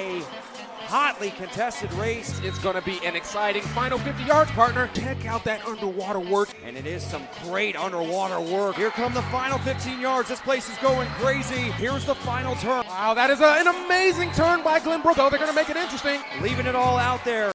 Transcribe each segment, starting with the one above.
a hotly contested race. It's going to be an exciting final 50 yards, partner. Check out that underwater work, and it is some great underwater work. Here come the final 15 yards. This place is going crazy. Here's the final turn. Wow, that is an amazing turn by Glenbrook. Oh, they're going to make it interesting. Leaving it all out there.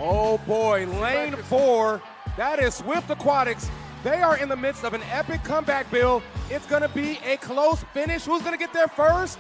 Oh boy, lane 4, that is Swift Aquatics. They are in the midst of an epic comeback build. It's gonna be a close finish. Who's gonna get there first?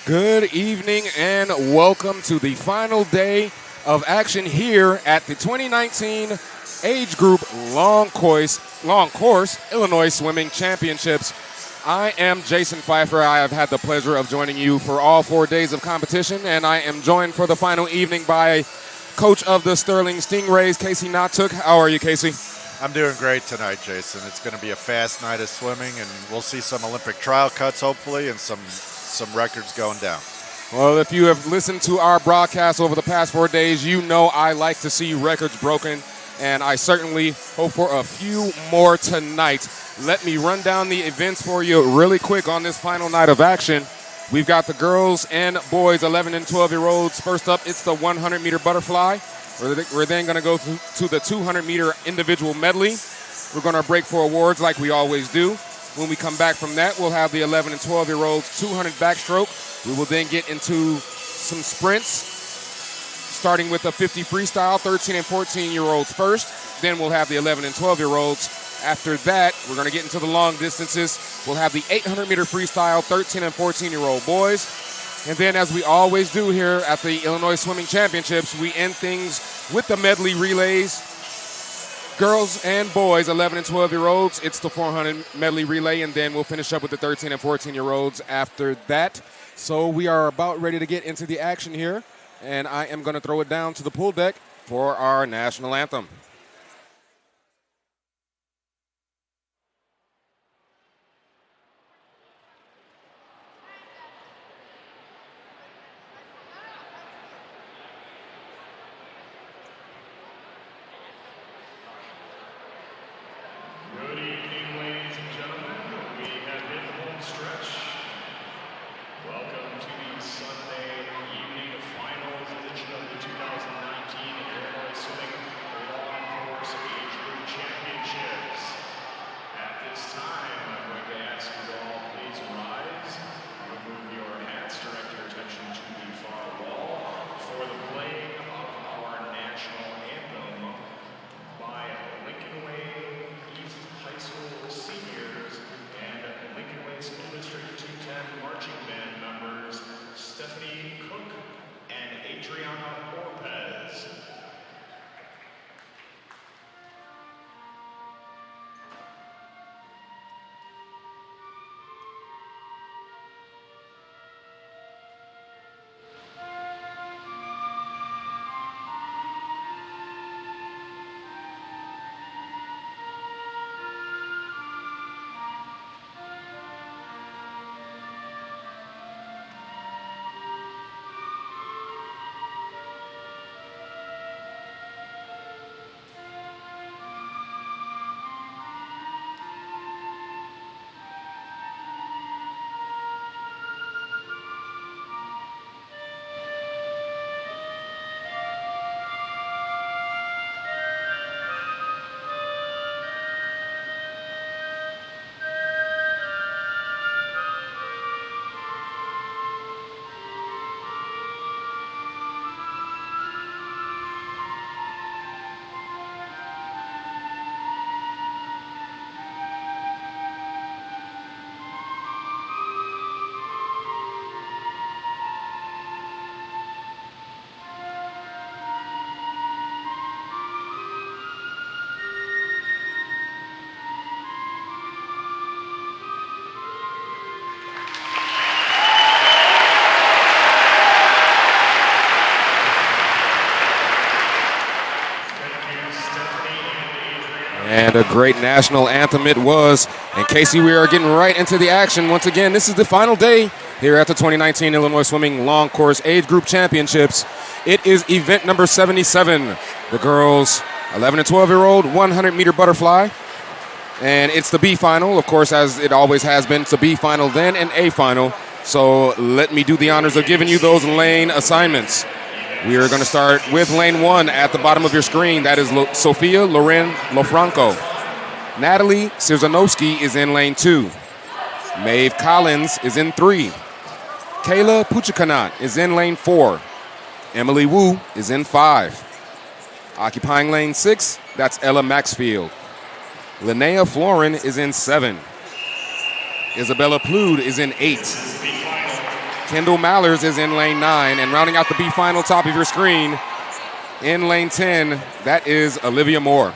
Good evening and welcome to the final day of action here at the 2019 Age Group Long Course Illinois Swimming Championships. I am Jason Pfeiffer. I have had the pleasure of joining you for all 4 days of competition, and I am joined for the final evening by coach of the Sterling Stingrays, Casey Notuk. How are you, Casey? I'm doing great tonight, Jason. It's going to be a fast night of swimming, and we'll see some Olympic trial cuts, hopefully, and some records going down. Well, if you have listened to our broadcast over the past 4 days, you know I like to see records broken, and I certainly hope for a few more tonight. Let me run down the events for you really quick on this final night of action. We've got the girls and boys, 11 and 12-year-olds. First up, it's the 100-meter butterfly. We're then going to go to the 200-meter individual medley. We're going to break for awards like we always do. When we come back from that, we'll have the 11 and 12-year-olds 200 backstroke. We will then get into some sprints, starting with the 50 freestyle, 13 and 14-year-olds first. Then we'll have the 11 and 12-year-olds. After that, we're going to get into the long distances. We'll have the 800-meter freestyle, 13 and 14-year-old boys. And then, as we always do here at the Illinois Swimming Championships, we end things with the medley relays. Girls and boys, 11 and 12-year-olds, it's the 400 medley relay, and then we'll finish up with the 13 and 14-year-olds after that. So we are about ready to get into the action here, and I am going to throw it down to the pool deck for our national anthem. And a great national anthem it was. And Casey, we are getting right into the action. Once again, this is the final day here at the 2019 Illinois Swimming Long Course Age Group Championships. It is event number 77. The girls, 11 and 12-year-old, 100-meter butterfly. And it's the B final, of course, as it always has been. It's a B final, then an A final. So let me do the honors of giving you those lane assignments. We are going to start with lane 1 at the bottom of your screen. That is Sophia Loren Lofranco. Natalie Sirzanowski is in lane 2. Maeve Collins is in 3. Kayla Puchakanat is in lane 4. Emily Wu is in 5. Occupying lane 6, that's Ella Maxfield. Linnea Florin is in 7. Isabella Plude is in 8. Kendall Mallers is in lane 9, and rounding out the B final top of your screen, in lane 10, that is Olivia Moore.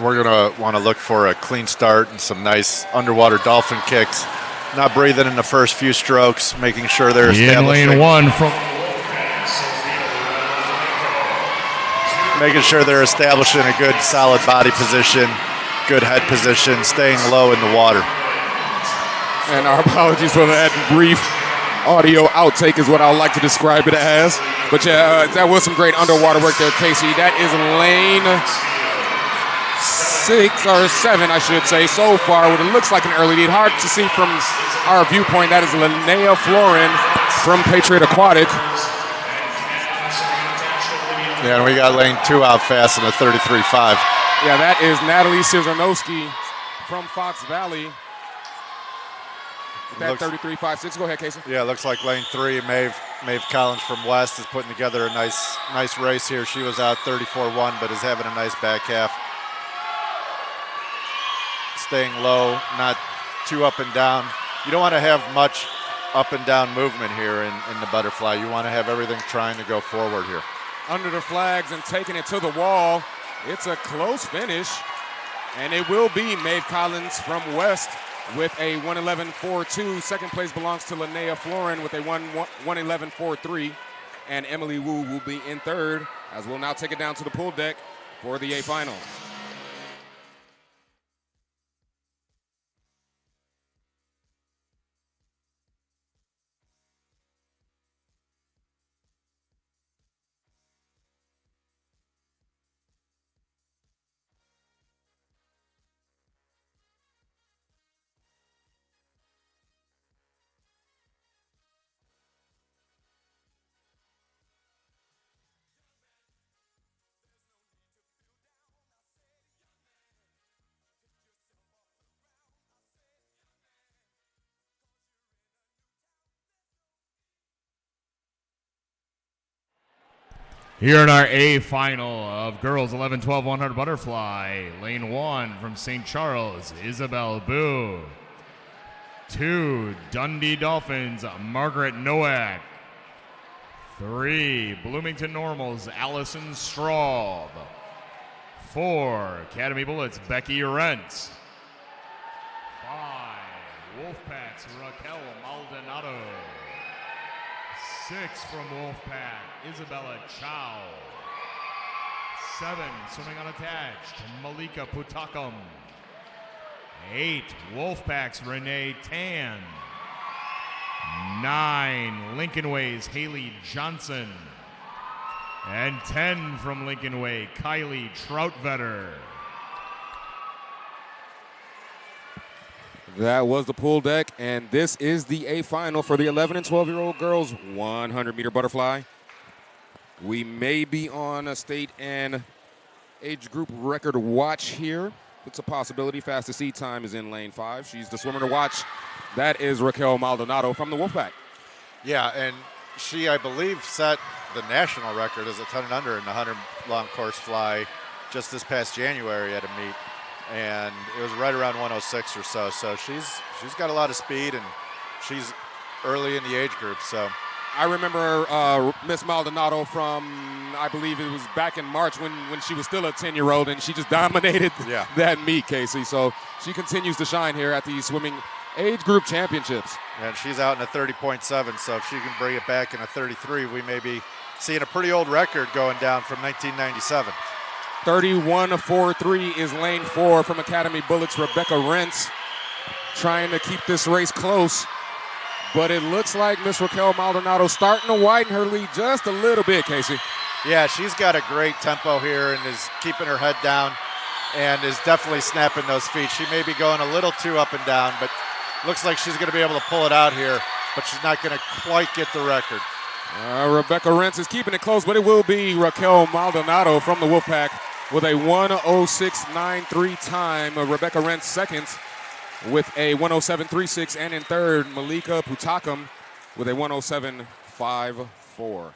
We're going to want to look for a clean start and some nice underwater dolphin kicks. Not breathing in the first few strokes, making sure they're establishing. In lane 1 from... Making sure they're establishing a good solid body position, good head position, staying low in the water. And our apologies for that brief audio outtake is what I would like to describe it as. But yeah, that was some great underwater work there, Casey. That is lane 6 or 7, I should say, so far. What it looks like an early lead. Hard to see from our viewpoint. That is Linnea Florin from Patriot Aquatic. Yeah, and we got lane 2 out fast in a 33.5. Yeah, that is Natalie Cizernowski from Fox Valley. That 33.56. Go ahead, Casey. Yeah, looks like lane 3, Maeve Collins from West is putting together a nice race here. She was out 34.1, but is having a nice back half. Staying low, not too up and down. You don't want to have much up and down movement here in the butterfly. You want to have everything trying to go forward here. Under the flags and taking it to the wall. It's a close finish, and it will be Maeve Collins from West with a 1:11.42. Second place belongs to Linnea Florin with a 1:11.43, and Emily Wu will be in third, as we'll now take it down to the pool deck for the A final. Here in our A final of girls 11-12 100 butterfly, lane 1 from St. Charles, Isabel Boo. 2, Dundee Dolphins, Margaret Nowak. 3, Bloomington Normals, Allison Straub. 4, Academy Bullets, Becky Rentz. 5, Wolfpack's Raquel Maldonado. 6 from Wolfpack, Isabella Chow. 7, swimming unattached, Malika Putakam. 8, Wolfpack's Renee Tan. 9, Lincoln Way's Haley Johnson. And 10 from Lincoln Way, Kylie Troutvetter. That was the pool deck, and this is the A final for the 11 and 12-year-old girls 100-meter butterfly. We may be on a state and age group record watch here. It's a possibility. Fastest seed time is in lane 5. She's the swimmer to watch. That is Raquel Maldonado from the Wolfpack. Yeah, and she, I believe, set the national record as a 10 and under in the 100 long course fly just this past January at a meet. And it was right around 106 or so. So she's got a lot of speed, and she's early in the age group. So I remember Miss Maldonado from, I believe it was back in March when she was still a 10-year-old, and she just dominated that meet, Casey. So she continues to shine here at the swimming age group championships. And she's out in a 30.7, so if she can bring it back in a 33, we may be seeing a pretty old record going down from 1997. 31.43 is lane 4 from Academy Bullets, Rebecca Rentz, trying to keep this race close. But it looks like Miss Raquel Maldonado starting to widen her lead just a little bit, Casey. Yeah, she's got a great tempo here and is keeping her head down and is definitely snapping those feet. She may be going a little too up and down, but looks like she's going to be able to pull it out here, but she's not going to quite get the record. Rebecca Rentz is keeping it close, but it will be Raquel Maldonado from the Wolfpack with a 1:06.93 time. Rebecca Rentz second with a 1:07.36, and in third, Malika Putakam with a 1:07.54.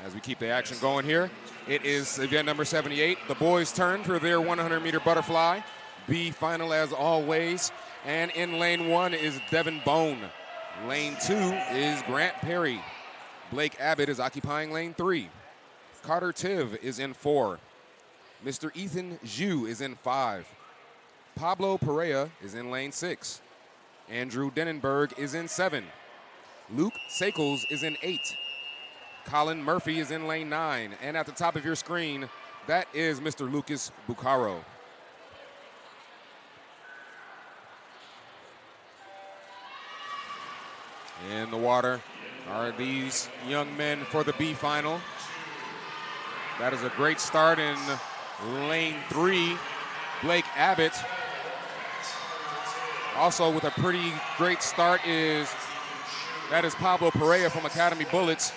As we keep the action going here, it is event number 78, the boys' turn for their 100-meter butterfly. B final as always. And in lane 1 is Devin Bone. Lane 2 is Grant Perry. Blake Abbott is occupying lane 3. Carter Tiv is in 4. Mr. Ethan Zhu is in 5. Pablo Perea is in lane 6. Andrew Denenberg is in 7. Luke Sakels is in 8. Colin Murphy is in lane 9. And at the top of your screen, that is Mr. Lucas Bucaro. In the water are these young men for the B final. That is a great start in lane 3. Blake Abbott. Also with a pretty great start is Pablo Perea from Academy Bullets.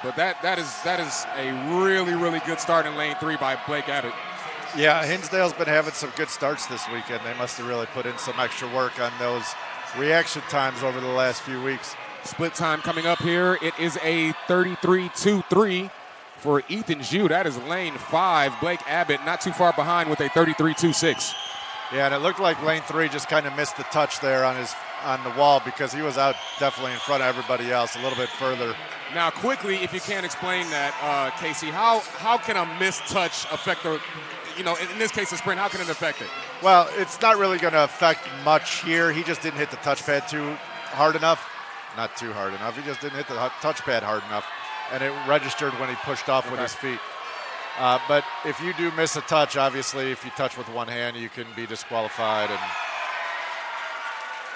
But that is a really, really good start in lane 3 by Blake Abbott. Yeah, Hinsdale's been having some good starts this weekend. They must have really put in some extra work on those reaction times over the last few weeks. Split time coming up here. It is a 33.23 for Ethan Zhu. That is lane 5. Blake Abbott not too far behind with a 33.26. Yeah, and it looked like lane 3 just kind of missed the touch there on the wall because he was out definitely in front of everybody else a little bit further. Now, quickly, if you can't explain that, Casey, how can a missed touch affect the, in this case, the sprint, how can it affect it? Well, it's not really going to affect much here. He just didn't hit the touchpad too hard enough. Not too hard enough. He just didn't hit the touchpad hard enough, and it registered when he pushed off with his feet. But if you do miss a touch, obviously, if you touch with one hand, you can be disqualified, and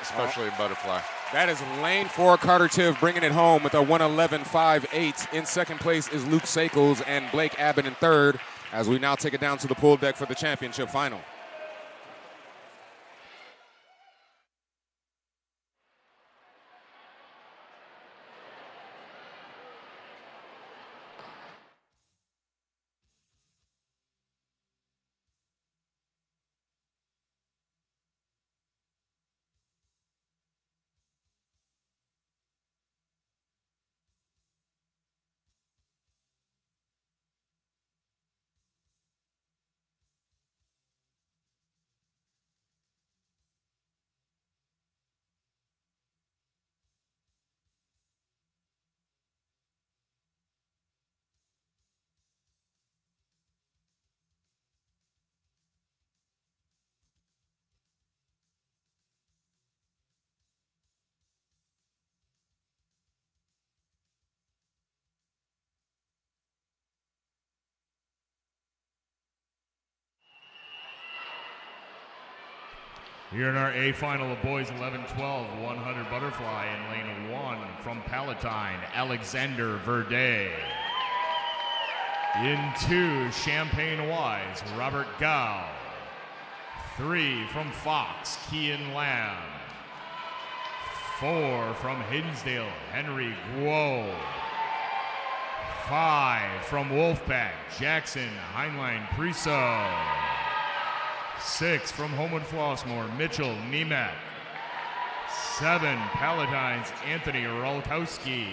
especially in butterfly. That is lane 4, Carter Tiv bringing it home with a 1:11.58. In second place is Luke Sakels and Blake Abbott in third, as we now take it down to the pool deck for the championship final. Here in our A final of boys 11-12, 100 butterfly in lane 1 from Palatine, Alexander Verde. In 2, Champagne Wise, Robert Gao. 3 from Fox, Kian Lam. 4 from Hinsdale, Henry Guo. 5 from Wolfpack, Jackson Heinlein Priso. 6 from Homewood Flossmoor, Mitchell Niemek. 7, Palatine's Anthony Rolkowski.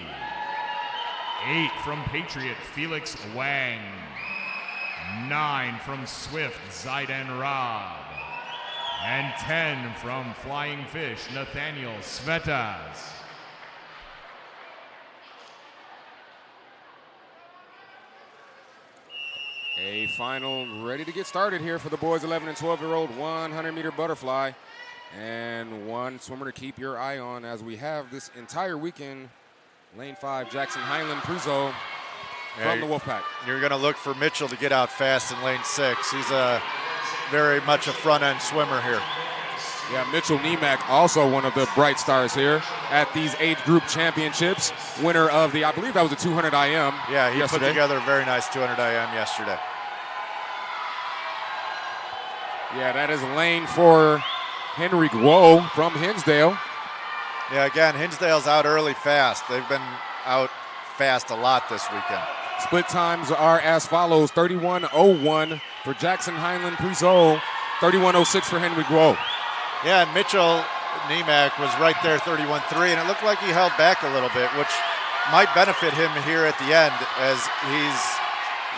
8 from Patriot, Felix Wang. 9 from Swift, Zaidan Rob. And 10 from Flying Fish, Nathaniel Svetas. A final ready to get started here for the boys 11 and 12-year-old 100-meter butterfly. And one swimmer to keep your eye on as we have this entire weekend. Lane 5, Jackson Heinlein Priso from the Wolfpack. You're going to look for Mitchell to get out fast in lane 6. He's very much a front-end swimmer here. Yeah, Mitchell Niemek, also one of the bright stars here at these age group championships. Winner of the, I believe that was a 200 IM. Yeah, he yesterday. put together a very nice 200 IM yesterday. Yeah, that is lane 4, Henry Guo from Hinsdale. Yeah, again, Hinsdale's out early fast. They've been out fast a lot this weekend. Split times are as follows: 31:01 for Jackson Heinlein Priso, 31:06 for Henry Guo. Yeah, and Mitchell Niemek was right there, 31.3, and it looked like he held back a little bit, which might benefit him here at the end, as he's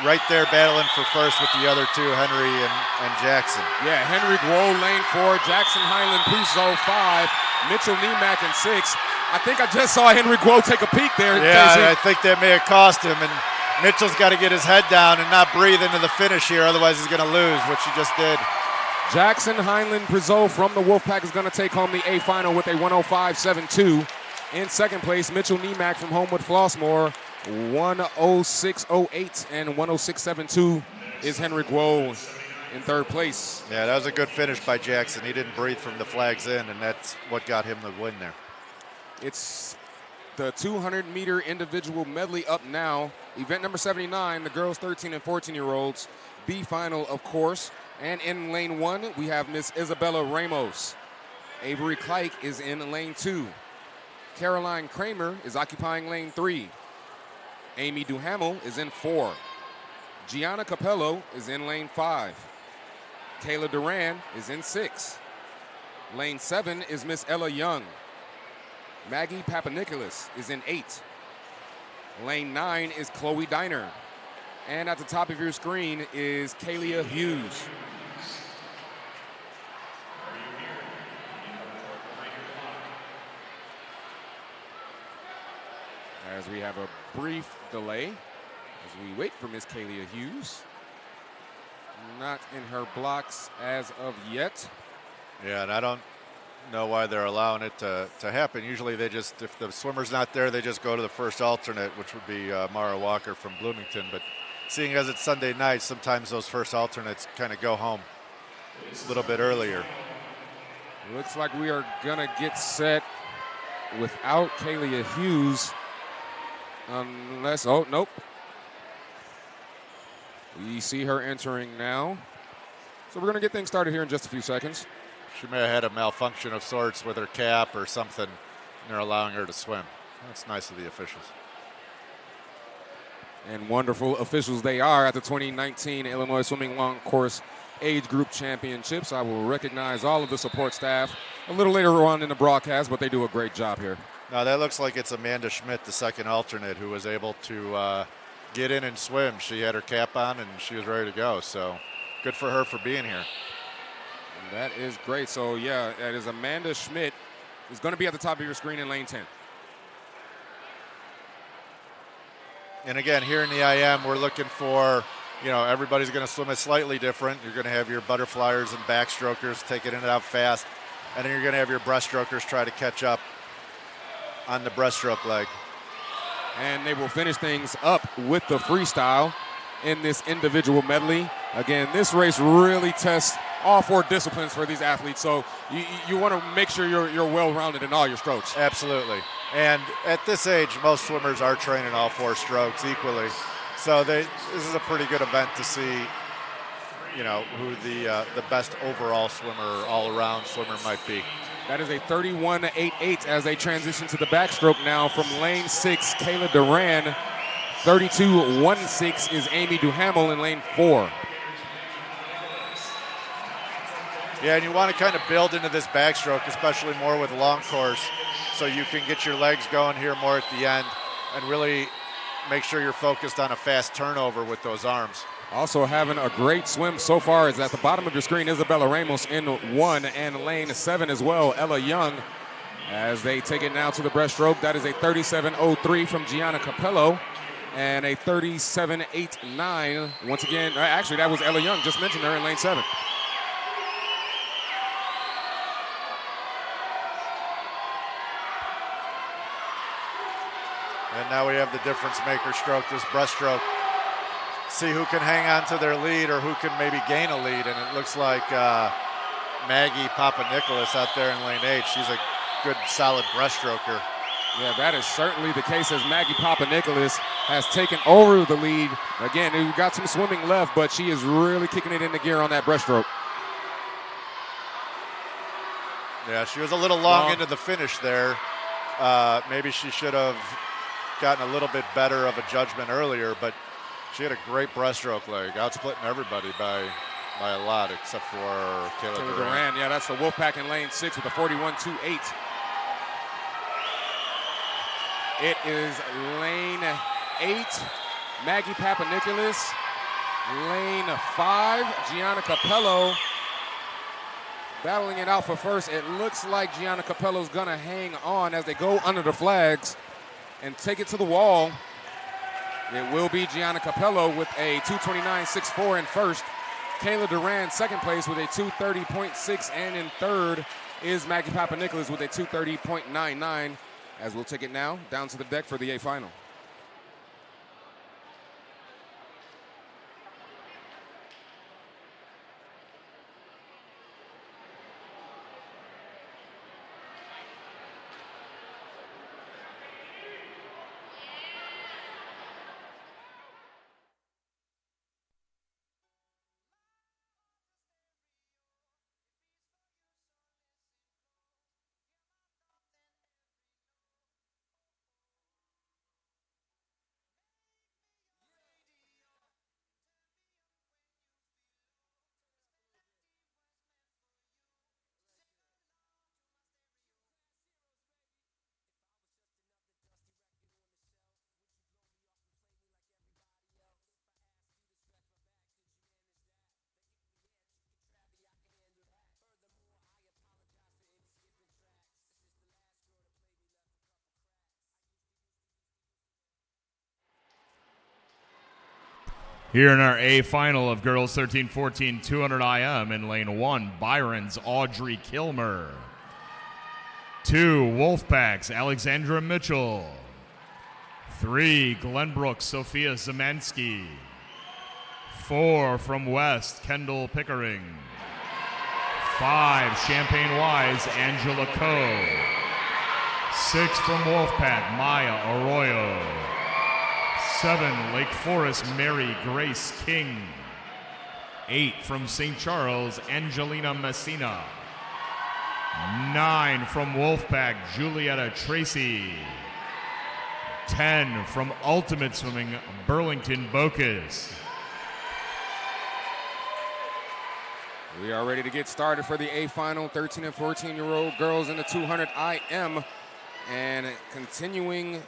right there battling for first with the other two, Henry and Jackson. Yeah, Henry Guo, lane 4, Jackson Highland, Puzo 5, Mitchell Nemack in 6. I think I just saw Henry Guo take a peek there. Yeah, Casey. I think that may have cost him, and Mitchell's got to get his head down and not breathe into the finish here, otherwise he's going to lose, which he just did. Jackson Highland Prizeau from the Wolfpack is going to take home the A final with a 105.72. In second place, Mitchell Nemack from Homewood Flossmoor, 106.08, and 106.72 is Henry Guo in third place. Yeah, that was a good finish by Jackson. He didn't breathe from the flags in, and that's what got him the win there. It's the 200-meter individual medley up now. Event number 79, the girls 13 and 14-year-olds. B final, of course. And in lane 1, we have Miss Isabella Ramos. Avery Kleik is in lane 2. Caroline Kramer is occupying lane 3. Amy Duhamel is in 4. Gianna Capello is in lane 5. Kayla Duran is in 6. Lane 7 is Miss Ella Young. Maggie Papanikolas is in 8. Lane 9 is Chloe Diner. And at the top of your screen is Kalia Hughes. As we have a brief delay as we wait for Miss Kalia Hughes. Not in her blocks as of yet. Yeah, and I don't know why they're allowing it to happen. Usually they just, if the swimmer's not there, they just go to the first alternate, which would be Mara Walker from Bloomington. But seeing as it's Sunday night, sometimes those first alternates kind of go home a little bit earlier. Looks like we are going to get set without Kalia Hughes. Unless, oh, nope. We see her entering now. So we're going to get things started here in just a few seconds. She may have had a malfunction of sorts with her cap or something, and they're allowing her to swim. That's nice of the officials. And wonderful officials they are at the 2019 Illinois Swimming Long Course Age Group Championships. I will recognize all of the support staff a little later on in the broadcast, but they do a great job here. Now that looks like it's Amanda Schmidt, the second alternate, who was able to get in and swim. She had her cap on and she was ready to go. So good for her for being here. And that is great. So yeah, that is Amanda Schmidt, who's going to be at the top of your screen in lane 10. And again, here in the IM, we're looking for, everybody's going to swim it slightly different. You're going to have your butterflyers and backstrokers take it in and out fast. And then you're going to have your breaststrokers try to catch up on the breaststroke leg. And they will finish things up with the freestyle in this individual medley. Again, this race really tests all 4 disciplines for these athletes, so you want to make sure you're well-rounded in all your strokes. Absolutely. And at this age, most swimmers are training all 4 strokes equally. So this is a pretty good event to see, who the best overall swimmer, all-around swimmer might be. That is a 31.88 as they transition to the backstroke now from lane 6, Kayla Duran. 32.16 is Amy Duhamel in lane 4. Yeah, and you want to kind of build into this backstroke, especially more with long course, so you can get your legs going here more at the end and really make sure you're focused on a fast turnover with those arms. Also having a great swim so far is at the bottom of your screen, Isabella Ramos in 1, and lane 7 as well, Ella Young, as they take it now to the breaststroke. That is a 37.03 from Gianna Capello and a 37.89. Once again, actually that was Ella Young, just mentioned her in lane 7. And now we have the difference maker stroke, this breaststroke. See who can hang on to their lead or who can maybe gain a lead. And it looks like Maggie Papanikolas out there in lane 8. She's a good, solid breaststroker. Yeah, that is certainly the case, as Maggie Papanikolas has taken over the lead. Again, we've got some swimming left, but she is really kicking it into gear on that breaststroke. Yeah, she was a little long into the finish there. Maybe she should have gotten a little bit better of a judgment earlier, but she had a great breaststroke leg, outsplitting everybody by a lot, except for Kayla Duran. Yeah, that's the Wolfpack in lane 6 with a 41.28. It is lane 8, Maggie Papanicolaou. Lane 5, Gianna Capello battling it out for first. It looks like Gianna Capello's gonna hang on as they go under the flags and take it to the wall. It will be Gianna Capello with a 2:29.64 in first. Kayla Duran second place with a 2:30.6, and in third is Maggie Papanicolaou with a 2:30.99. As we'll take it now down to the deck for the A final. Here in our A final of girls 13-14 200 IM in lane 1, Byron's Audrey Kilmer. 2, Wolfpack's Alexandra Mitchell. 3, Glenbrook Sophia Zemansky. 4, from West, Kendall Pickering. 5, Champaign Wise, Angela Coe. 6, from Wolfpack, Maya Arroyo. 7, Lake Forest, Mary Grace King. 8, from St. Charles, Angelina Messina. 9, from Wolfpack, Julietta Tracy. 10, from Ultimate Swimming, Burlington Bocas. We are ready to get started for the A final. 13 and 14-year-old girls in the 200 IM, and continuing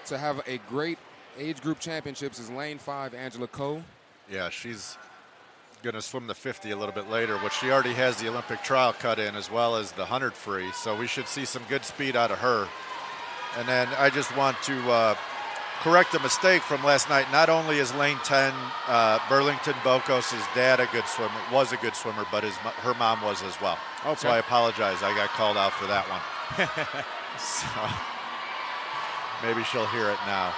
to have a great age group championships is lane 5, Angela Coe. Yeah, she's going to swim the 50 a little bit later, which she already has the Olympic trial cut in, as well as the 100 free. So we should see some good speed out of her. And then I just want to correct a mistake from last night. Not only is lane 10 Burlington Bocos' dad a good swimmer, was a good swimmer, but her mom was as well. Okay. So I apologize. I got called out for that one. So maybe she'll hear it now.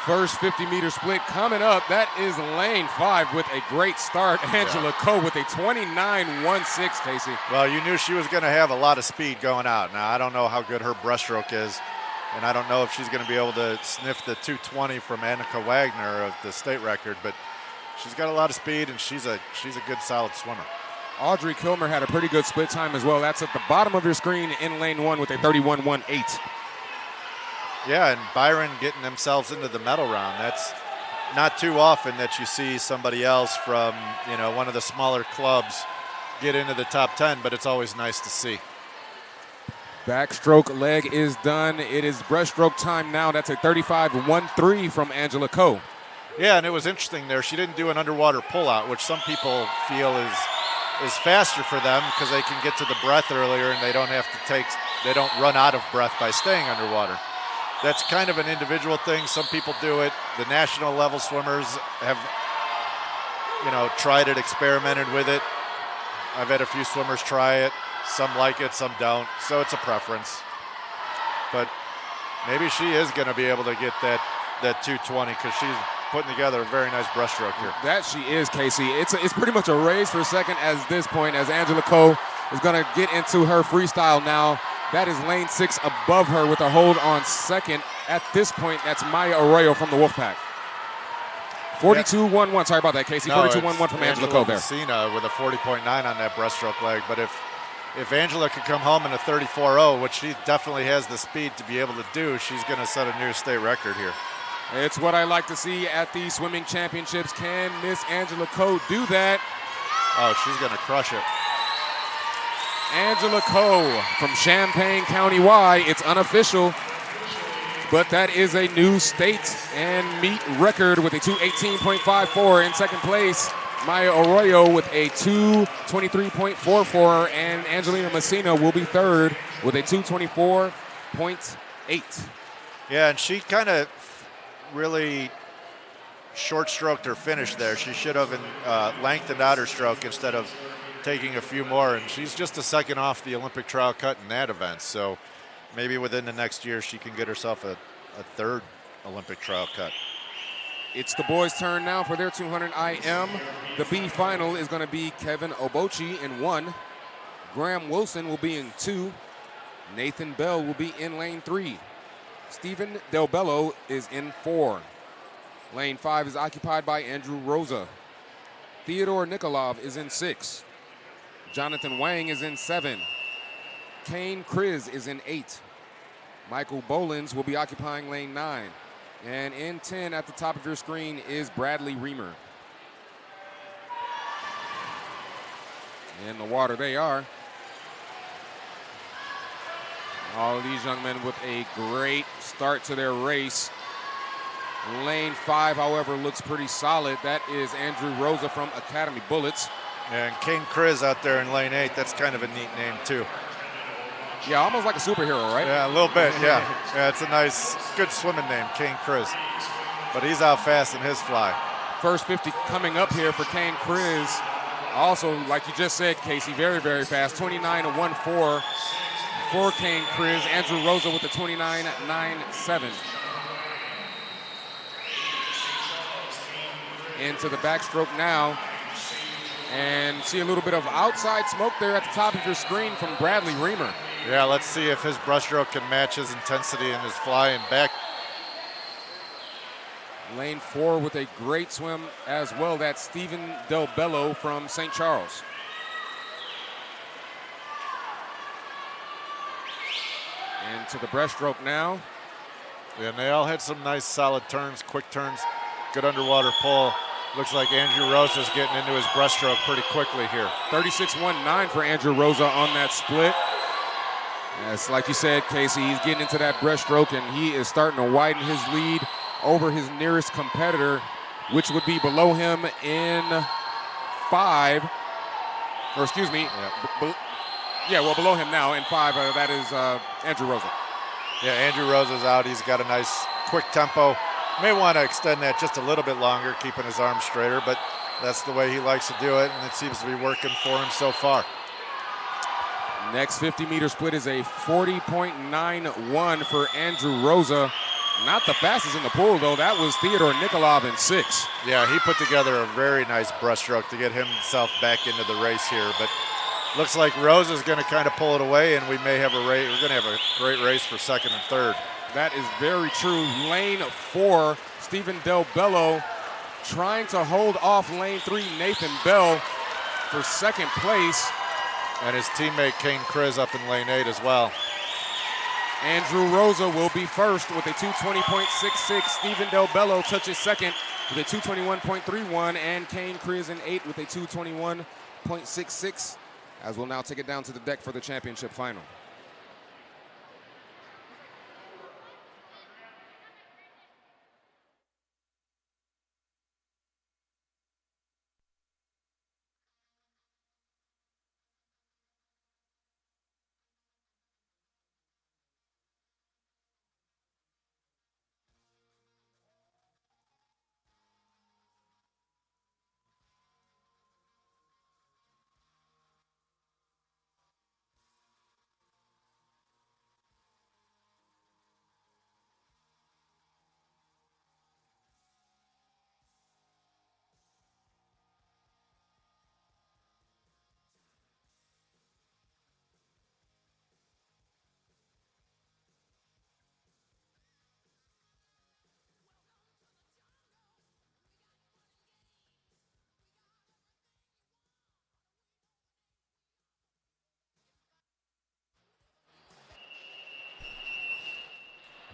First 50-meter split coming up. That is lane 5 with a great start. Angela Coe with a 29.16, Casey. Well, you knew she was going to have a lot of speed going out. Now, I don't know how good her breaststroke is, and I don't know if she's going to be able to sniff the 2:20 from Annika Wagner of the state record, but she's got a lot of speed, and she's a good, solid swimmer. Audrey Kilmer had a pretty good split time as well. That's at the bottom of your screen in lane 1 with a 31.18. Yeah, and Byron getting themselves into the medal round. That's not too often that you see somebody else from, one of the smaller clubs get into the top 10, but it's always nice to see. Backstroke leg is done. It is breaststroke time now. That's a 35.13 from Angela Coe. Yeah, and it was interesting there. She didn't do an underwater pullout, which some people feel is faster for them because they can get to the breath earlier and they don't run out of breath by staying underwater. That's kind of an individual thing. Some people do it. The national level swimmers have, tried it, experimented with it. I've had a few swimmers try it. Some like it, some don't. So it's a preference. But maybe she is going to be able to get that 2:20 because she's putting together a very nice breaststroke here. That she is, Casey. It's pretty much a race for second at this point as Angela Coe is going to get into her freestyle now. That is lane 6 above her with a hold on second. At this point, that's Maya Arroyo from the Wolfpack. 42.11. Sorry about that, Casey. 42.11 from Angela Coe there. Messina with a 40.9 on that breaststroke leg. But if Angela can come home in a 34.0, which she definitely has the speed to be able to do, she's going to set a new state record here. It's what I like to see at the swimming championships. Can Miss Angela Coe do that? Oh, she's going to crush it. Angela Coe from Champaign County Y. It's unofficial. but that is a new state and meet record with a 2:18.54. In second place, Maya Arroyo with a 2:23.44, and Angelina Messina will be third with a 2:24.8. Yeah, and she kind of really short-stroked her finish there. She should have lengthened out her stroke instead of taking a few more, and she's just a second off the Olympic trial cut in that event. So maybe within the next year she can get herself a third Olympic trial cut. It's the boys' turn now for their 200 IM. The B final is going to be Kevin Obochi in 1. Graham Wilson will be in 2. Nathan Bell will be in lane 3. Stephen Del Bello is in 4. Lane 5 is occupied by Andrew Rosa. Theodore Nikolov is in 6. Jonathan Wang is in 7. Kane Kriz is in 8. Michael Bolins will be occupying lane 9. And in 10 at the top of your screen is Bradley Reamer. In the water they are. All of these young men with a great start to their race. Lane 5, however, looks pretty solid. That is Andrew Rosa from Academy Bullets. And Kane Kriz out there in lane 8, that's kind of a neat name too. Yeah, almost like a superhero, right? Yeah, a little bit, yeah. Yeah, it's a nice, good swimming name, Kane Kriz. But he's out fast in his fly. First 50 coming up here for Kane Kriz. Also, like you just said, Casey, very, very fast. 29.14 for Kane Kriz. Andrew Rosa with the 29.97. Into the backstroke now. And see a little bit of outside smoke there at the top of your screen from Bradley Reamer. Yeah, let's see if his breaststroke can match his intensity in his fly and back. Lane 4 with a great swim as well. That's Stephen Del Bello from St. Charles. Into the breaststroke now. And they all had some nice solid turns, quick turns, good underwater pull. Looks like Andrew Rosa's getting into his breaststroke pretty quickly here. 36.19 for Andrew Rosa on that split. Yes, like you said, Casey, he's getting into that breaststroke, and he is starting to widen his lead over his nearest competitor, which would be below him in 5. Or excuse me, below him now in 5. That is Andrew Rosa. Yeah, Andrew Rosa's out. He's got a nice quick tempo. May want to extend that just a little bit longer, keeping his arms straighter, but that's the way he likes to do it, and it seems to be working for him so far. Next 50-meter split is a 40.91 for Andrew Rosa. Not the fastest in the pool, though. That was Theodore Nikolov in 6. Yeah, he put together a very nice breaststroke to get himself back into the race here, but looks like Rosa's going to kind of pull it away, and we may have a race. We're going to have a great race for second and third. That is very true. Lane 4, Stephen Del Bello trying to hold off lane 3, Nathan Bell, for second place. And his teammate Kane Kriz up in lane 8 as well. Andrew Rosa will be first with a 2:20.66. Stephen Del Bello touches second with a 2:21.31. And Kane Kriz in 8 with a 2:21.66. As we'll now take it down to the deck for the championship final.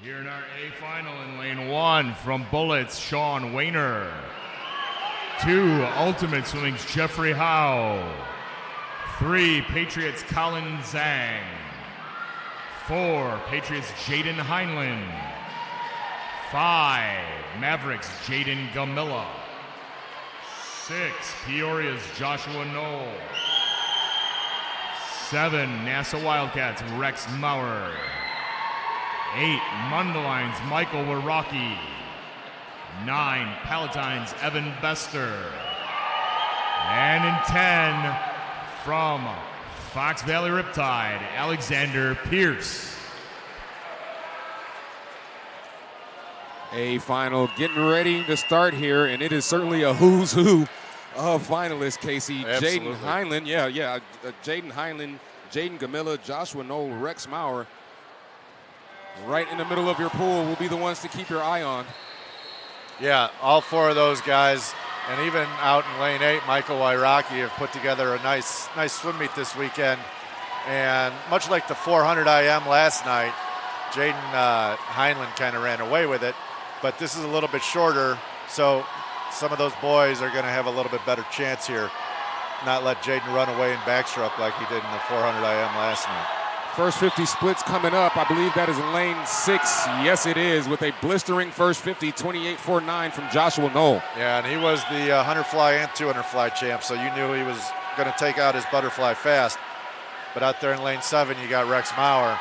Here in our A final in lane 1 from Bullets, Sean Wayner. 2, Ultimate Swimming's Jeffrey Howe. 3, Patriots Colin Zhang. 4, Patriots Jaden Heinlein. 5, Mavericks Jaden Gamilla. 6, Peoria's Joshua Knoll. 7, NASA Wildcats Rex Maurer. 8, Mundeleins Michael Waraki. 9, Palatine's Evan Bester. And in 10, from Fox Valley Riptide, Alexander Pierce. A final getting ready to start here, and it is certainly a who's who of finalists, Casey. Absolutely. Jaden Heinlein, Jaden Heinlein, Jaden Gamilla, Joshua Knoll, Rex Maurer. Right in the middle of your pool will be the ones to keep your eye on. Yeah, all 4 of those guys, and even out in lane 8, Michael Wyrocki have put together a nice swim meet this weekend. And much like the 400 IM last night, Jaden Heinlein kind of ran away with it, but this is a little bit shorter, so some of those boys are going to have a little bit better chance here. Not let Jaden run away in backstroke like he did in the 400 IM last night. First 50 splits coming up. I believe that is lane 6. Yes, it is, with a blistering first 50, 28.49 from Joshua Knoll. Yeah, and he was the 100 fly and 200 fly champ, so you knew he was going to take out his butterfly fast. But out there in lane 7, you got Rex Maurer.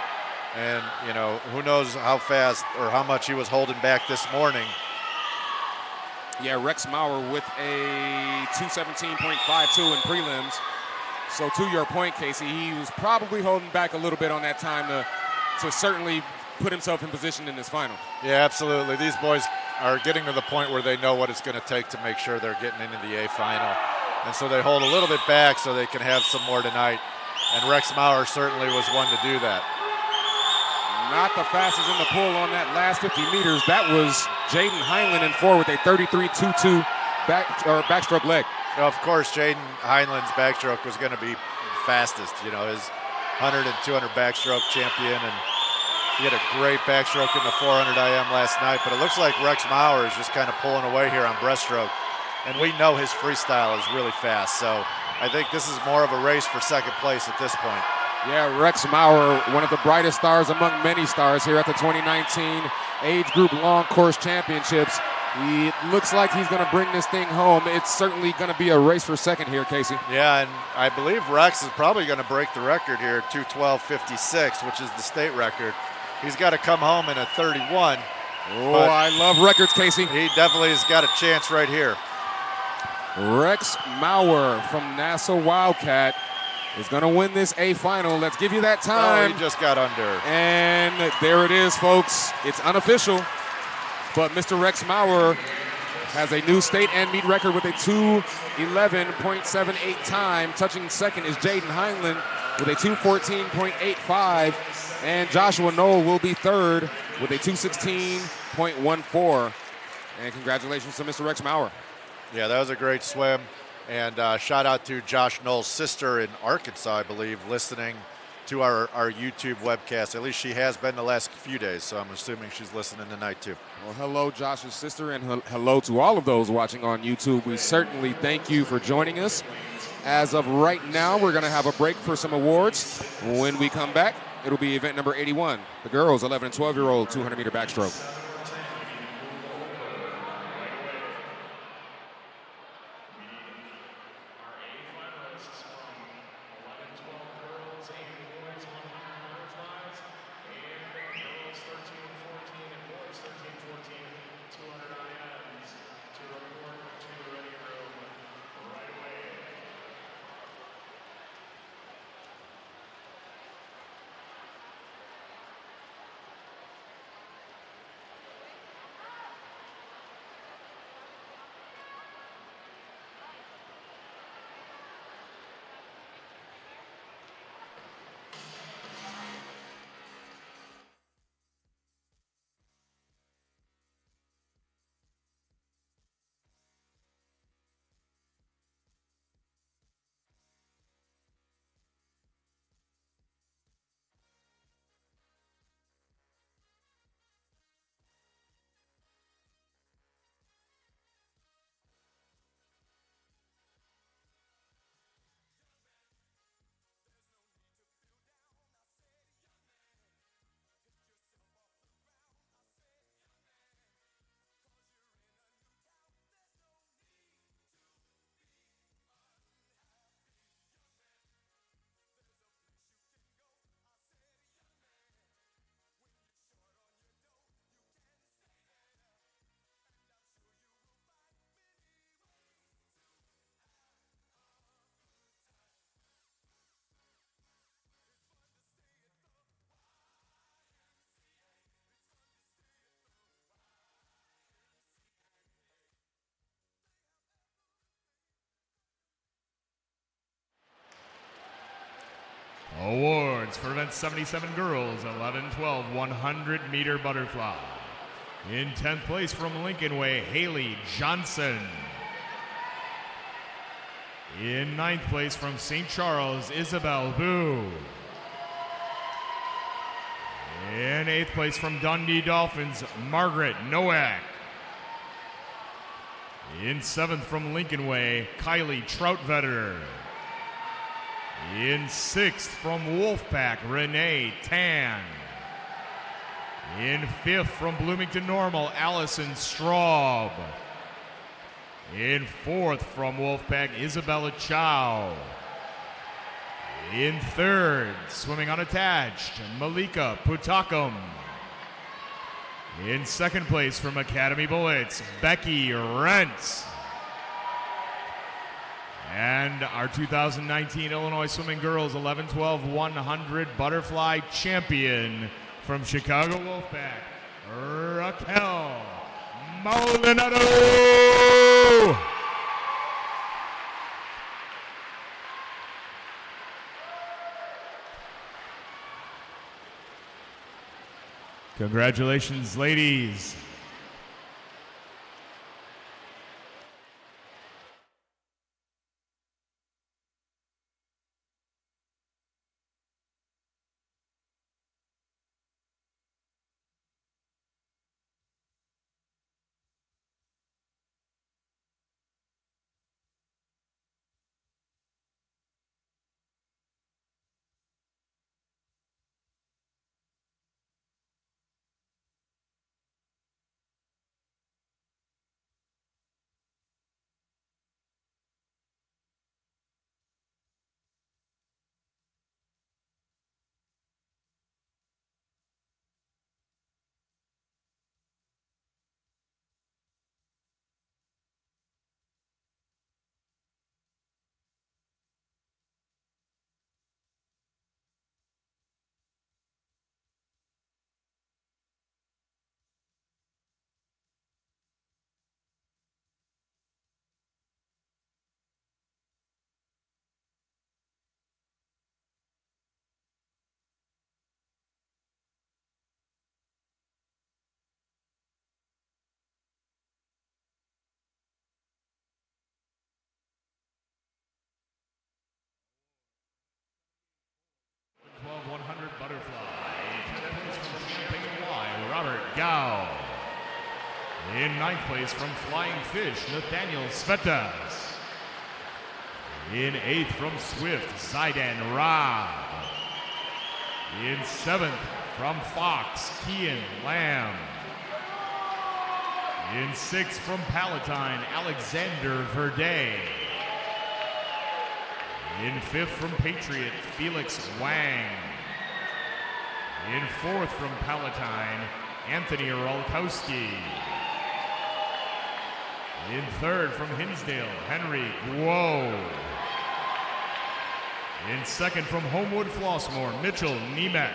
And, you know, who knows how fast or how much he was holding back this morning. Yeah, Rex Maurer with a 217.52 in prelims. So to your point, Casey, he was probably holding back a little bit on that time to certainly put himself in position in this final. Yeah, absolutely. These boys are getting to the point where they know what it's going to take to make sure they're getting into the A final. And so they hold a little bit back so they can have some more tonight. And Rex Maurer certainly was one to do that. Not the fastest in the pool on that last 50 meters. That was Jaden Heinlein in 4 with a 33.22 backstroke leg. Now, of course, Jaden Heinlein's backstroke was going to be fastest. You know, his 100 and 200 backstroke champion, and he had a great backstroke in the 400 IM last night. But it looks like Rex Maurer is just kind of pulling away here on breaststroke, and we know his freestyle is really fast. So I think this is more of a race for second place at this point. Yeah, Rex Maurer, one of the brightest stars among many stars here at the 2019 Age Group Long Course Championships. It looks like he's going to bring this thing home. It's certainly going to be a race for second here, Casey. Yeah, and I believe Rex is probably going to break the record here at 2:12.56, which is the state record. He's got to come home in a 31. Oh, I love records, Casey. He definitely has got a chance right here. Rex Maurer from NASA Wildcat is going to win this A final. Let's give you that time. Oh, he just got under. And there it is, folks. It's unofficial, but Mr. Rex Maurer has a new state and meet record with a 2:11.78 time. Touching second is Jaden Heinlein with a 2:14.85, and Joshua Knoll will be third with a 2:16.14. And congratulations to Mr. Rex Maurer. Yeah, that was a great swim. And shout out to Josh Knoll's sister in Arkansas, I believe, listening to our YouTube webcast. At least she has been the last few days, so I'm assuming she's listening tonight too. Well, hello, Josh's sister, and hello to all of those watching on YouTube. We certainly thank you for joining us. As of right now, we're going to have a break for some awards. When we come back, it'll be event number 81, the girls 11 and 12-year-old 200-meter backstroke. points for event 77 girls, 11-12, 100-meter butterfly. In 10th place from Lincoln Way, Haley Johnson. In 9th place from St. Charles, Isabel Boo. In 8th place from Dundee Dolphins, Margaret Nowak. In 7th from Lincoln Way, Kylie Troutvetter. In 6th from Wolfpack, Renee Tan. In 5th from Bloomington Normal, Allison Straub. In 4th from Wolfpack, Isabella Chow. In 3rd, swimming unattached, Malika Putakum. In 2nd place from Academy Bullets, Becky Rentz. And our 2019 Illinois Swimming Girls 11-12 100 Butterfly Champion from Chicago Wolfpack, Raquel Maldonado. Congratulations, ladies. Butterfly. From Champaign Y, Robert Gao. In 9th place from Flying Fish, Nathaniel Svetas. In 8th from Swift, Zaidan Rob. In 7th from Fox, Kian Lamb. In 6th from Palatine, Alexander Verde. In 5th from Patriot, Felix Wang. In 4th from Palatine, Anthony Rolkowski. In 3rd from Hinsdale, Henry Guo. In 2nd from Homewood Flossmoor, Mitchell Nemec.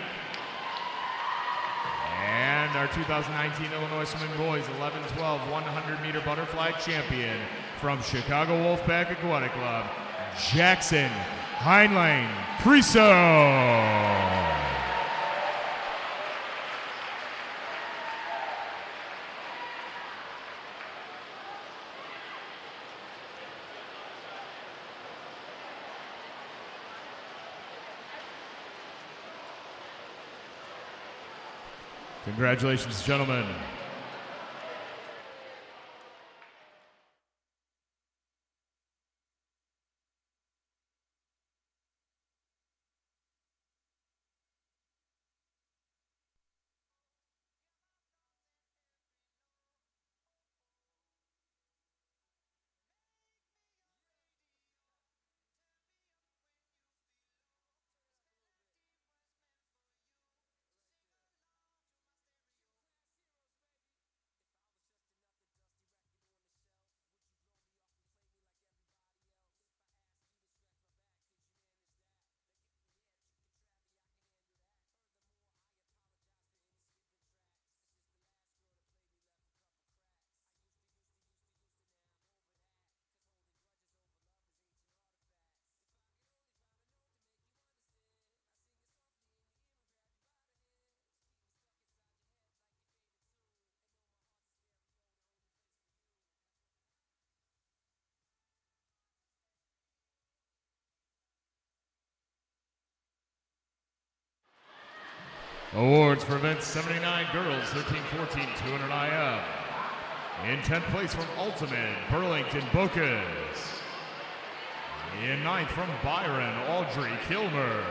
And our 2019 Illinois Swimming Boys 11-12 100-meter butterfly champion from Chicago Wolfpack Aquatic Club, Jackson Heinlein Priso. Congratulations, gentlemen. Awards for event 79 girls, 13-14, 200 IM. In 10th place from Ultimate, Burlington Bocas. In 9th from Byron, Audrey Kilmer.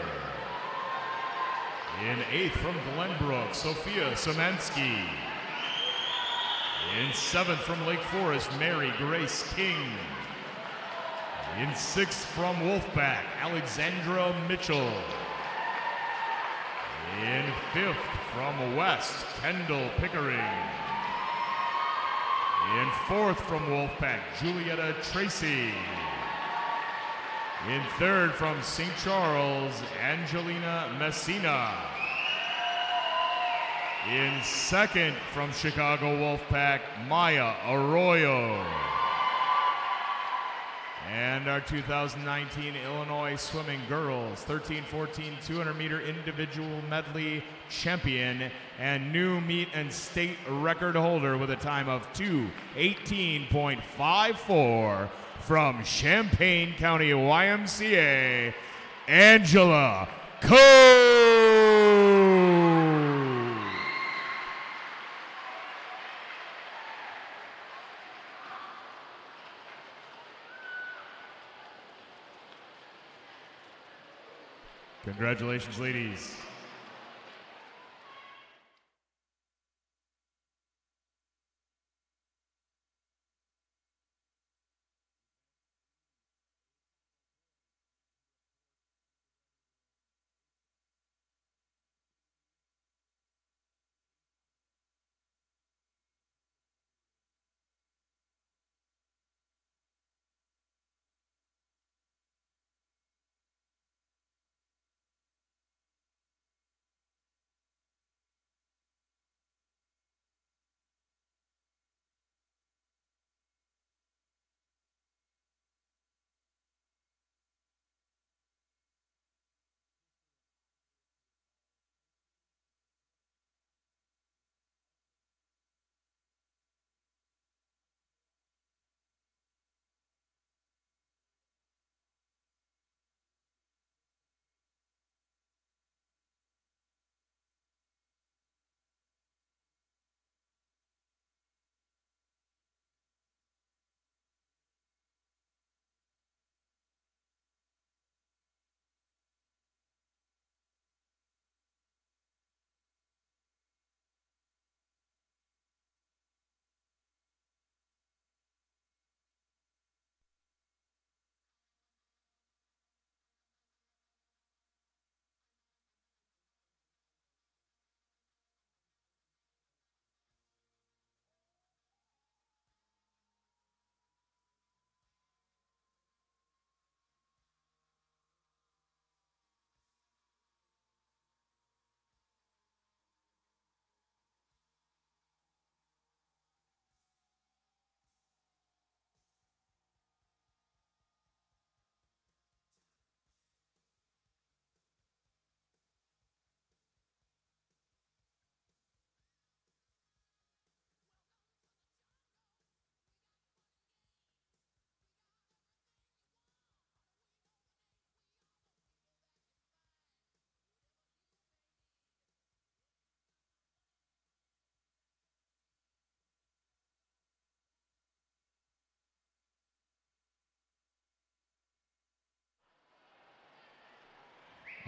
In 8th from Glenbrook, Sophia Szymanski. In 7th from Lake Forest, Mary Grace King. In 6th from Wolfpack, Alexandra Mitchell. In 5th from West, Kendall Pickering. In 4th from Wolfpack, Julietta Tracy. In 3rd from St. Charles, Angelina Messina. In 2nd from Chicago Wolfpack, Maya Arroyo. And our 2019 Illinois Swimming Girls 13-14 200-meter individual medley champion and new meet and state record holder with a time of 2:18.54 from Champaign County YMCA, Angela Cole. Congratulations, ladies.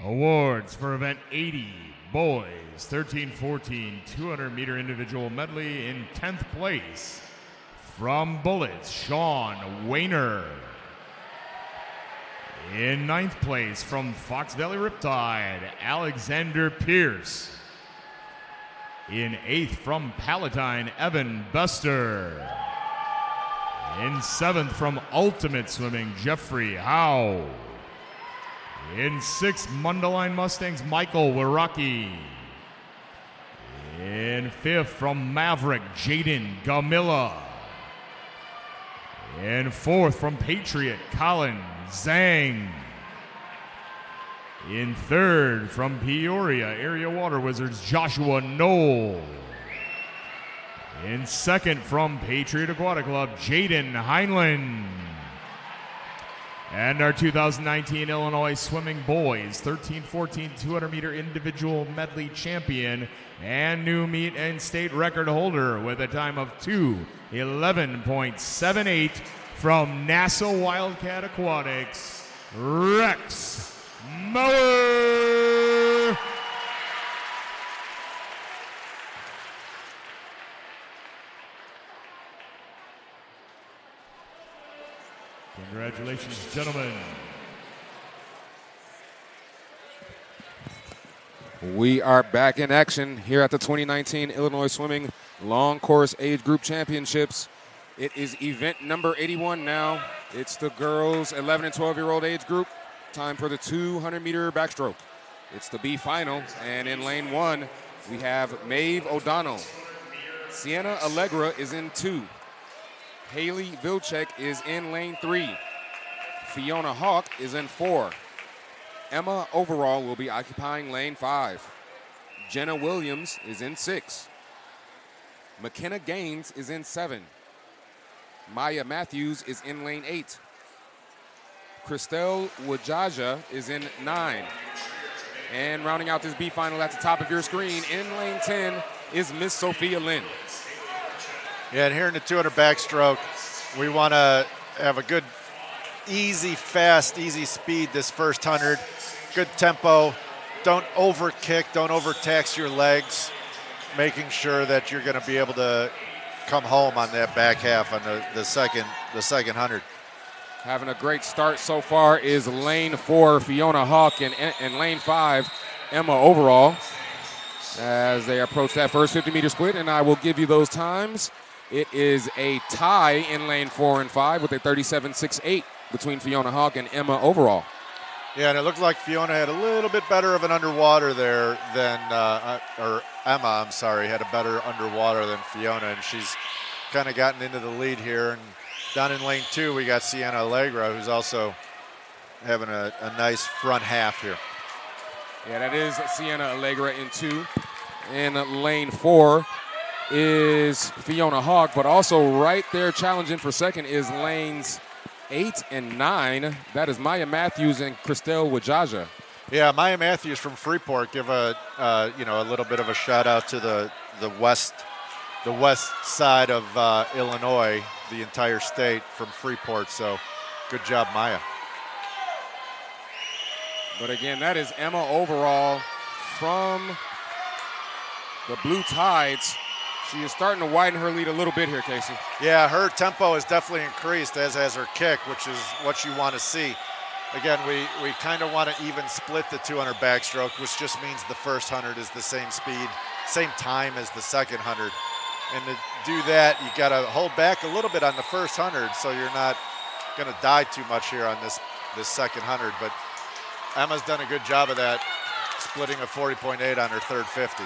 Awards for event 80, boys, 13-14, 200-meter individual medley. In 10th place, from Bullets, Sean Wayner. In 9th place, from Fox Valley Riptide, Alexander Pierce. In 8th, from Palatine, Evan Bester. In 7th, from Ultimate Swimming, Jeffrey Howe. In 6th, Mundelein Mustangs, Michael Wiraki. In 5th, from Maverick, Jaden Gamilla. In 4th, from Patriot, Colin Zhang. In 3rd, from Peoria Area Water Wizards, Joshua Knoll. In 2nd, from Patriot Aquatic Club, Jaden Heinlein. And our 2019 Illinois Swimming Boys 13-14 200-meter individual medley champion and new meet and state record holder with a time of 2:11.78 from NASA Wildcat Aquatics, Rex Mauer. Congratulations, gentlemen. We are back in action here at the 2019 Illinois Swimming Long Course Age Group Championships. It is event number 81 now. It's the girls 11 and 12-year-old age group. Time for the 200-meter backstroke. It's the B final, and in lane 1, we have Maeve O'Donnell. Sienna Allegra is in 2. Haley Vilcek is in lane 3. Fiona Hawk is in 4. Emma Overall will be occupying lane 5. Jenna Williams is in 6. McKenna Gaines is in 7. Maya Matthews is in lane 8. Christelle Wajaja is in 9. And rounding out this B final at the top of your screen, in lane 10 is Miss Sophia Lynn. Yeah, and here in the 200 backstroke, we want to have a good, easy, fast, easy speed this first 100. Good tempo. Don't overkick, don't overtax your legs, making sure that you're going to be able to come home on that back half on the second 100. Having a great start so far is lane 4, Fiona Hawk, and lane 5, Emma Overall, as they approach that first 50-meter split, and I will give you those times. It is a tie in lane 4 and 5 with a 37.68 between Fiona Hawk and Emma Overall. Yeah, and it looked like Fiona had a little bit better of an underwater there than, or Emma, I'm sorry, had a better underwater than Fiona, and she's kind of gotten into the lead here. And down in lane 2, we got Sienna Allegra, who's also having a nice front half here. Yeah, that is Sienna Allegra in 2. In lane 4 is Fiona Hawk, but also right there challenging for second is lanes 8 and 9. That is Maya Matthews and Christelle Wajaja. Yeah, Maya Matthews from Freeport. Give a little bit of a shout out to the west side of Illinois, the entire state from Freeport. So, good job, Maya. But again, that is Emma Overall from the Blue Tides. She is starting to widen her lead a little bit here, Casey. Yeah, her tempo has definitely increased, as has her kick, which is what you want to see. Again, we kind of want to even split the 200 backstroke, which just means the first 100 is the same speed, same time as the second 100. And to do that, you got to hold back a little bit on the first 100 so you're not going to die too much here on this second 100. But Emma's done a good job of that, splitting a 40.8 on her third 50.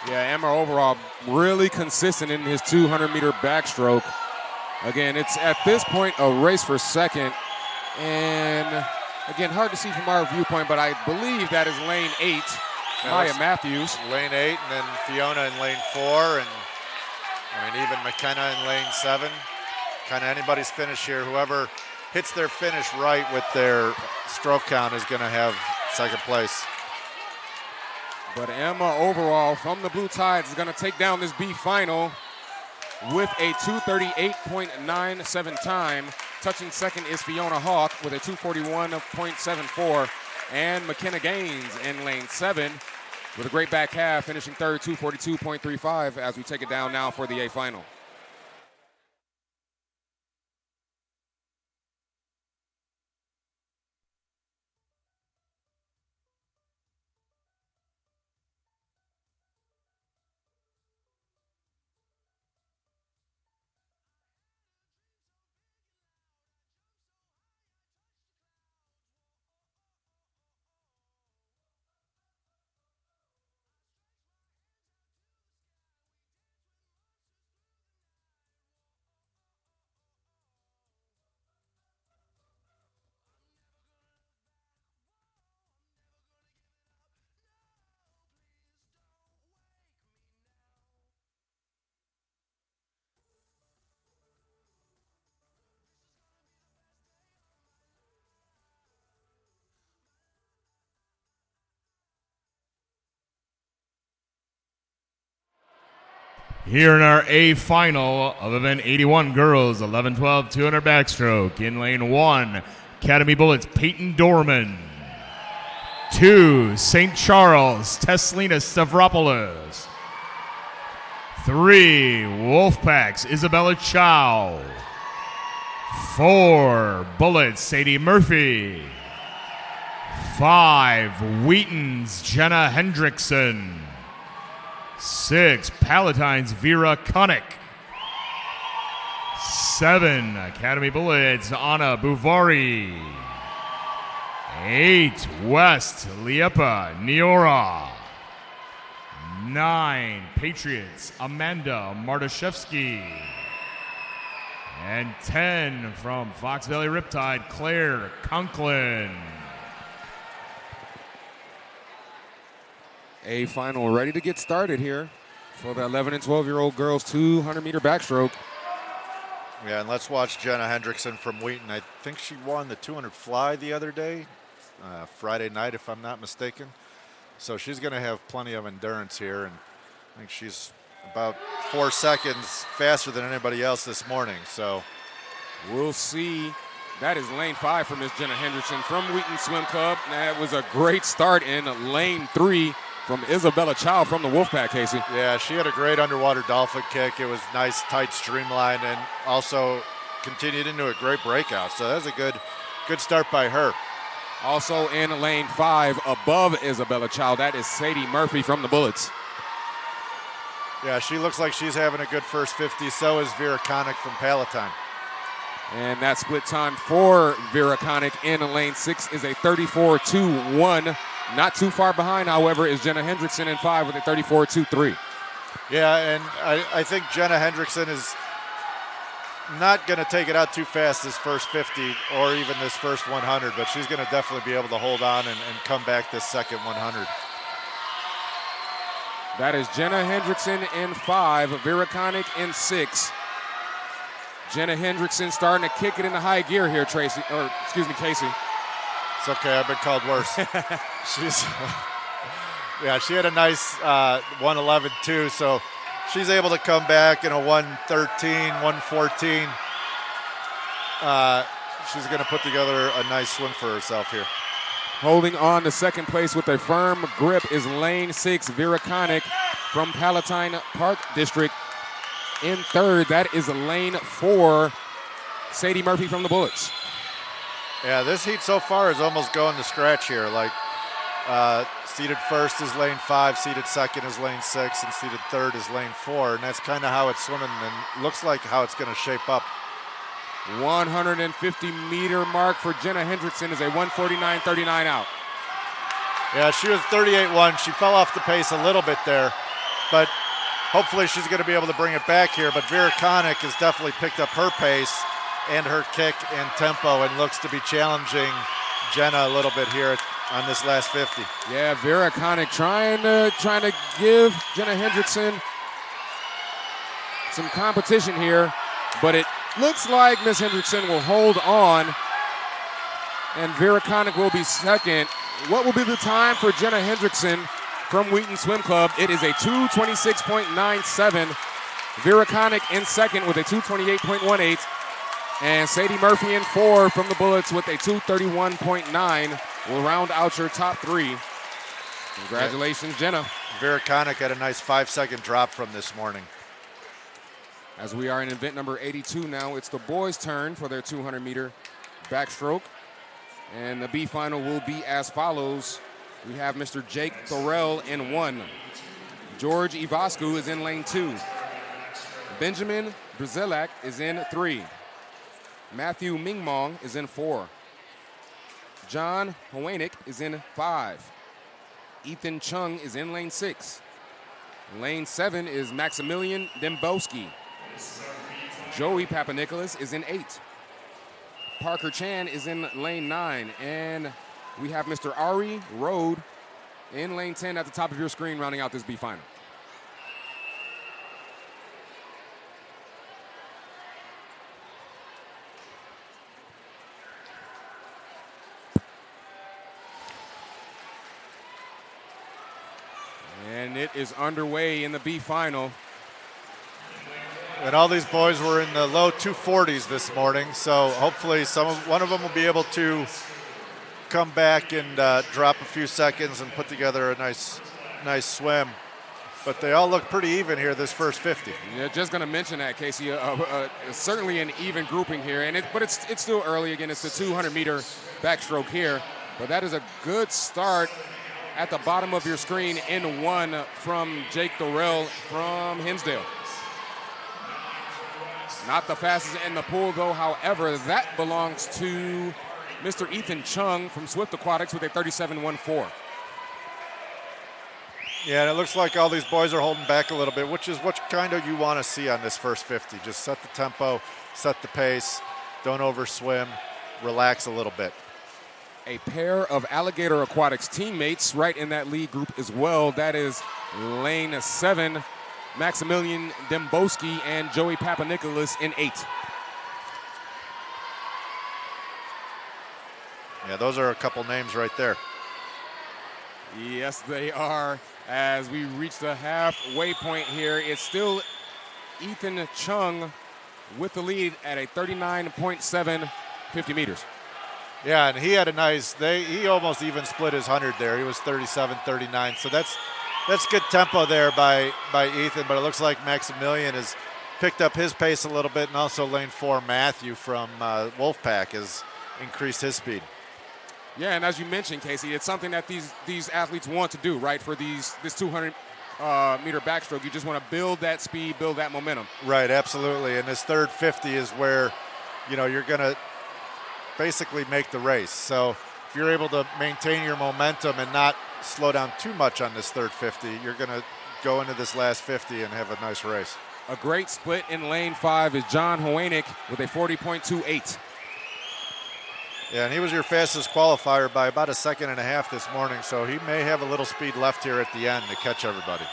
Yeah, Emma Overall really consistent in his 200-meter backstroke. Again, it's at this point a race for second. And again, hard to see from our viewpoint, but I believe that is lane 8, Maya Matthews. Lane 8, and then Fiona in lane 4, and I mean even McKenna in lane 7. Kind of anybody's finish here. Whoever hits their finish right with their stroke count is going to have second place. But Emma Overall from the Blue Tides is going to take down this B final with a 2:38.97 time. Touching second is Fiona Hawk with a 2:41.74. And McKenna Gaines in lane 7 with a great back half, finishing third, 2:42.35 as we take it down now for the A final. Here in our A final of event 81 girls 11-12 200 backstroke. In lane 1, Academy Bullets Peyton Dorman. 2, St. Charles Teslina Stavropoulos. 3, Wolfpack's Isabella Chow. 4, Bullets Sadie Murphy. 5, Wheaton's Jenna Hendrickson. 6, Palatine's Vera Connick. 7, Academy Bullets Anna Buvari. 8, West Liepa Niora. 9, Patriots Amanda Martashevsky. And 10 from Fox Valley Riptide, Claire Conklin. A final ready to get started here for the 11 and 12-year-old girls 200-meter backstroke. Yeah, and let's watch Jenna Hendrickson from Wheaton. I think she won the 200 fly the other day, Friday night, if I'm not mistaken. So she's going to have plenty of endurance here, and I think she's about 4 seconds faster than anybody else this morning. So we'll see. That is lane 5 for Miss Jenna Hendrickson from Wheaton Swim Club. That was a great start in lane 3 from Isabella Chow from the Wolfpack, Casey. Yeah, she had a great underwater dolphin kick. It was nice, tight streamline, and also continued into a great breakout. So that was a good start by her. Also in lane 5 above Isabella Chow, that is Sadie Murphy from the Bullets. Yeah, she looks like she's having a good first 50. So is Vera Connick from Palatine. And that split time for Vera Connick in lane 6 is a 34.21. Not too far behind, however, is Jenna Hendrickson in 5 with a 34.23. Yeah, and I think Jenna Hendrickson is not going to take it out too fast this first 50 or even this first 100, but she's going to definitely be able to hold on and come back this second 100. That is Jenna Hendrickson in 5, Vera Connick in 6. Jenna Hendrickson starting to kick it into high gear here, Casey. It's okay, I've been called worse. She had a nice 111 too, so she's able to come back in a 113, 114. She's going to put together a nice swim for herself here. Holding on to second place with a firm grip is lane 6, Vera Connick from Palatine Park District. In third, that is lane 4, Sadie Murphy from the Bullets. Yeah, this heat so far is almost going to scratch here. Like, seated first is lane 5, seated second is lane 6, and seated third is lane 4. And that's kind of how it's swimming and looks like how it's going to shape up. 150-meter mark for Jenna Hendrickson is a 149.39 out. Yeah, she was 38.1. She fell off the pace a little bit there, but hopefully she's going to be able to bring it back here. But Vera Connick has definitely picked up her pace and her kick and tempo and looks to be challenging Jenna a little bit here on this last 50. Yeah, Vera Connick trying to give Jenna Hendrickson some competition here, but it looks like Miss Hendrickson will hold on, and Vera Connick will be second. What will be the time for Jenna Hendrickson from Wheaton Swim Club? It is a 2:26.97. Vera Connick in second with a 2:28.18. And Sadie Murphy in 4 from the Bullets with a 2:31.9 will round out your top 3. Congratulations, Jenna. Vera Connick had a nice 5-second drop from this morning. As we are in event number 82 now, it's the boys' turn for their 200-meter backstroke. And the B final will be as follows. We have Mr. Jake Thorell in 1. George Ivascu is in lane 2. Benjamin Brzilak is in 3. Matthew Mingmong is in 4. John Hoenig is in 5. Ethan Chung is in lane 6. Lane 7 is Maximilian Dembowski. Joey Papanikolas is in 8. Parker Chan is in lane 9. And we have Mr. Ari Rode in lane 10 at the top of your screen rounding out this B final. And it is underway in the B final. And all these boys were in the low 240s this morning, so hopefully one of them will be able to come back and drop a few seconds and put together a nice swim. But they all look pretty even here this first 50. Yeah, just going to mention that, Casey. Certainly an even grouping here, but it's still early. Again, it's the 200-meter backstroke here, but that is a good start at the bottom of your screen in one from Jake Thorell from Hinsdale. Not the fastest in the pool, though. However, that belongs to Mr. Ethan Chung from Swift Aquatics with a 37.14. Yeah, and it looks like all these boys are holding back a little bit, which is what kind of you want to see on this first 50. Just set the tempo, set the pace, don't overswim, relax a little bit. A pair of Alligator Aquatics teammates right in that lead group as well. That is lane 7. Maximilian Dembowski and Joey Papanikolas in 8. Yeah, those are a couple names right there. Yes, they are. As we reach the halfway point here, it's still Ethan Chung with the lead at a 39.7 50 meters. Yeah, and he had a nice, he almost even split his 100 there. He was 37-39, so that's good tempo there by Ethan, but it looks like Maximilian has picked up his pace a little bit, and also lane 4, Matthew from Wolfpack has increased his speed. Yeah, and as you mentioned, Casey, it's something that these athletes want to do, right? For this 200 meter backstroke, you just want to build that speed, build that momentum. Right, absolutely. And this third 50 is where, you're going to basically make the race. So if you're able to maintain your momentum and not slow down too much on this third 50, you're going to go into this last 50 and have a nice race. A great split in lane 5 is John Hoenig with a 40.28. Yeah, and he was your fastest qualifier by about a second and a half this morning, so he may have a little speed left here at the end to catch everybody.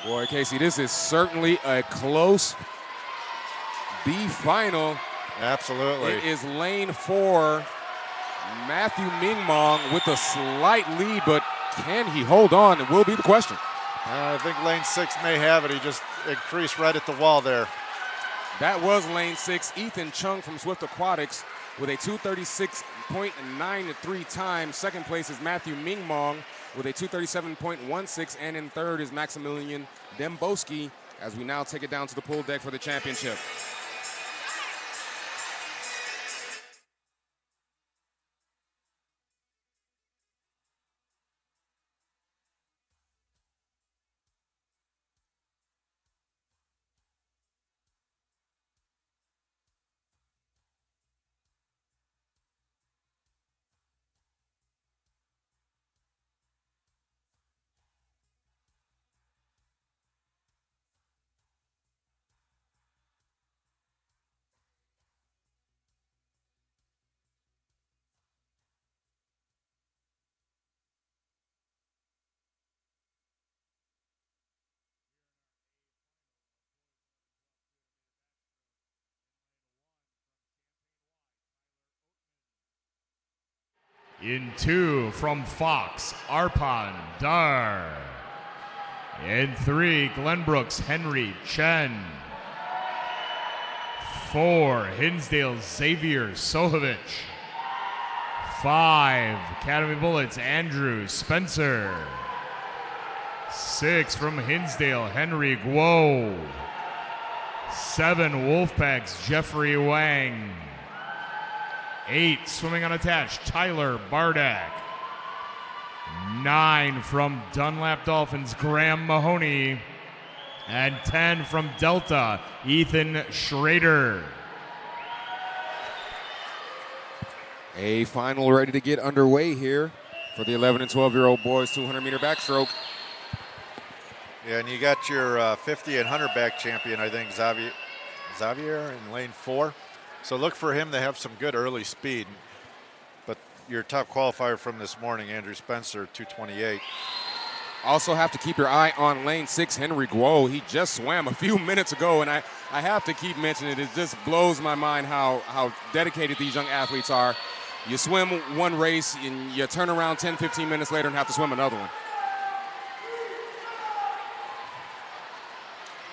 Boy, Casey, this is certainly a close B final. Absolutely. It is lane 4, Matthew Mingmong with a slight lead, but can he hold on? It will be the question. I think lane 6 may have it. He just increased right at the wall there. That was lane 6, Ethan Chung from Swift Aquatics with a 236.93 time. Second place is Matthew Mingmong with a 237.16, and in third is Maximilian Dembowski, as we now take it down to the pool deck for the championship. In 2 from Fox, Arpan Dar. In 3, Glenbrook's Henry Chen. 4, Hinsdale's Xavier Sohovich. 5, Academy Bullets, Andrew Spencer. 6 from Hinsdale, Henry Guo. 7, Wolfpack's Jeffrey Wang. 8, swimming unattached, Tyler Bardak. 9 from Dunlap Dolphins, Graham Mahoney. And 10 from Delta, Ethan Schrader. A final ready to get underway here for the 11 and 12-year-old boys 200-meter backstroke. Yeah, and you got your 50 and 100 back champion, I think, Xavier in lane 4. So look for him to have some good early speed. But your top qualifier from this morning, Andrew Spencer, 228. Also have to keep your eye on lane 6, Henry Guo. He just swam a few minutes ago, and I have to keep mentioning it. It just blows my mind how dedicated these young athletes are. You swim one race, and you turn around 10, 15 minutes later and have to swim another one.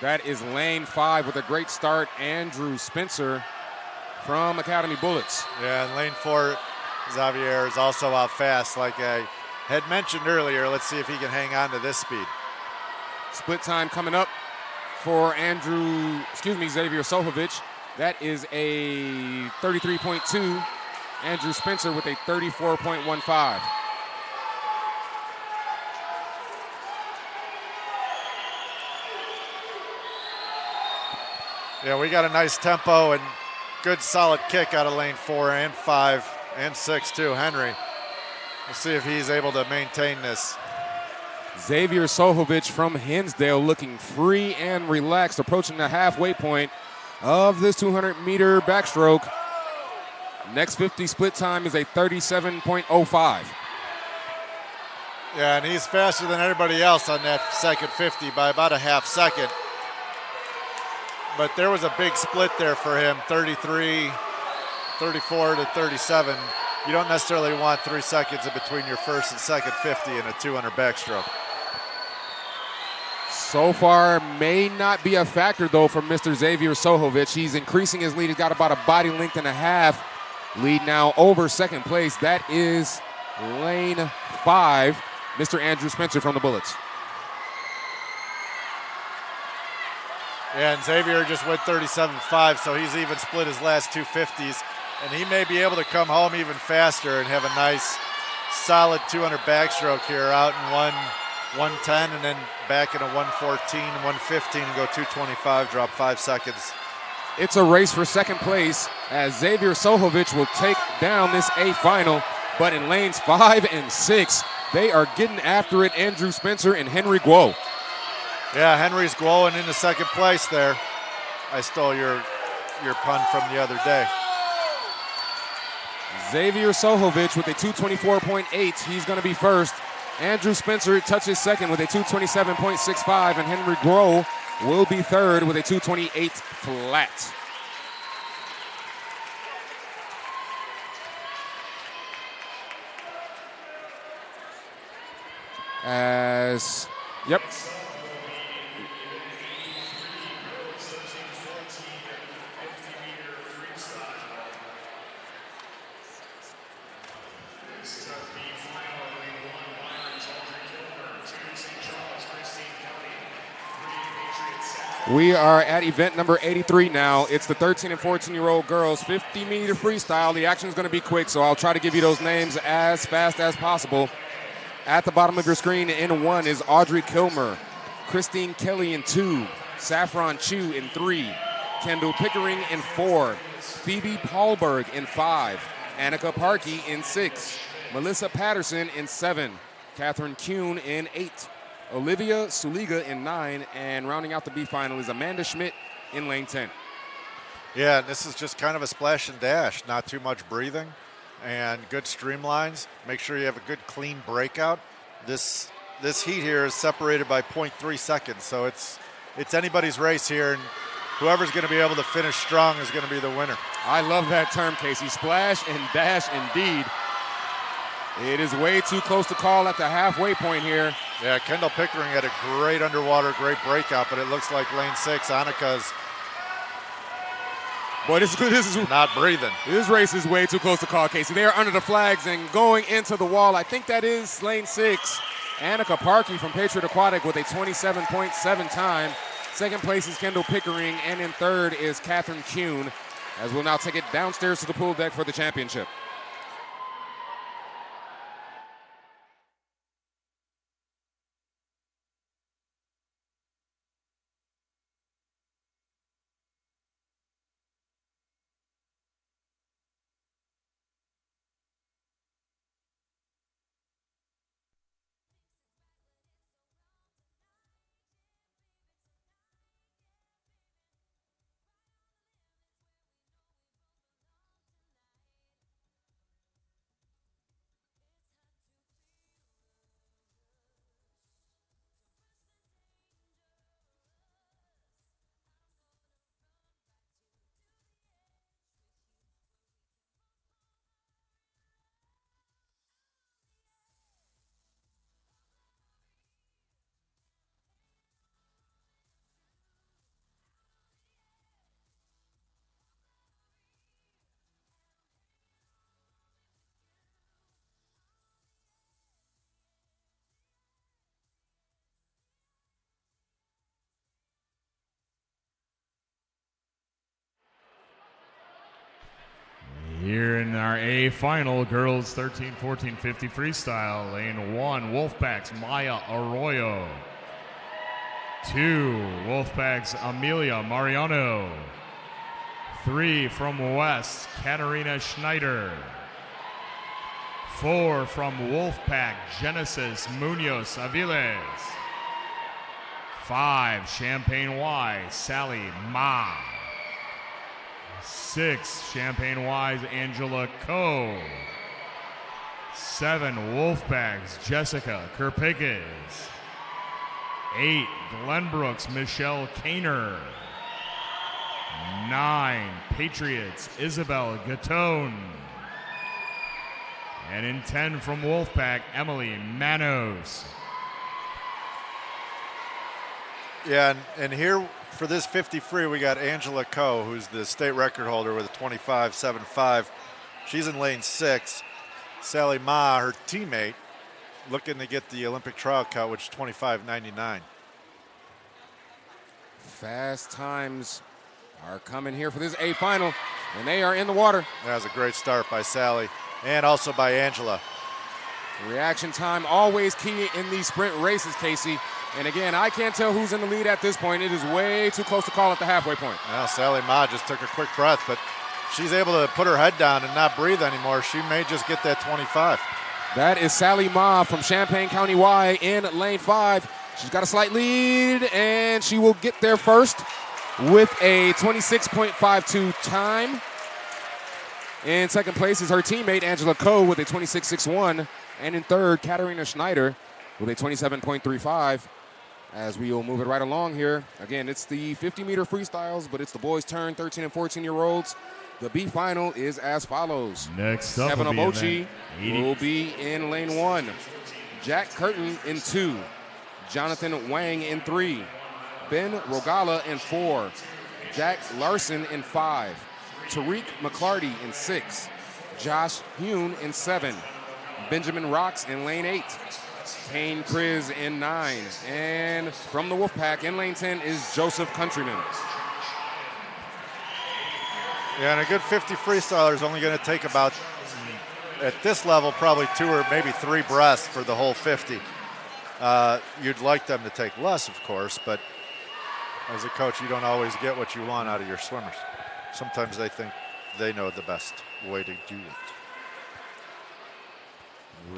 That is lane 5 with a great start, Andrew Spencer from Academy Bullets. Yeah, and lane 4, Xavier is also out fast. Like I had mentioned earlier, let's see if he can hang on to this speed. Split time coming up for Xavier Sohovic. That is a 33.2. Andrew Spencer with a 34.15. Yeah, we got a nice tempo and good solid kick out of lane 4 and 5 and 6 too, Henry. We'll see if he's able to maintain this. Xavier Sohovic from Hinsdale looking free and relaxed, approaching the halfway point of this 200-meter backstroke. Next 50 split time is a 37.05. Yeah, and he's faster than everybody else on that second 50 by about a half second. But there was a big split there for him, 33, 34 to 37. You don't necessarily want 3 seconds in between your first and second 50 in a 200 backstroke. So far, may not be a factor, though, for Mr. Xavier Sohovic. He's increasing his lead. He's got about a body length and a half lead now over second place. That is lane 5, Mr. Andrew Spencer from the Bullets. Yeah, and Xavier just went 37.5, so he's even split his last 2 50s. And he may be able to come home even faster and have a nice, solid 200 backstroke here out in 110 and then back in a 114 and 115 and go 225, drop 5 seconds. It's a race for second place as Xavier Sohovic will take down this A final. But in lanes 5 and 6, they are getting after it, Andrew Spencer and Henry Guo. Yeah, Henry's glowing into second place there. I stole your pun from the other day. Xavier Sohovic with a 224.8. He's going to be first. Andrew Spencer touches second with a 227.65, and Henry Guo will be third with a 228 flat. Yep. We are at event number 83 now. It's the 13 and 14-year-old girls 50-meter freestyle. The action is going to be quick, so I'll try to give you those names as fast as possible. At the bottom of your screen in 1 is Audrey Kilmer, Christine Kelly in 2, Saffron Chu in 3, Kendall Pickering in 4, Phoebe Paulberg in 5, Annika Parkey in 6, Melissa Patterson in 7, Catherine Kuhn in 8, Olivia Suliga in 9, and rounding out the B final is Amanda Schmidt in lane 10. Yeah, this is just kind of a splash and dash, not too much breathing, and good streamlines. Make sure you have a good clean breakout. This heat here is separated by 0.3 seconds, so it's anybody's race here, and whoever's going to be able to finish strong is going to be the winner. I love that term, Casey. Splash and dash indeed. It is way too close to call at the halfway point here. Yeah, Kendall Pickering had a great underwater, great breakout, but it looks like lane 6, Annika's Boy, this is not breathing. This race is way too close to call, Casey. They are under the flags and going into the wall. I think that is lane 6. Annika Parkey from Patriot Aquatic with a 27.7 time. Second place is Kendall Pickering, and in third is Catherine Kuhn, as we'll now take it downstairs to the pool deck for the championship. A final, girls 13-14-50 freestyle. Lane 1, Wolfpack's Maya Arroyo. 2, Wolfpack's Amelia Mariano. 3, from West, Katarina Schneider. 4, from Wolfpack, Genesis Munoz Aviles. 5, Champaign Y, Sally Ma. 6, Champaign Y's Angela Coe. 7, Wolfpack's Jessica Kerpikis. 8, Glenbrook's Michelle Kaner. 9, Patriots Isabel Gatone. And in 10 from Wolfpack, Emily Manos. Yeah, and here for this 50 free, we got Angela Coe, who's the state record holder with a 25.75. She's in lane 6. Sally Ma, her teammate, looking to get the Olympic trial cut, which is 25.99. Fast times are coming here for this A final, and they are in the water. That was a great start by Sally and also by Angela. Reaction time always key in these sprint races, Casey. And again, I can't tell who's in the lead at this point. It is way too close to call at the halfway point. Well, Sally Ma just took a quick breath, but she's able to put her head down and not breathe anymore. She may just get that 25. That is Sally Ma from Champaign County Y in lane 5. She's got a slight lead, and she will get there first with a 26.52 time. In second place is her teammate, Angela Coe, with a 26.61. And in third, Katarina Schneider with a 27.35. As we will move it right along here. Again, it's the 50-meter freestyles, but it's the boys' turn, 13 and 14-year-olds. The B final is as follows. Next up, Kevin will be Obochi event will be in lane 1. Jack Curtin in 2. Jonathan Wang in 3. Ben Rogala in 4. Jack Larson in 5. Tariq McClarty in 6. Josh Hune in 7. Benjamin Rocks in lane 8. Kane Kriz in 9. And from the Wolfpack in lane 10 is Joseph Countryman. Yeah, and a good 50 freestyler is only going to take about, at this level, probably 2 or maybe 3 breaths for the whole 50. You'd like them to take less, of course, but as a coach, you don't always get what you want out of your swimmers. Sometimes they think they know the best way to do it.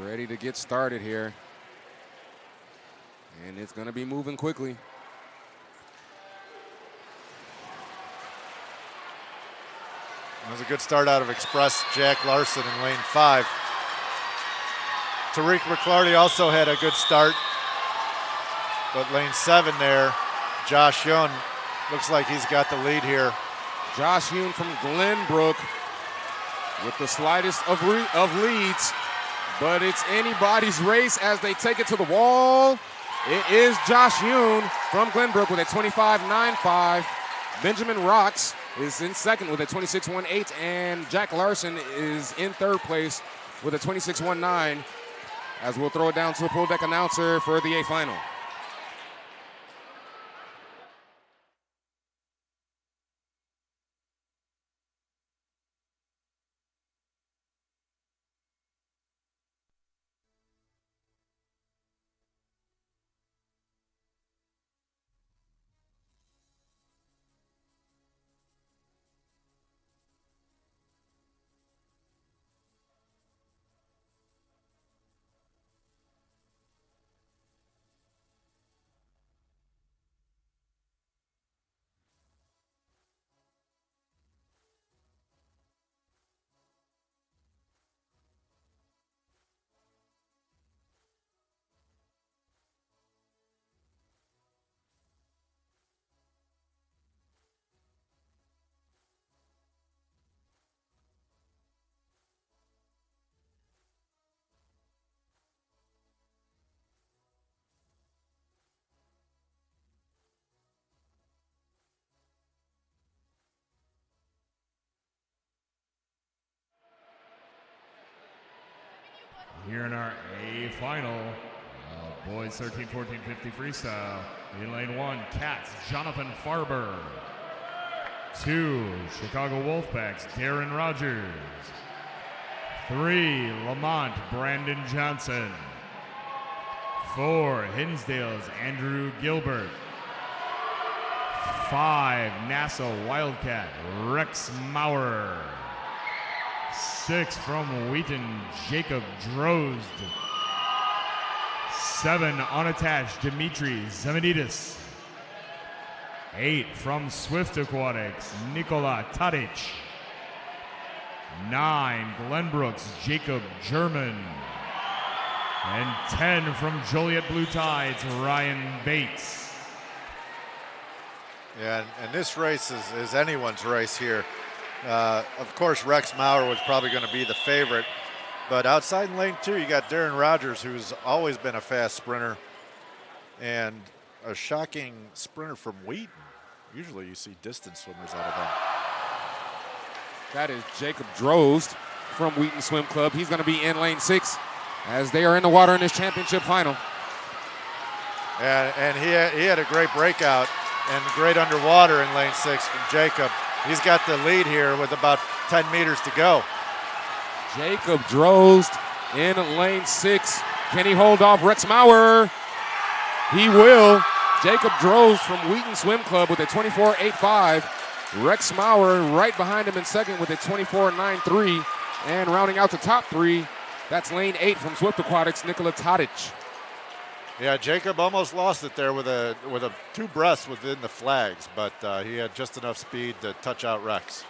Ready to get started here. And it's going to be moving quickly. That was a good start out of Express Jack Larson in lane 5. Tariq McClarty also had a good start. But lane 7 there, Josh Young looks like he's got the lead here. Josh Hune from Glenbrook with the slightest of leads. But it's anybody's race as they take it to the wall. It is Josh Hune from Glenbrook with a 25.95. Benjamin Rocks is in second with a 26.18, and Jack Larson is in third place with a 26.19. As we'll throw it down to a pool deck announcer for the A final. Here in our A final, boys 13-14-50 freestyle. In lane 1, Cats, Jonathan Farber. 2, Chicago Wolfpacks, Darren Rogers. 3, Lamont Brandon Johnson. 4, Hinsdale's Andrew Gilbert. 5, Nassau Wildcat Rex Maurer. 6, from Wheaton, Jacob Drozd. 7, unattached, Dimitri Zemedidis. 8, from Swift Aquatics, Nikola Tadic. 9, Glenbrooks, Jacob German. And 10, from Joliet Blue Tides, Ryan Bates. Yeah, and this race is anyone's race here. Of course, Rex Maurer was probably going to be the favorite. But outside in lane 2, you got Darren Rogers, who's always been a fast sprinter, and a shocking sprinter from Wheaton. Usually you see distance swimmers out of them. That is Jacob Drozd from Wheaton Swim Club. He's going to be in lane 6 as they are in the water in this championship final. And he had a great breakout and great underwater in lane 6 from Jacob. He's got the lead here with about 10 meters to go. Jacob Drozd in lane 6. Can he hold off Rex Maurer? He will. Jacob Drozd from Wheaton Swim Club with a 24.85. Rex Maurer right behind him in second with a 24.93. And rounding out the top 3, that's lane 8 from Swift Aquatics, Nikola Tadic. Yeah, Jacob almost lost it there with a 2 breaths within the flags, but he had just enough speed to touch out Rex.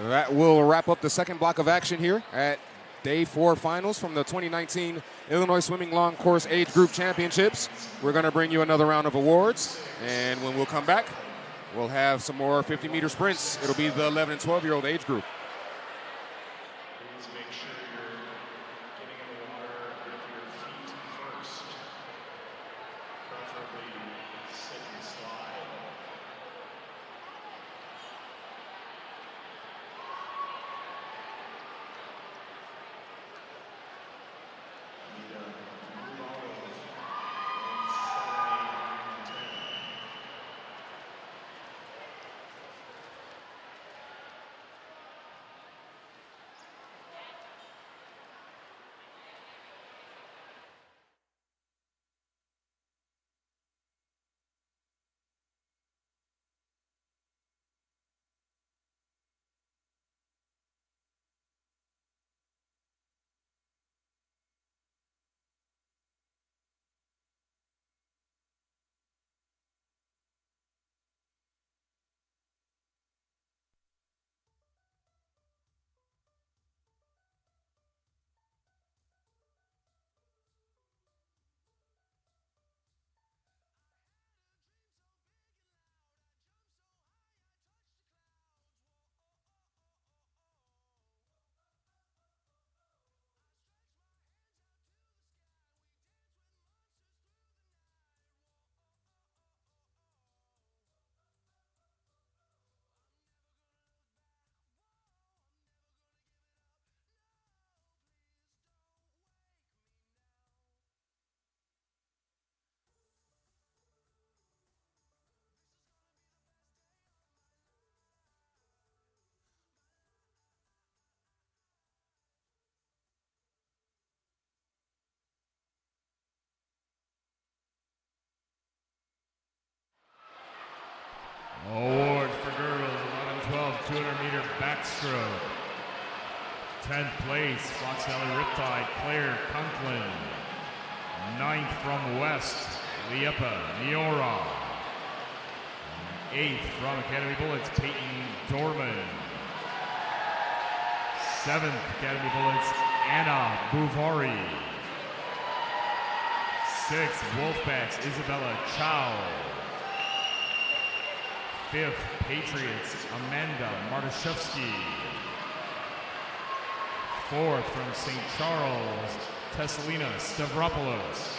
That will wrap up the second block of action here at Day 4 finals from the 2019 Illinois Swimming Long Course Age Group Championships. We're going to bring you another round of awards, and when we'll come back, we'll have some more 50-meter sprints. It'll be the 11 and 12-year-old age group. Please make sure you're getting in the water with your feet first, preferably sit and slide. Awards for girls, 11-12, 200-meter backstroke. 10th place, Fox Valley Riptide, Claire Conklin. 9th from West, Liepa Niora. 8th from Academy Bullets, Peyton Dorman. 7th Academy Bullets, Anna Bouvari. 6th Wolfpacks, Isabella Chow. 5th Patriots, Amanda Martyszewski. 4th from St. Charles, Tessalina Stavropoulos.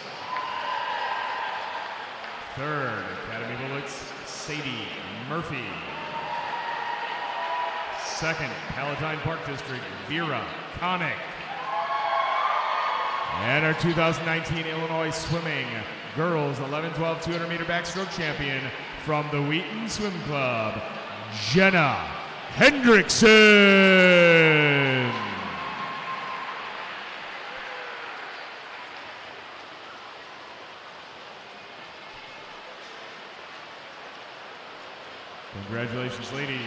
3rd Academy Bullets, Sadie Murphy. 2nd Palatine Park District, Vera Connick. And our 2019 Illinois Swimming Girls 11-12 200-meter backstroke champion from the Wheaton Swim Club, Jenna Hendrickson. Congratulations, ladies.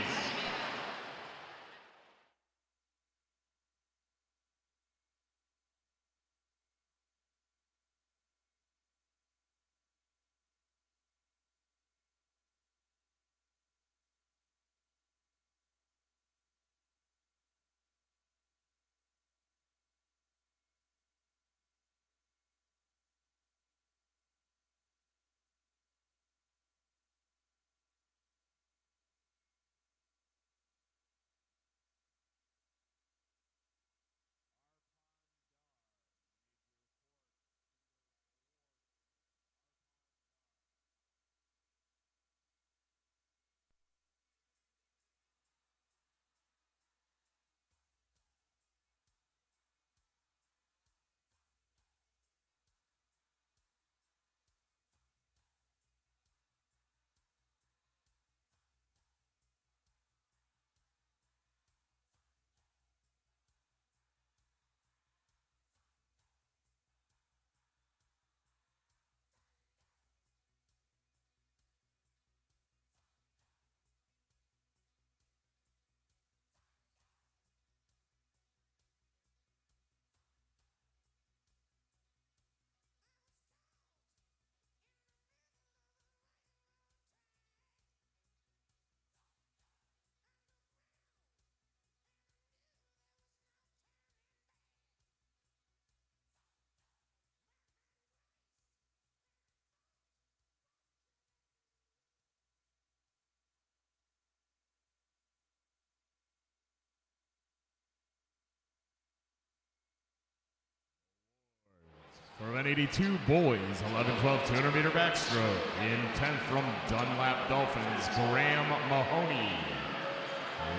For event 82 boys, 11-12 200-meter backstroke. In 10th from Dunlap Dolphins, Graham Mahoney.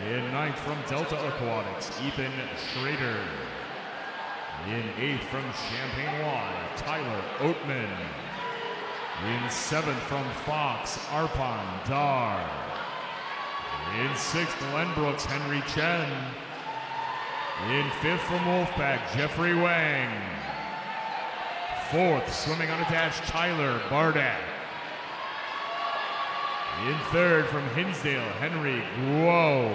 In 9th from Delta Aquatics, Ethan Schrader. In 8th from Champaign Y, Tyler Oatman. In 7th from Fox, Arpan Dar. In 6th, Glenbrook's Henry Chen. In 5th from Wolfpack, Jeffrey Wang. 4th, swimming unattached, Tyler Bardak. In 3rd from Hinsdale, Henry Guo.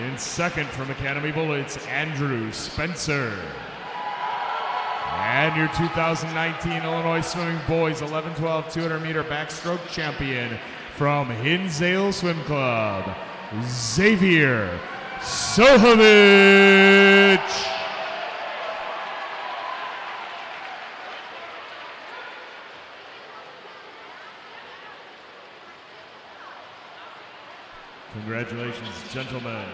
In 2nd from Academy Bullets, Andrew Spencer. And your 2019 Illinois Swimming Boys 11-12 200-meter backstroke champion from Hinsdale Swim Club, Xavier Sohovich. Congratulations, gentlemen.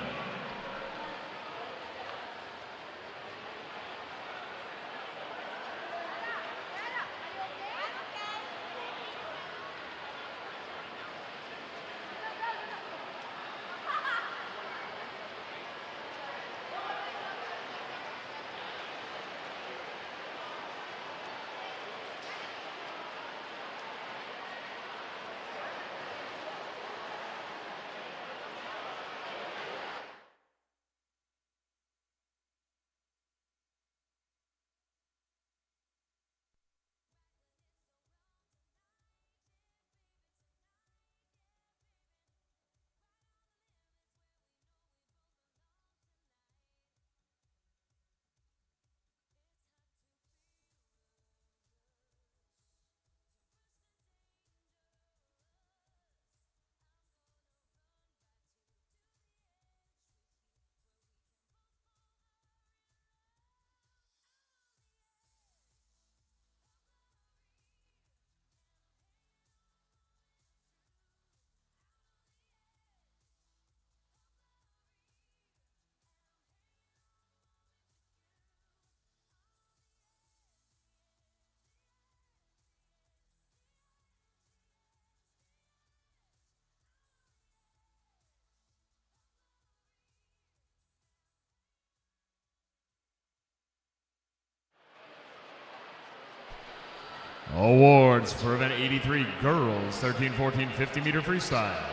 Awards for event 83 girls 13-14 50-meter freestyle.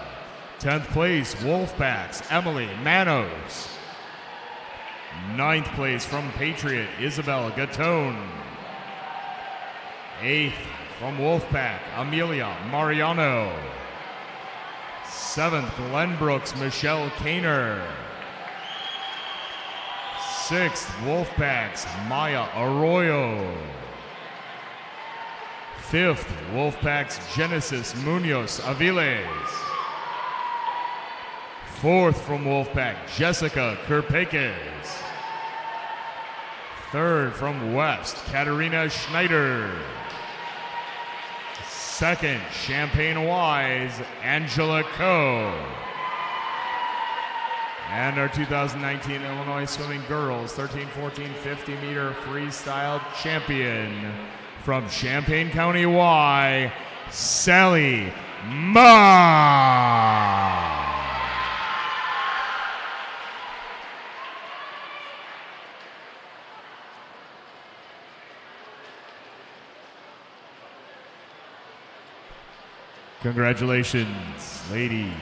10th place Wolfpack's Emily Manos. 9th place from Patriot Isabel Gatone. 8th from Wolfpack Amelia Mariano. 7th, Glenbrook's Michelle Kaner. 6th, Wolfpack's Maya Arroyo. 5th, Wolfpack's Genesis Munoz Aviles. 4th from Wolfpack, Jessica Kerpakis. 3rd from West, Katerina Schneider. 2nd, Champaign Wise, Angela Coe. And our 2019 Illinois Swimming Girls 13-14 50-meter freestyle champion from Champaign County Y, Sally Ma. Congratulations, ladies.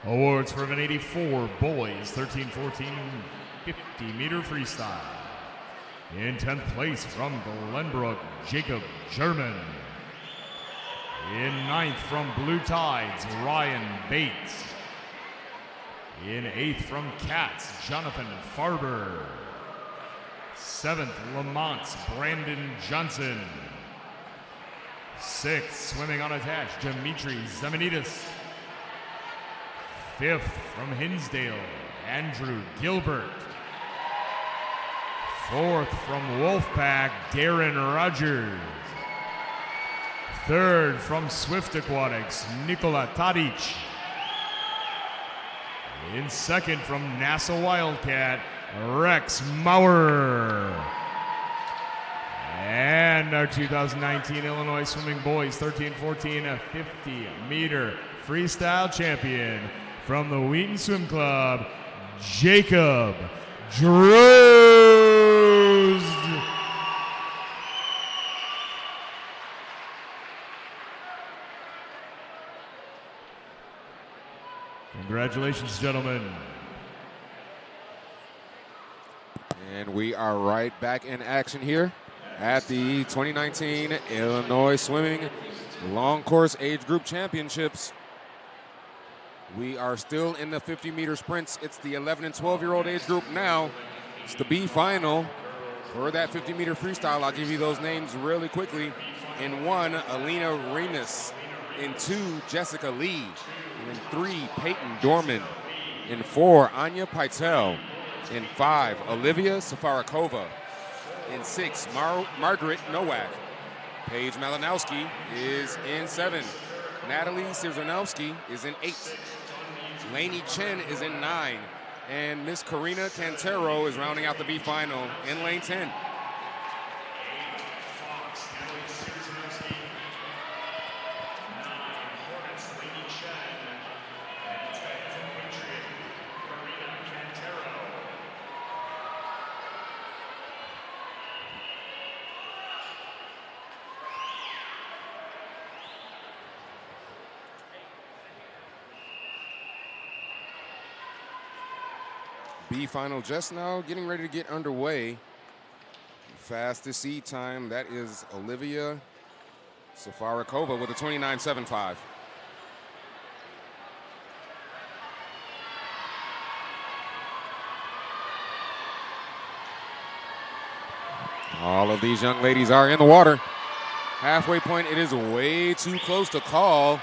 Awards for event 84, boys 13-14 50-meter freestyle. In 10th place from Glenbrook, Jacob German. In 9th from Blue Tides, Ryan Bates. In 8th from Cats, Jonathan Farber. 7th, Lamont's Brandon Johnson. 6th, swimming unattached, Dimitri Zemanidis. 5th from Hinsdale, Andrew Gilbert. 4th from Wolfpack, Darren Rogers. 3rd from Swift Aquatics, Nikola Tadic. In 2nd from NASA Wildcat, Rex Maurer. And our 2019 Illinois Swimming Boys 13-14 50-meter freestyle champion from the Wheaton Swim Club, Jacob Drozd. Congratulations, gentlemen. And we are right back in action here at the 2019 Illinois Swimming Long Course Age Group Championships. We are still in the 50-meter sprints. It's the 11 and 12-year-old age group now. It's the B final for that 50-meter freestyle. I'll give you those names really quickly. In 1, Alina Remus. In 2, Jessica Lee. In 3, Peyton Dorman. In 4, Anya Pytel. In 5, Olivia Safarakova. In 6, Margaret Nowak. Paige Malinowski is in 7. Natalie Sirzanowski is in 8. Lainey Chen is in 9. And Miss Karina Cantero is rounding out the B final in lane 10. B final just now getting ready to get underway. Fastest seed time, that is Olivia Safarakova with a 29.75. All of these young ladies are in the water. Halfway point, it is way too close to call.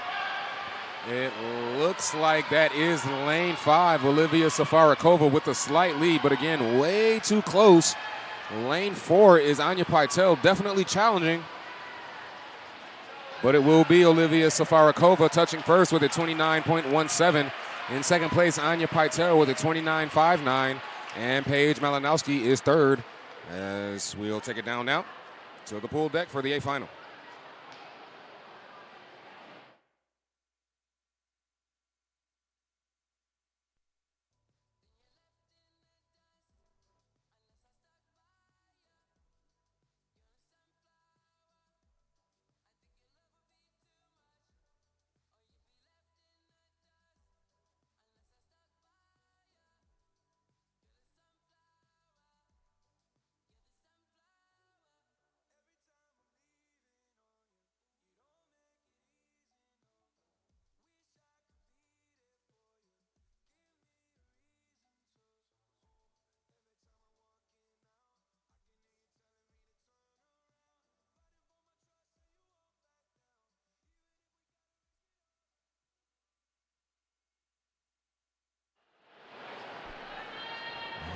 It looks like that is lane 5, Olivia Safarikova with a slight lead, but again, way too close. Lane 4 is Anya Pytel, definitely challenging. But it will be Olivia Safarikova touching first with a 29.17. In second place, Anya Pytel with a 29.59. And Paige Malinowski is third, as we'll take it down now to the pool deck for the A final.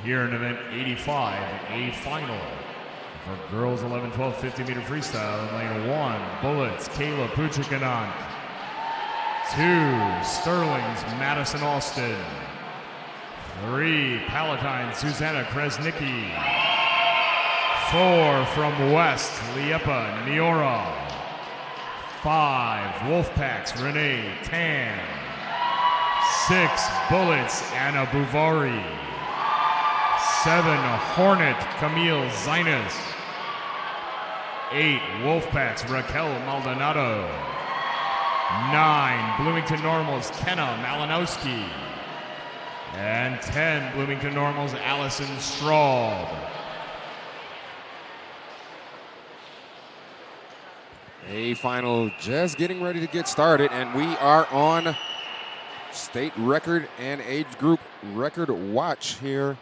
Here in event 85, a final for girls 11-12 50-meter freestyle in lane 1, Bullets, Kayla Puchikanant. 2, Sterling's Madison Austin. 3, Palatine, Susanna Kresnicki. 4, from West, Liepa Niora. 5, Wolfpack's Renee Tan. 6, Bullets, Anna Bouvari. 7, Hornet, Camille Zinas. 8, Wolfpack's Raquel Maldonado. 9, Bloomington Normal's Kenna Malinowski. And 10, Bloomington Normal's Allison Straub. A final just getting ready to get started, and we are on state record and age group record watch here.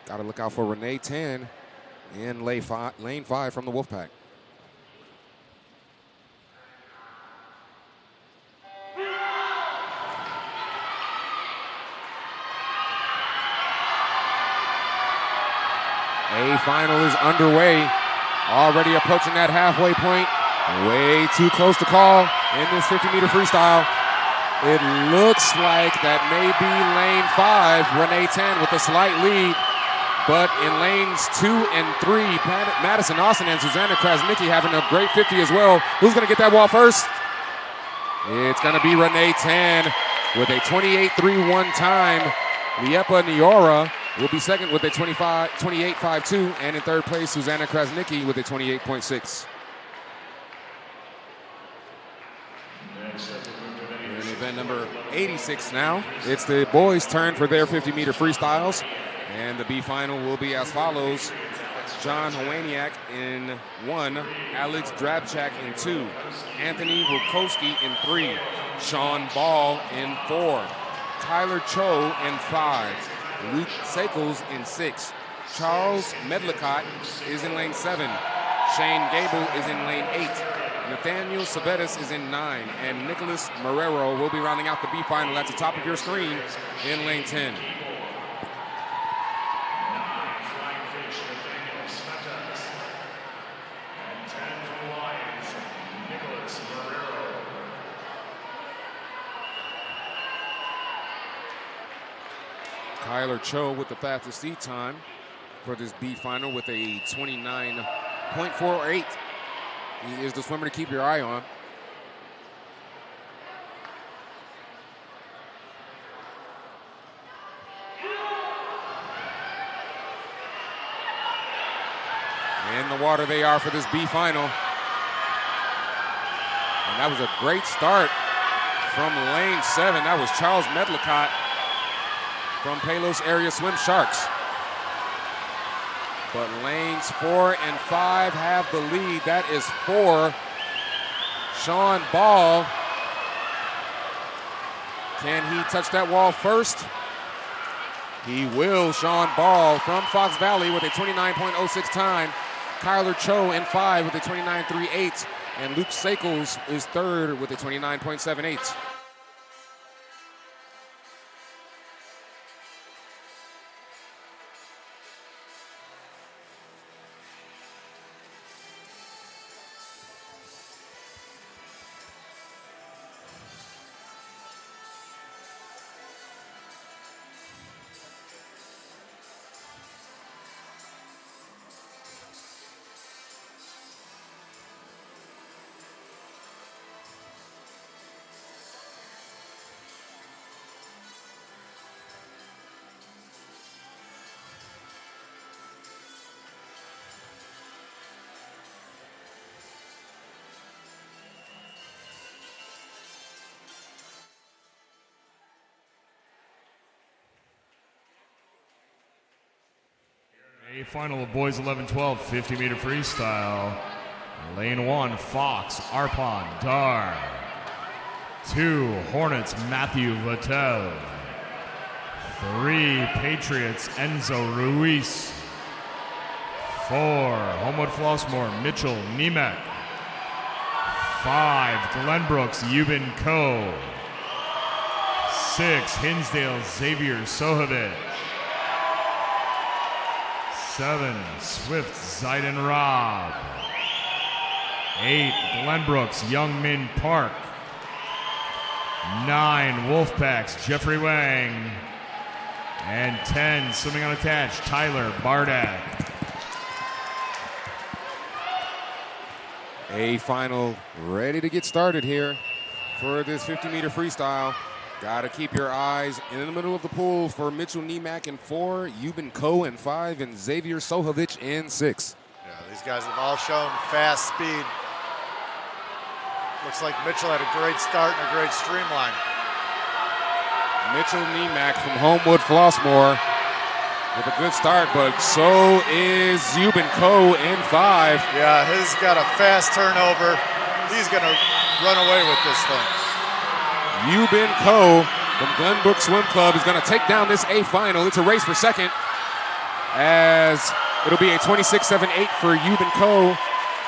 Got to look out for Renee Tan in lane 5 from the Wolfpack. A final is underway. Already approaching that halfway point. Way too close to call in this 50-meter freestyle. It looks like that may be lane 5, Renee Tan with a slight lead. But in lanes 2 and 3, Madison Austin and Susanna Krasnicki having a great 50 as well. Who's going to get that wall first? It's going to be Renee Tan with a 28.31 time. Liepa Niora will be second with a 28.52. And in third place, Susanna Krasnicki with a 28.6. In event number 86 now, it's the boys' turn for their 50-meter freestyles. And the B final will be as follows. John Hawaniak in 1, Alex Drabchak in 2, Anthony Wulkowski in 3, Sean Ball in 4, Tyler Cho in 5, Luke Sakels in 6, Charles Medlicott is in lane 7, Shane Gable is in lane 8, Nathaniel Sabetis is in 9, and Nicholas Marrero will be rounding out the B final at the top of your screen in lane 10. Tyler Cho with the fastest seat time for this B final with a 29.48. He is the swimmer to keep your eye on. In the water they are for this B final. And that was a great start from lane 7. That was Charles Medlicott from Palos Area Swim Sharks. But lanes 4 and 5 have the lead. That is 4. Sean Ball. Can he touch that wall first? He will. Sean Ball from Fox Valley with a 29.06 time. Kyler Cho in 5 with a 29.38. And Luke Sakels is third with a 29.78. A final of boys 11-12, 50-meter freestyle. Lane 1, Fox, Arpon, Dar. 2, Hornets, Matthew Vattel. 3, Patriots, Enzo Ruiz. 4, Homewood Flossmoor, Mitchell Nemec. 5, Glenbrooks, Euban Coe. 6, Hinsdale, Xavier Sohovic. 7, Swift, Zaiden Rob. 8, Glenbrooks, Young Min Park. 9, Wolfpacks, Jeffrey Wang. And 10, swimming unattached, Tyler Bardak. A final ready to get started here for this 50-meter freestyle. Got to keep your eyes in the middle of the pool for Mitchell Nemec in 4, Euban Coe in 5, and Xavier Sohovic in 6. Yeah, these guys have all shown fast speed. Looks like Mitchell had a great start and a great streamline. Mitchell Nemec from Homewood Flossmoor with a good start, but so is Euban Coe in 5. Yeah, he's got a fast turnover. He's going to run away with this thing. Euban Coe from Glenbrook Swim Club is going to take down this A final. It's a race for second, as it'll be a 26.78 for Euban Coe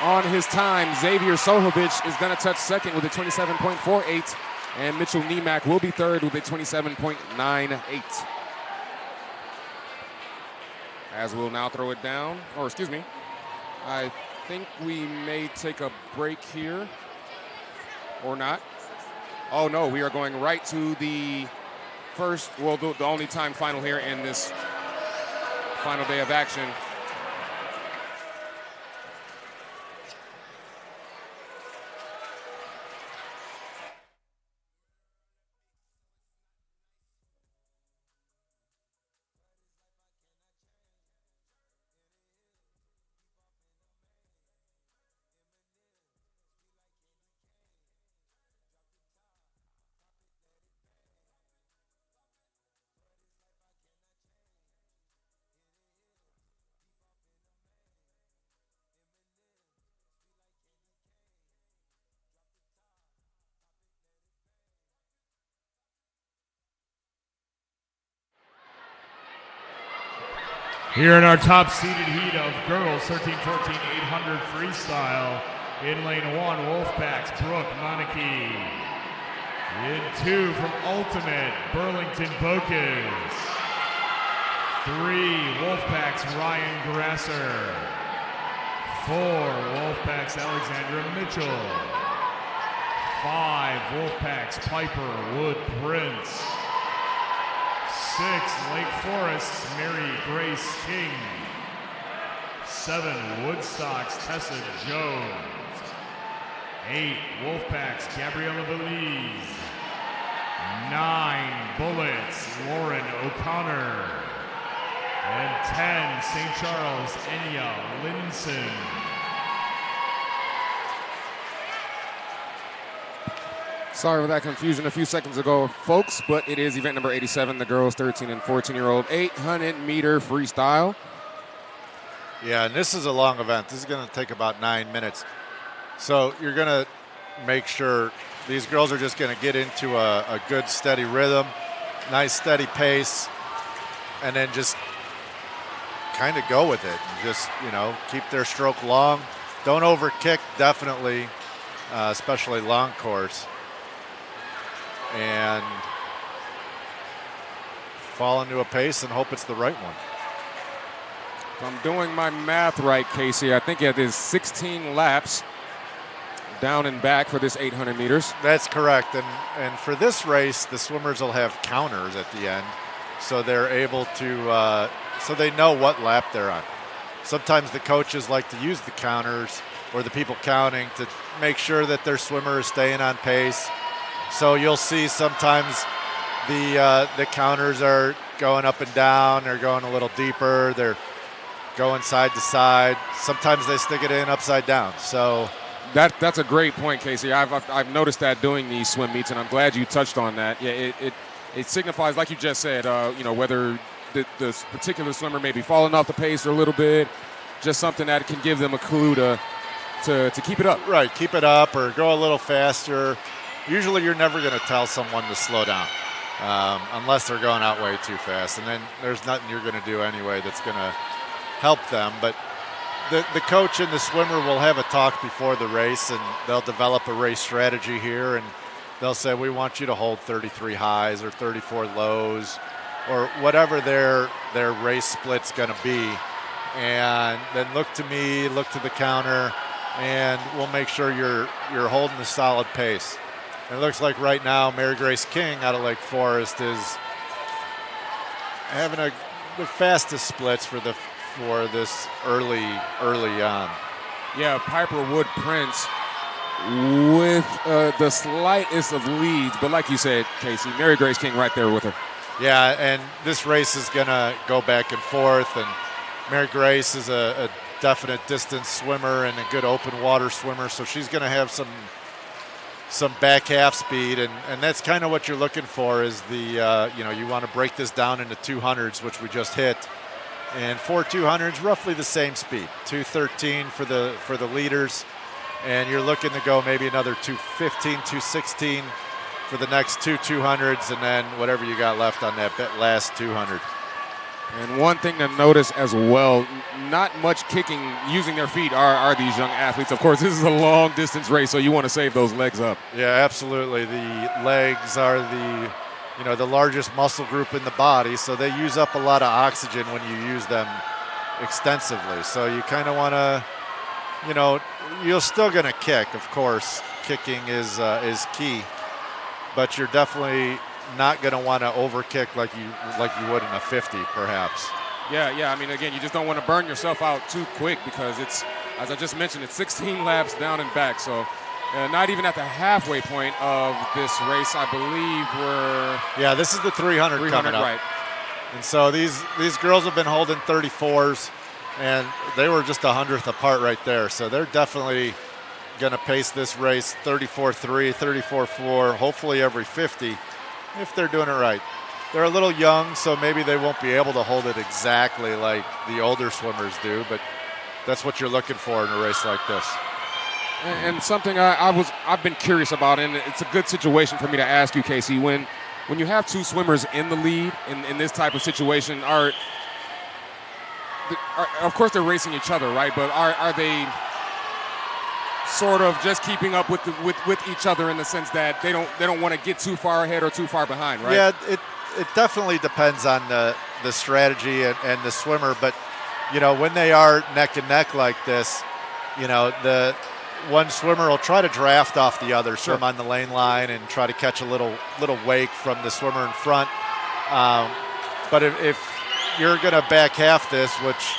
on his time. Xavier Sohovic is going to touch second with a 27.48, and Mitchell Nemec will be third with a 27.98. As we'll now throw it down, or excuse me, I think we may take a break here, or not. Oh no, we are going right to the first, well, the only time final here in this final day of action. Here in our top seeded heat of girls 13-14 800 freestyle. In lane 1, Wolfpacks, Brooke Monarchy. In 2 from Ultimate, Burlington Bocas. 3, Wolfpacks, Ryan Grasser. 4, Wolfpacks, Alexandra Mitchell. 5, Wolfpacks, Piper Wood Prince. 6, Lake Forest, Mary Grace King. 7, Woodstock's Tessa Jones. 8, Wolfpacks, Gabriella Veliz. 9, Bullets, Lauren O'Connor. And 10, St. Charles, Enya Linson. Sorry for that confusion a few seconds ago, folks, but it is event number 87, the girls 13 and 14-year-old 800-meter freestyle. Yeah, and this is a long event. This is going to take about 9 minutes. So you're going to make sure these girls are just going to get into a good, steady rhythm, nice, steady pace, and then just kind of go with it and just, keep their stroke long. Don't overkick, definitely, especially long course. And fall into a pace and hope it's the right one. If I'm doing my math right, Casey, I think it is 16 laps down and back for this 800 meters. That's correct. And for this race, the swimmers will have counters at the end, so they're able to, so they know what lap they're on. Sometimes the coaches like to use the counters or the people counting to make sure that their swimmer is staying on pace. So you'll see sometimes the counters are going up and down, they're going a little deeper, they're going side to side. Sometimes they stick it in upside down. So that's a great point, Casey. I've noticed that doing these swim meets, and I'm glad you touched on that. Yeah, it signifies, like you just said, whether the particular swimmer may be falling off the pace a little bit, just something that can give them a clue to keep it up. Right, keep it up or go a little faster. Usually you're never going to tell someone to slow down unless they're going out way too fast. And then there's nothing you're going to do anyway that's going to help them. But the coach and the swimmer will have a talk before the race, and they'll develop a race strategy here, and they'll say, we want you to hold 33 highs or 34 lows or whatever their race split's going to be. And then look to me, look to the counter, and we'll make sure you're holding a solid pace. And it looks like right now Mary Grace King out of Lake Forest is having the fastest splits for this early on. Yeah, Piper Wood Prince with the slightest of leads, but like you said, Casey, Mary Grace King right there with her. Yeah, and this race is going to go back and forth, and Mary Grace is a definite distance swimmer and a good open water swimmer, so she's going to have some back half speed, and that's kind of what you're looking for is you want to break this down into 200s, which we just hit. And 4 200s, roughly the same speed, 213 for the leaders, and you're looking to go maybe another 215, 216 for the next 2 200s, and then whatever you got left on that last 200. And one thing to notice as well, not much kicking using their feet are these young athletes. Of course, this is a long distance race, so you want to save those legs up. Yeah, absolutely. The legs are the largest muscle group in the body, so they use up a lot of oxygen when you use them extensively. So you kind of want to, you're still going to kick, of course. Kicking is key, but you're definitely not going to want to overkick like you would in a 50, perhaps. Yeah. I mean, again, you just don't want to burn yourself out too quick because it's, as I just mentioned, it's 16 laps down and back. So not even at the halfway point of this race, I believe we're... Yeah, this is the 300 coming up. Right. And so these girls have been holding 34s, and they were just 100th apart right there. So they're definitely going to pace this race 34-3, 34-4, hopefully every 50, if they're doing it right. They're a little young, so maybe they won't be able to hold it exactly like the older swimmers do, but that's what you're looking for in a race like this. And something I've been curious about, and it's a good situation for me to ask you, Casey, when you have two swimmers in the lead in this type of situation, are of course they're racing each other, right? But are they sort of just keeping up with each other in the sense that they don't want to get too far ahead or too far behind, right? Yeah, it definitely depends on the strategy and the swimmer, but when they are neck and neck like this, the one swimmer will try to draft off the other, swim on the lane line, and try to catch a little wake from the swimmer in front. But if you're going to back half this, which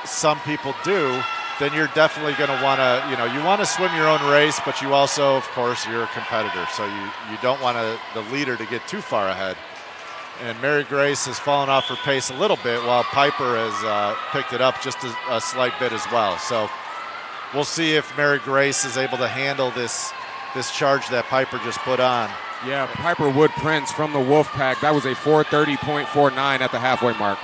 some people do, then you're definitely going to want to, you want to swim your own race, but you also, of course, you're a competitor, so you don't want the leader to get too far ahead. And Mary Grace has fallen off her pace a little bit, while Piper has picked it up just a slight bit as well. So we'll see if Mary Grace is able to handle this charge that Piper just put on. Yeah, Piper Wood Prince from the Wolfpack. That was a 4:30.49 at the halfway mark.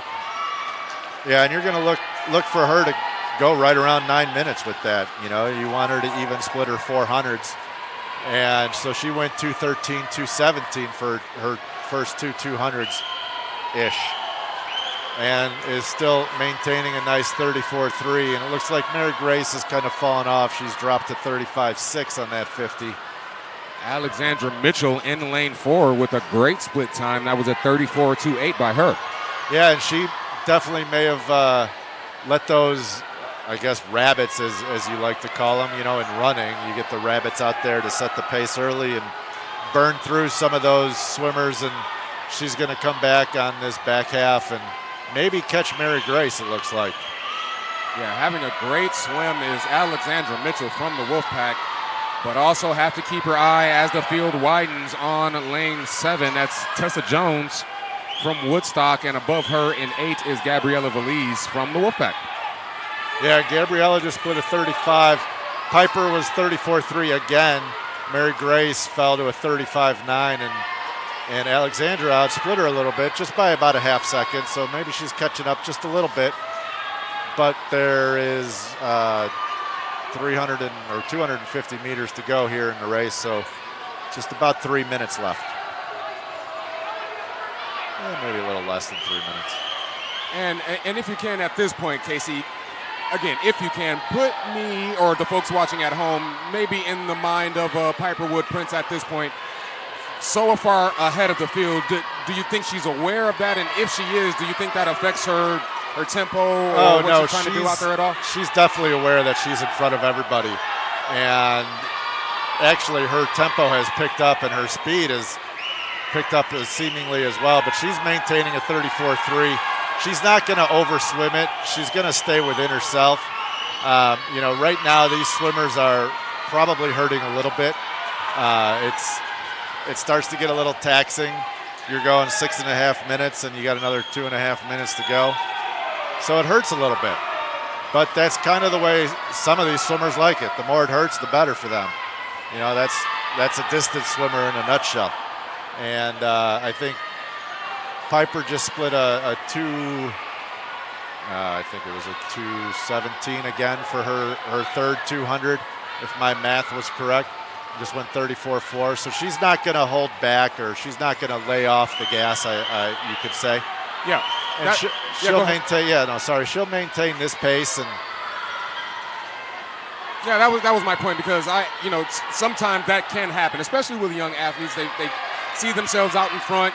Yeah, and you're going to look for her to go right around 9 minutes with that. You want her to even split her 400s. And so she went 2:13, 2:17 for her first 2 200s-ish. and is still maintaining a nice 34.3. And it looks like Mary Grace has kind of fallen off. She's dropped to 35.6 on that 50. Alexandra Mitchell in lane 4 with a great split time. That was a 34.28 by her. Yeah, and she definitely may have let those, I guess, rabbits, as you like to call them, in running. You get the rabbits out there to set the pace early and burn through some of those swimmers, and she's going to come back on this back half and maybe catch Mary Grace, it looks like. Yeah, having a great swim is Alexandra Mitchell from the Wolfpack, but also have to keep her eye as the field widens on lane 7. That's Tessa Jones from Woodstock, and above her in 8 is Gabriella Valise from the Wolfpack. Yeah, Gabriella just split a 35. Piper was 34.3 again. Mary Grace fell to a 35.9, and Alexandra outsplit her a little bit, just by about a half second, so maybe she's catching up just a little bit. But there is 250 meters to go here in the race, so just about 3 minutes left. Maybe a little less than 3 minutes. And if you can at this point, Casey, again, if you can, put me or the folks watching at home maybe in the mind of Piper Wood Prince at this point, so far ahead of the field. Do you think she's aware of that? And if she is, do you think that affects her tempo or what she's trying to do out there at all? She's definitely aware that she's in front of everybody. And actually her tempo has picked up and her speed has picked up seemingly as well. But she's maintaining a 34.3. She's not going to overswim it. She's going to stay within herself. Right now these swimmers are probably hurting a little bit. It starts to get a little taxing. You're going 6.5 minutes and you got another 2.5 minutes to go. So it hurts a little bit. But that's kind of the way some of these swimmers like it. The more it hurts, the better for them. That's a distance swimmer in a nutshell. And I think Piper just split a 2, I think it was a 2:17 again for her third 200, if my math was correct. Just went 34.4, so she's not going to hold back, or she's not going to lay off the gas, you could say. Yeah. And she'll maintain. Yeah, no, sorry. She'll maintain this pace, and yeah, that was my point, because sometimes that can happen, especially with young athletes. They see themselves out in front,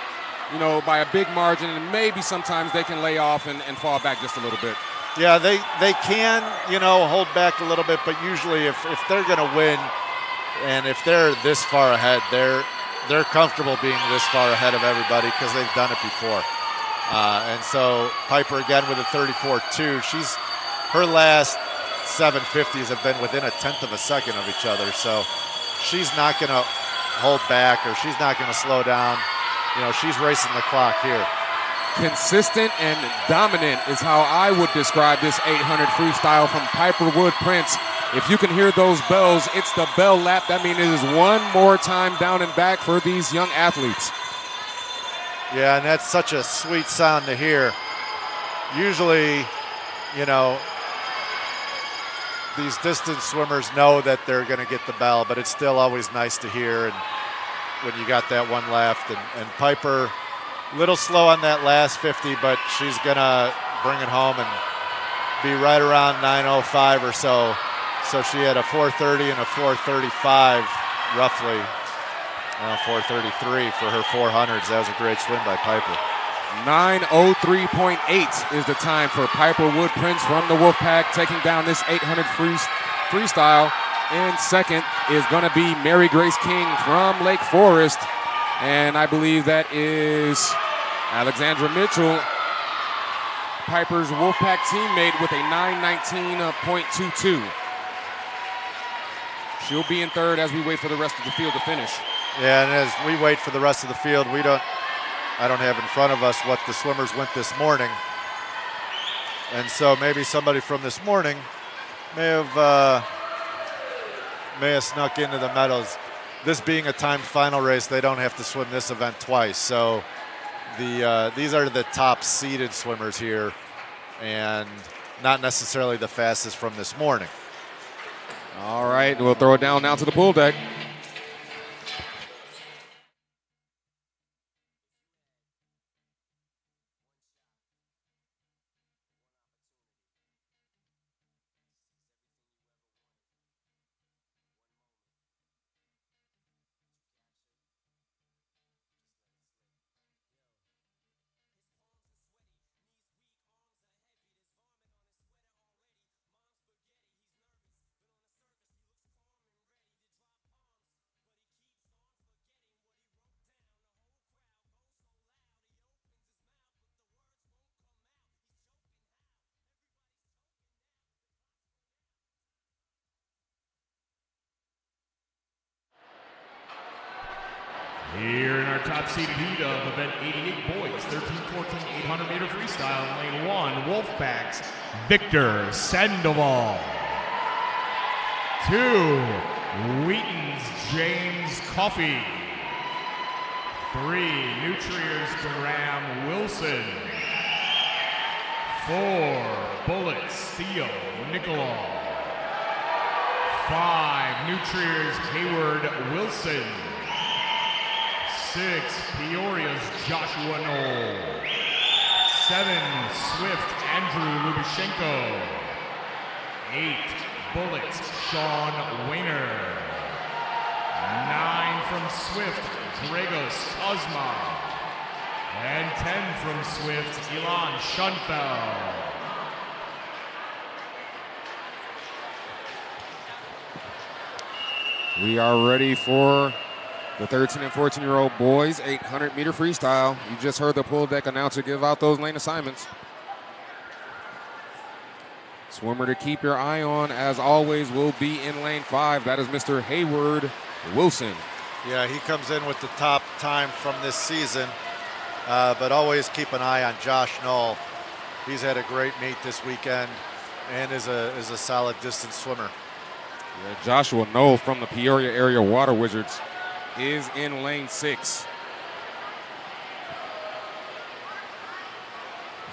by a big margin, and maybe sometimes they can lay off and fall back just a little bit. Yeah, they can, hold back a little bit, but usually if they're going to win, and if they're this far ahead, they're comfortable being this far ahead of everybody because they've done it before. And so Piper again with a 34.2. Her last 750s have been within a tenth of a second of each other. So she's not going to hold back, or she's not going to slow down. She's racing the clock here. Consistent and dominant is how I would describe this 800 freestyle from Piper Wood Prince. If you can hear those bells, it's the bell lap. That means it is one more time down and back for these young athletes. Yeah, and that's such a sweet sound to hear. Usually, these distance swimmers know that they're going to get the bell, but it's still always nice to hear, and when you got that one left. And Piper, a little slow on that last 50, but she's going to bring it home and be right around 9:05 or so. So she had a 4:30 and a 4:35 roughly. 4:33 for her 400s. That was a great swim by Piper. 9:03.8 is the time for Piper Wood Prince from the Wolfpack, taking down this 800 freestyle. And second is going to be Mary Grace King from Lake Forest. And I believe that is Alexandra Mitchell, Piper's Wolfpack teammate, with a 9:19.22. She'll be in third as we wait for the rest of the field to finish. Yeah, and as we wait for the rest of the field, I don't have in front of us what the swimmers went this morning. And so maybe somebody from this morning may have snuck into the medals. This being a timed final race, they don't have to swim this event twice. So these are the top seeded swimmers here, and not necessarily the fastest from this morning. All right, we'll throw it down now to the pool deck. Here in our top seeded heat of event 88 boys, 13-14 800 meter freestyle, lane 1, Wolfpack's Victor Sandoval. 2, Wheaton's James Coffey. 3, Nutrier's Graham Wilson. 4, Bullets Theo Nikolov. 5, Nutrier's Hayward Wilson. 6, Peoria's Joshua Knoll. 7, Swift Andrew Lubashenko. 8, Bullets Sean Wayner. 9 from Swift, Dragos Kozma. And 10 from Swift, Elon Schoenfeld. We are ready for the 13 and 14-year-old boys 800 meter freestyle. You just heard the pool deck announcer give out those lane assignments. Swimmer to keep your eye on, as always, will be in lane 5. That is Mr. Hayward Wilson. Yeah, he comes in with the top time from this season, but always keep an eye on Josh Knoll. He's had a great meet this weekend and is a solid distance swimmer. Yeah, Joshua Knoll from the Peoria area Water Wizards is in lane 6.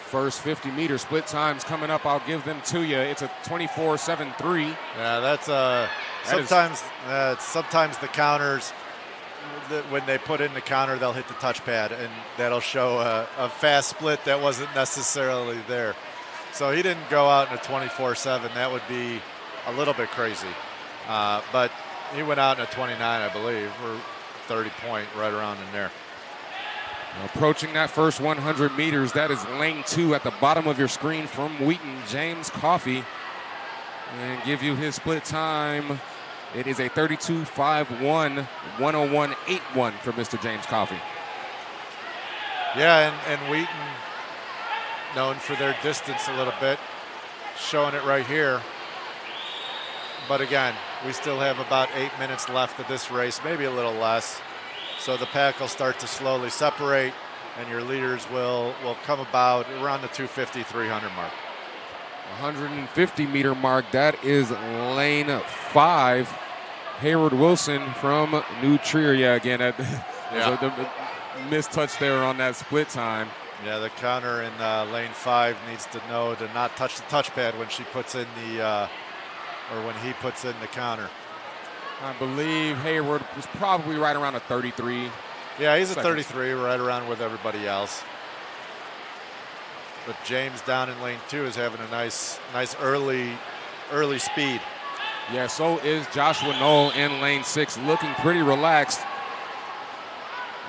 First 50 meter split times coming up. I'll give them to you. It's a 24.73. Yeah, that's sometimes the counters, when they put in the counter, they'll hit the touchpad, and that'll show a fast split that wasn't necessarily there. So he didn't go out in a 24.7. That would be a little bit crazy. But he went out in a 29, I believe, or 30 point, right around in there. Approaching that first 100 meters, that is lane 2 at the bottom of your screen from Wheaton, James Coffey. And give you his split time. It is a 32.51, 101.81 for Mr. James Coffey. Yeah, and Wheaton, known for their distance a little bit, showing it right here. But again, we still have about 8 minutes left of this race, maybe a little less. So the pack will start to slowly separate, and your leaders will come about around the 250, 300 mark. 150 meter mark, that is lane 5. Hayward Wilson from New Trier again. There's a missed touch there on that split time. Yeah, the counter in lane 5 needs to know to not touch the touchpad when she puts in when he puts in the counter. I believe Hayward was probably right around a 33. Yeah, he's a 33, right around with everybody else. But James down in lane 2 is having a nice early speed. Yeah, so is Joshua Knoll in lane 6, looking pretty relaxed.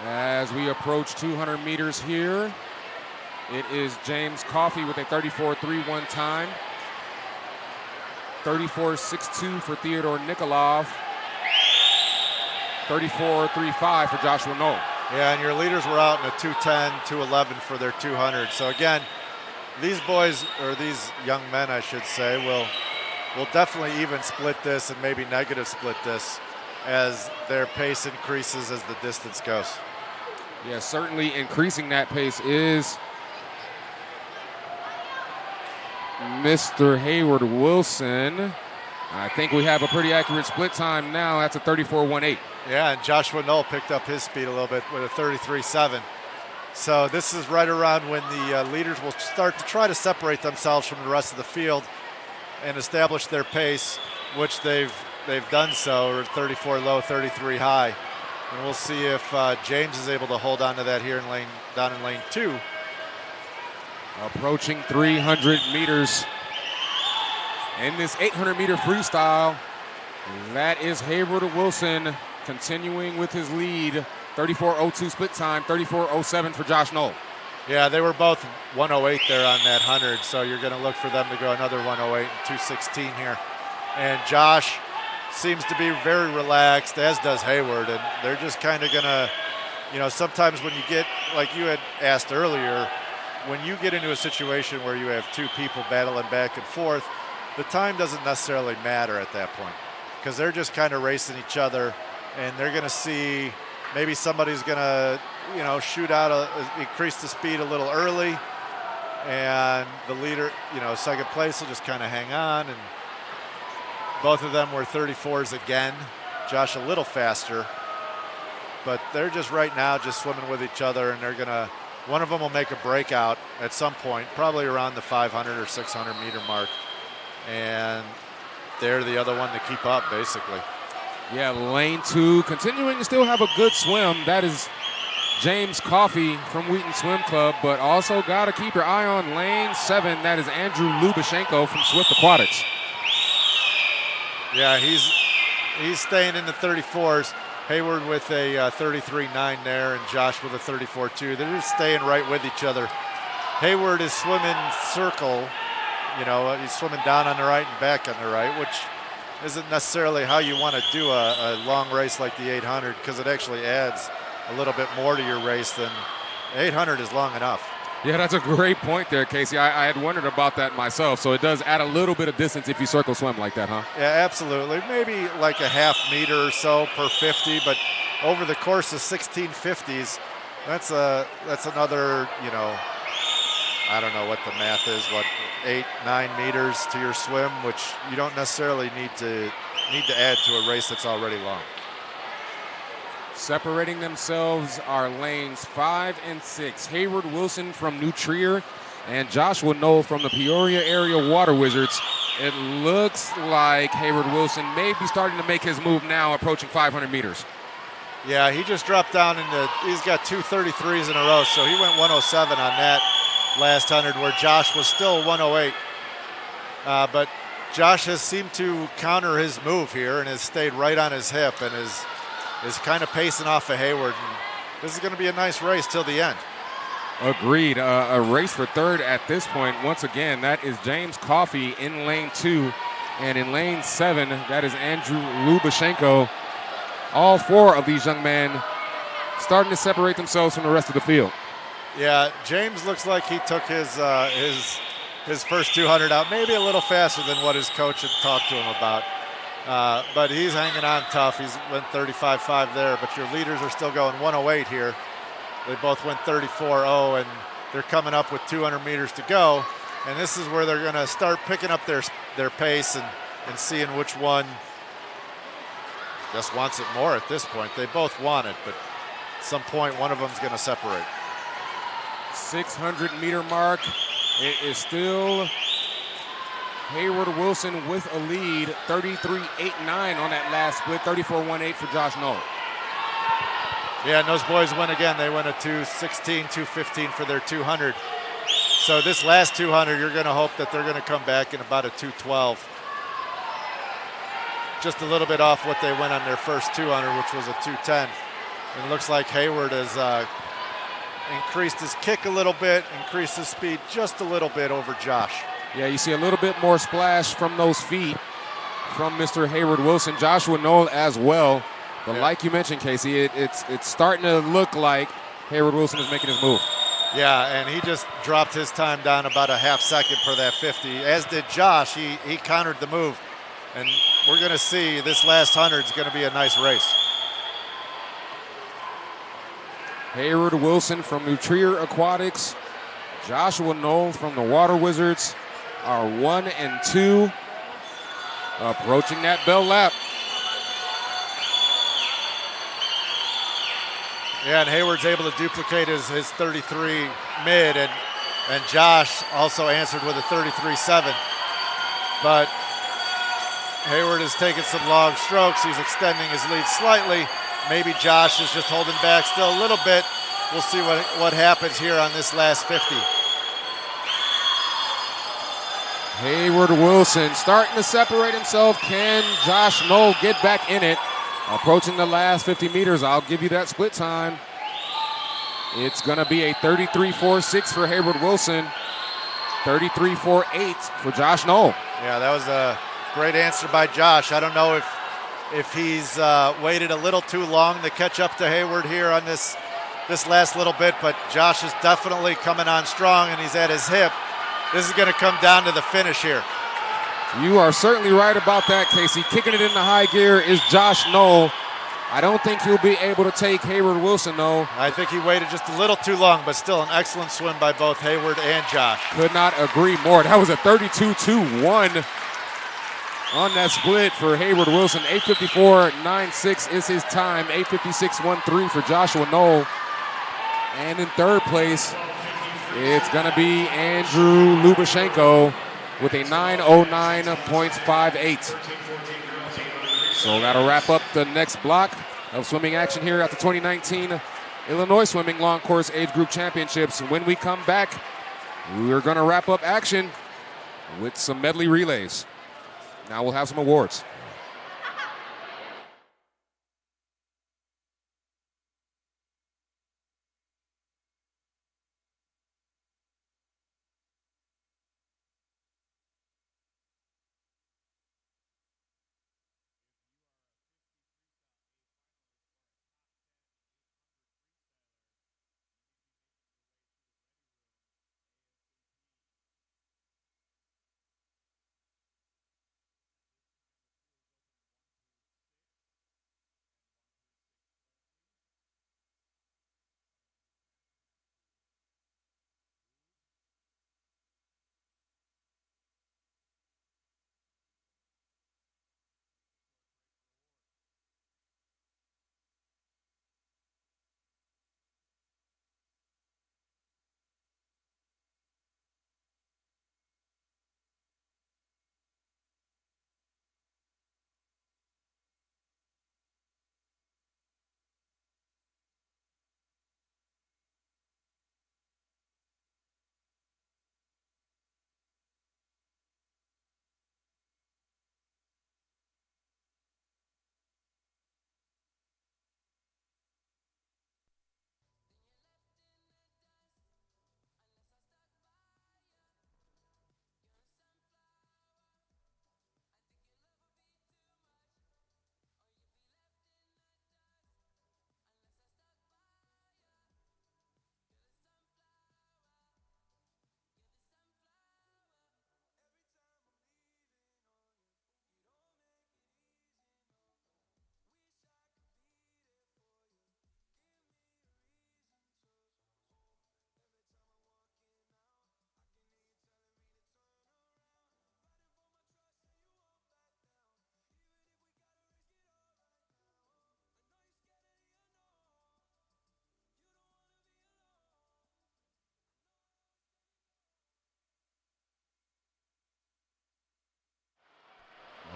As we approach 200 meters here, it is James Coffey with a 34.31 time. 34.62 for Theodore Nikolov. 34.35 for Joshua Knoll. Yeah, and your leaders were out in a 210, 211 for their 200. So again, these boys, or these young men, I should say, will definitely even split this and maybe negative split this as their pace increases as the distance goes. Yeah, certainly increasing that pace is Mr. Hayward Wilson. I think we have a pretty accurate split time now. That's a 34.18. Yeah, and Joshua Knoll picked up his speed a little bit with a 33.7. So this is right around when the leaders will start to try to separate themselves from the rest of the field and establish their pace, which they've done so, or 34 low, 33 high. And we'll see if James is able to hold on to that here down in lane 2. Approaching 300 meters in this 800 meter freestyle. That is Hayward Wilson continuing with his lead. 34.02 split time, 34.07 for Josh Knoll. Yeah, they were both 108 there on that 100, so you're going to look for them to go another 108 and 216 here. And Josh seems to be very relaxed, as does Hayward, and they're just kind of going to, sometimes when you get, like you had asked earlier, when you get into a situation where you have two people battling back and forth, the time doesn't necessarily matter at that point because they're just kind of racing each other, and they're going to see maybe somebody's going to, shoot out, increase the speed a little early, and the leader, second place will just kind of hang on. And both of them were 34s again. Josh a little faster, but they're just right now just swimming with each other, and one of them will make a breakout at some point, probably around the 500 or 600 meter mark, and they're the other one to keep up, basically. Yeah, lane 2 continuing to still have a good swim. That is James Coffey from Wheaton Swim Club, but also got to keep your eye on lane 7. That is Andrew Lubashenko from Swift Aquatics. Yeah, he's staying in the 34s. Hayward with a 33.9 there, and Josh with a 34.2. They're just staying right with each other. Hayward is swimming circle. He's swimming down on the right and back on the right, which isn't necessarily how you want to do a long race like the 800, because it actually adds a little bit more to your race than 800 is long enough. Yeah, that's a great point there, Casey. I had wondered about that myself. So it does add a little bit of distance if you circle swim like that, huh? Yeah, absolutely. Maybe like a half meter or so per 50, but over the course of 16 50s, that's another, I don't know what the math is, 8-9 meters to your swim, which you don't necessarily need to add to a race that's already long. Separating themselves are lanes 5 and 6. Hayward Wilson from New Trier and Joshua Knoll from the Peoria Area Water Wizards. It looks like Hayward Wilson may be starting to make his move now, approaching 500 meters. Yeah, he just dropped down he's got 2 33s in a row, so he went 107 on that last 100, where Josh was still 108. But Josh has seemed to counter his move here and has stayed right on his hip and is kind of pacing off of Hayward. And this is going to be a nice race till the end. Agreed. A race for third at this point. Once again, that is James Coffey in lane 2. And in lane 7, that is Andrew Lubashenko. All 4 of these young men starting to separate themselves from the rest of the field. Yeah, James looks like he took his first 200 out maybe a little faster than what his coach had talked to him about. But he's hanging on tough. He's went 35.5 there, but your leaders are still going 108 here. They both went 34.0, and they're coming up with 200 meters to go. And this is where they're going to start picking up their pace and seeing which one just wants it more at this point. They both want it, but at some point one of them is going to separate. 600 meter mark. It is still Hayward Wilson with a lead, 33.89 on that last split, 34.18 for Josh Knoll. Yeah, and those boys win again. They win a 2:16, 2:15 for their 200. So this last 200, you're going to hope that they're going to come back in about a 2:12. Just a little bit off what they went on their first 200, which was a 2:10. And it looks like Hayward has increased his kick a little bit, increased his speed just a little bit over Josh. Yeah, you see a little bit more splash from those feet from Mr. Hayward Wilson. Joshua Knoll as well. But like you mentioned, Casey, it's starting to look like Hayward Wilson is making his move. Yeah, and he just dropped his time down about a half second per that 50, as did Josh. He countered the move. And we're going to see this last 100 is going to be a nice race. Hayward Wilson from New Trier Aquatics, Joshua Knoll from the Water Wizards are 1 and 2, approaching that bell lap. Yeah, and Hayward's able to duplicate his 33 mid, and Josh also answered with a 33.7. But Hayward is taking some long strokes. He's extending his lead slightly. Maybe Josh is just holding back still a little bit. We'll see what happens here on this last 50. Hayward Wilson starting to separate himself. Can Josh Knoll get back in it? Approaching the last 50 meters. I'll give you that split time. It's going to be a 33.46 for Hayward Wilson, 33.48 for Josh Knoll. Yeah, that was a great answer by Josh. I don't know if he's waited a little too long to catch up to Hayward here on this last little bit, but Josh is definitely coming on strong, and he's at his hip. This is going to come down to the finish here. You are certainly right about that, Casey. Kicking it into high gear is Josh Knoll. I don't think he'll be able to take Hayward Wilson, though. I think he waited just a little too long, but still an excellent swim by both Hayward and Josh. Could not agree more. That was a 32-2-1 on that split for Hayward Wilson. 8:54.96 is his time. 8:56.13 for Joshua Knoll. And in third place, it's going to be Andrew Lubashenko with a 9:09.58. So that'll wrap up the next block of swimming action here at the 2019 Illinois Swimming Long Course Age Group Championships. When we come back, we're going to wrap up action with some medley relays. Now we'll have some awards.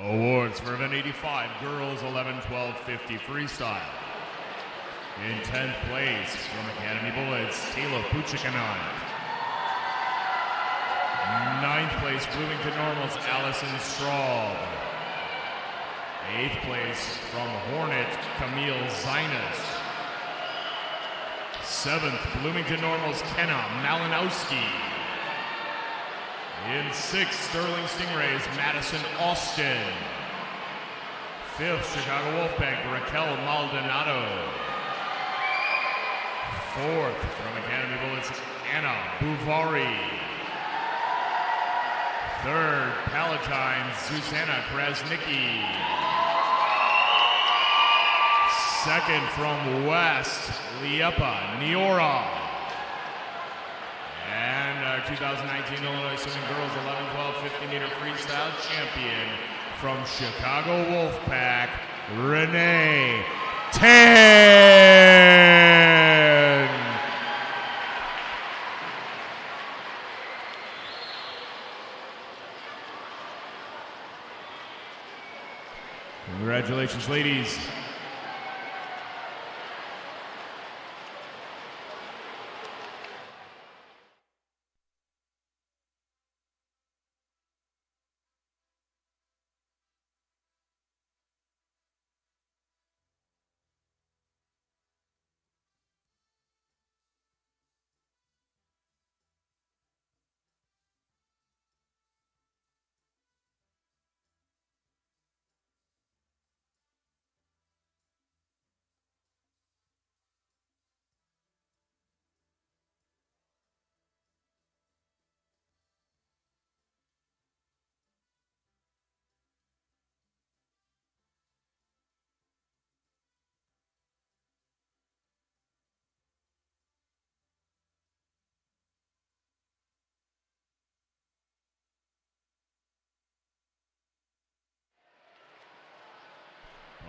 Awards for event 85, girls 11-12-50 freestyle. In 10th place from Academy Bullets, Taylor Puchikanon. 9th place, Bloomington Normal's Allison Straub. 8th place from Hornet, Camille Zinas. 7th, Bloomington Normal's Kenna Malinowski. In 6th, Sterling Stingrays, Madison Austin. 5th, Chicago Wolfpack, Raquel Maldonado. 4th, from Academy Bullets, Anna Bouvari. 3rd, Palatine, Susanna Krasnicki. 2nd, from West, Liepa Niora. And our 2019 Illinois Swimming Girls 11-12-50 meter freestyle champion from Chicago Wolfpack, Renee Tan. Congratulations, ladies.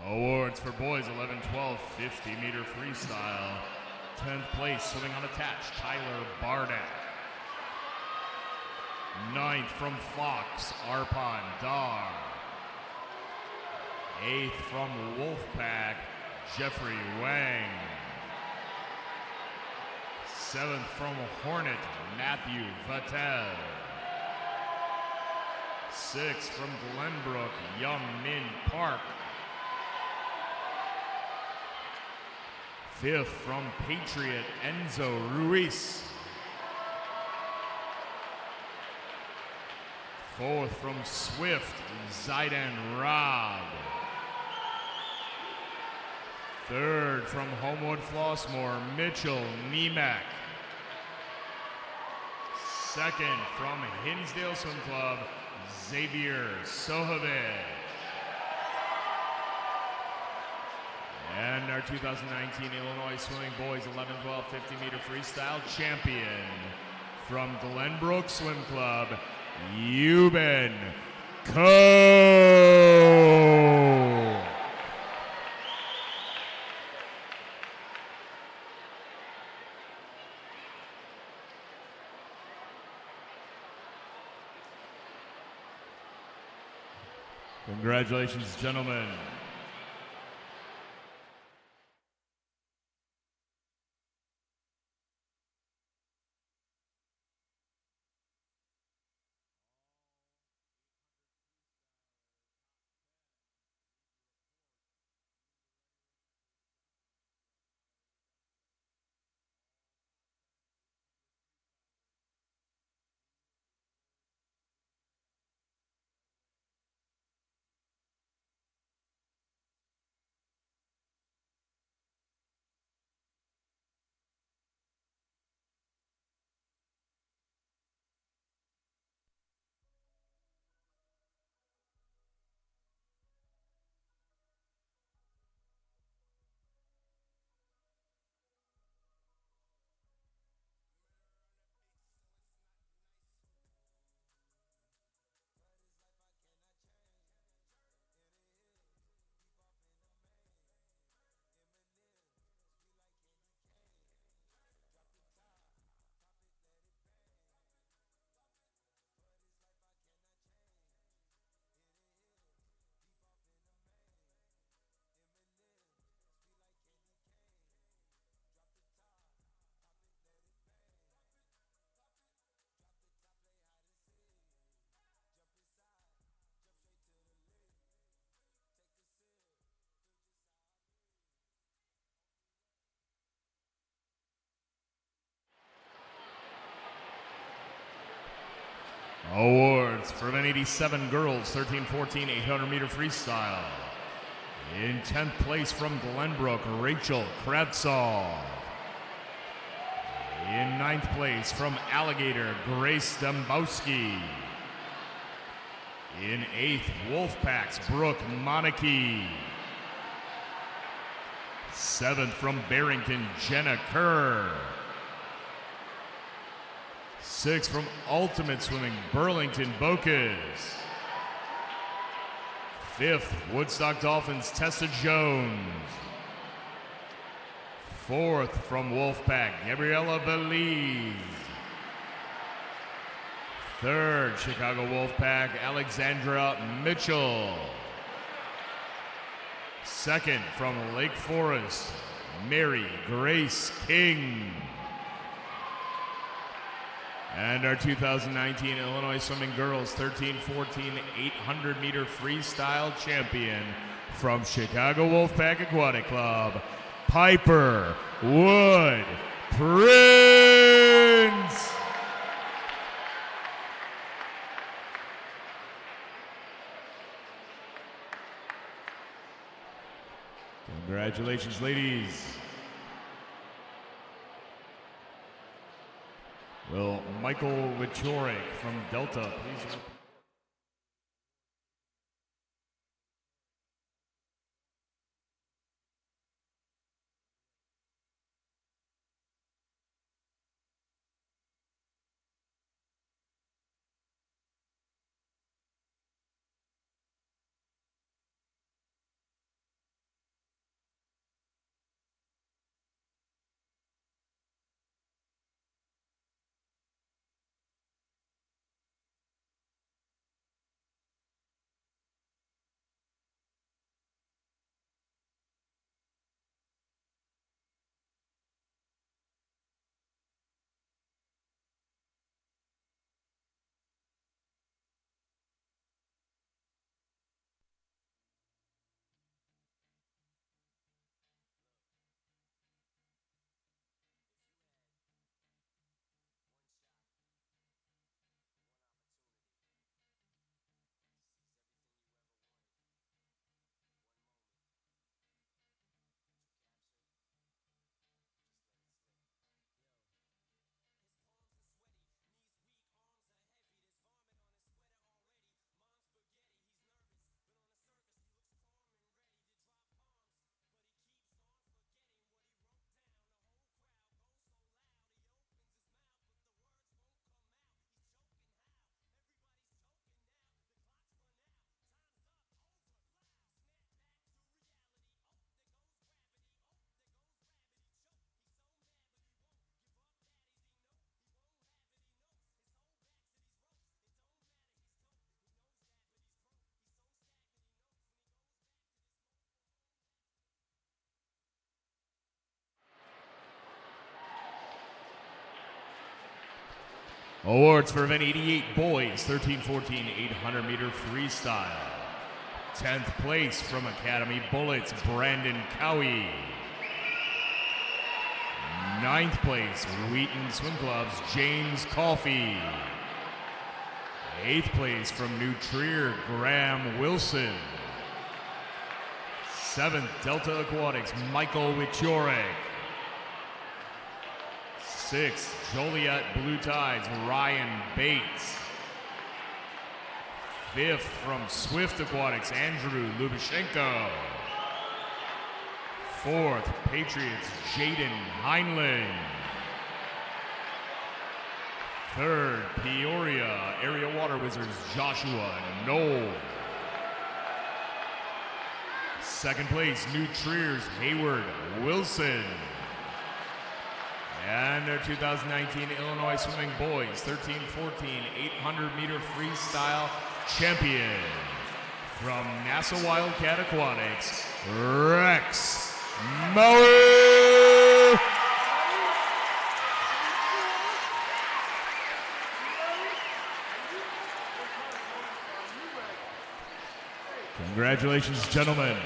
Awards for boys 11-12 50-meter freestyle. 10th place swimming unattached, Tyler Bardak. 9th from Fox, Arpan Dar. 8th from Wolfpack, Jeffrey Wang. 7th from Hornet, Matthew Vatel. 6th from Glenbrook, Young Min Park. 5th from Patriot, Enzo Ruiz. 4th from Swift, Zaidan Rob. 3rd from Homewood Flossmoor, Mitchell Niemek. 2nd from Hinsdale Swim Club, Xavier Sohovic. And our 2019 Illinois Swimming Boys 11-12 50-meter freestyle champion from Glenbrook Swim Club, Euben Coe. Congratulations, gentlemen. Awards for men 87 girls, 13-14 800-meter freestyle. In 10th place from Glenbrook, Rachel Krebsov. In 9th place from Alligator, Grace Dembowski. In 8th, Wolfpack's Brooke Monarchy. 7th from Barrington, Jenna Kerr. 6th from Ultimate Swimming, Burlington Bocas. 5th, Woodstock Dolphins, Tessa Jones. 4th from Wolfpack, Gabriella Belize. 3rd, Chicago Wolfpack, Alexandra Mitchell. 2nd from Lake Forest, Mary Grace King. And our 2019 Illinois Swimming Girls 13-14 800-meter freestyle champion from Chicago Wolfpack Aquatic Club, Piper Wood Prince. Congratulations, ladies. Will Michael Wiczorek from Delta please? Awards for event 88 boys, 13-14, 800 meter freestyle. 10th place from Academy Bullets, Brandon Cowie. 9th place, Wheaton Swim Club's James Coffey. 8th place from New Trier, Graham Wilson. 7th, Delta Aquatics, Michael Wichorek. 6th, Joliet Blue Tides, Ryan Bates. 5th from Swift Aquatics, Andrew Lubashenko. 4th, Patriots, Jaden Heinlein. 3rd, Peoria Area Water Wizards, Joshua Knoll. 2nd place, New Trier's Hayward Wilson. And their 2019 Illinois Swimming Boys 13-14 800 meter freestyle champion from NASA Wildcat Aquatics, Rex Maury. Congratulations, gentlemen.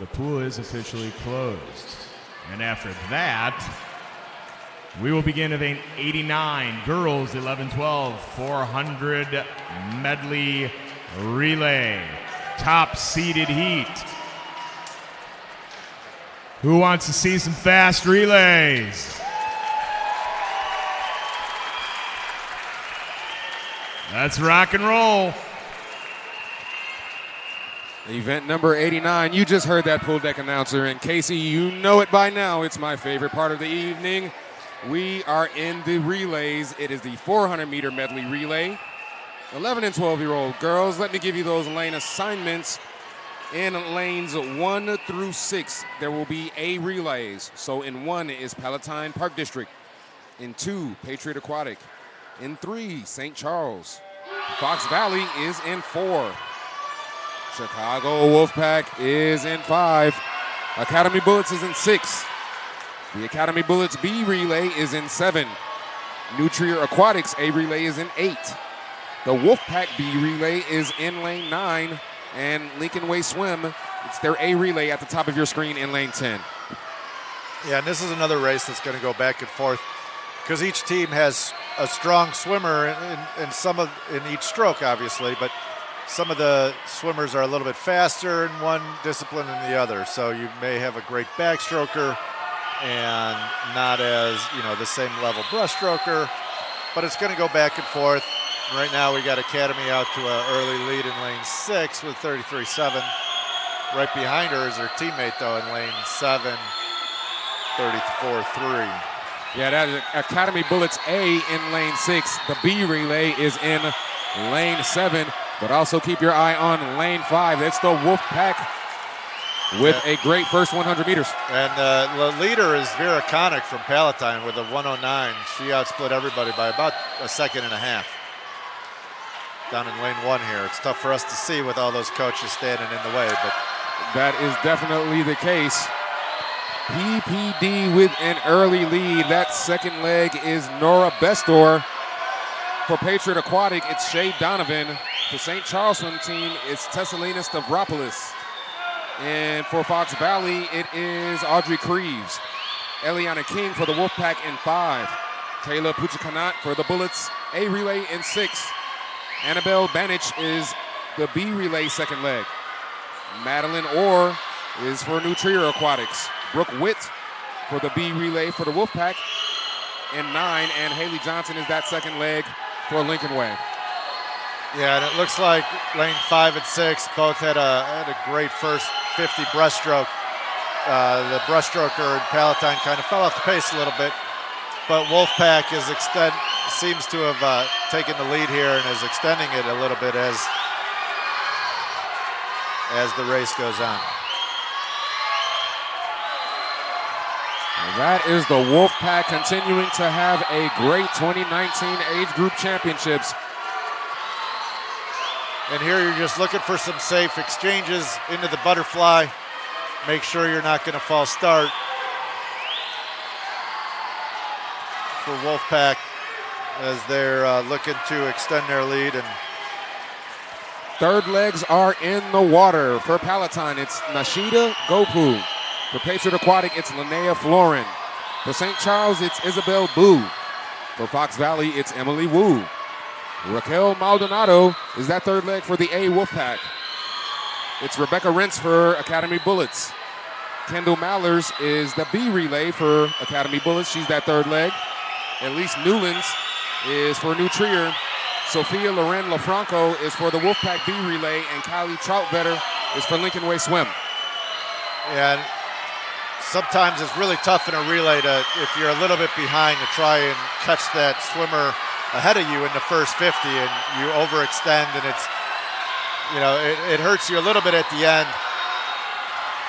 The pool is officially closed. And after that, we will begin event 89, girls 11-12, 400 medley relay. Top seeded heat. Who wants to see some fast relays? Let's rock and roll. Event number 89, you just heard that pool deck announcer, and Casey, you know it by now. It's my favorite part of the evening. We are in the relays. It is the 400-meter medley relay. 11 and 12-year-old girls, let me give you those lane assignments. In lanes 1 through 6, there will be A relays. So in 1 is Palatine Park District. In 2, Patriot Aquatic. In 3, St. Charles. Fox Valley is in 4. Chicago Wolfpack is in 5. Academy Bullets is in 6. The Academy Bullets B relay is in 7. New Trier Aquatics A relay is in 8. The Wolfpack B relay is in lane 9. And Lincoln Way Swim, it's their A relay at the top of your screen in lane 10. Yeah, and this is another race that's going to go back and forth because each team has a strong swimmer in each stroke, obviously, but some of the swimmers are a little bit faster in one discipline than the other. So you may have a great backstroker and not as, the same level breaststroker, but it's going to go back and forth. Right now we got Academy out to an early lead in lane 6 with 33.7. Right behind her is her teammate, though, in lane 7, 34.3. Yeah, that is Academy Bullets A in lane 6. The B relay is in lane 7. But also keep your eye on lane 5. That's the Wolfpack with a great first 100 meters. And the leader is Vera Connick from Palatine with a 109. She outsplit everybody by about a second and a half. Down in lane 1 here. It's tough for us to see with all those coaches standing in the way, but that is definitely the case. PPD with an early lead. That second leg is Nora Bestor. For Patriot Aquatic, it's Shay Donovan. For St. Charles swim team, it's Tessalina Stavropoulos. And for Fox Valley, it is Audrey Creeves. Eliana King for the Wolfpack in 5. Kayla Puchakanat for the Bullets, A relay in 6. Annabelle Banich is the B relay second leg. Madeline Orr is for New Trier Aquatics. Brooke Witt for the B relay for the Wolfpack in 9. And Haley Johnson is that second leg for Lincoln Way. Yeah, and it looks like lane 5 and 6 both had a great first 50 breaststroke. The breaststroker in Palatine kind of fell off the pace a little bit, but Wolfpack seems to have taken the lead here and is extending it a little bit as the race goes on. That is the Wolfpack continuing to have a great 2019 age group championships. And here you're just looking for some safe exchanges into the butterfly. Make sure you're not going to false start for Wolfpack as they're looking to extend their lead. And third legs are in the water. For Palatine, it's Nashida Gopu. For Patriot Aquatic, it's Linnea Florin. For St. Charles, it's Isabel Boo. For Fox Valley, it's Emily Wu. Raquel Maldonado is that third leg for the A Wolfpack. It's Rebecca Rentz for Academy Bullets. Kendall Mallers is the B relay for Academy Bullets. She's that third leg. Elise Newlands is for New Trier. Sophia Loren LaFranco is for the Wolfpack B relay, and Kylie Troutvetter is for Lincoln Way Swim. And sometimes it's really tough in a relay to, if you're a little bit behind, to try and catch that swimmer ahead of you in the first 50, and you overextend, and it's, you know, it hurts you a little bit at the end.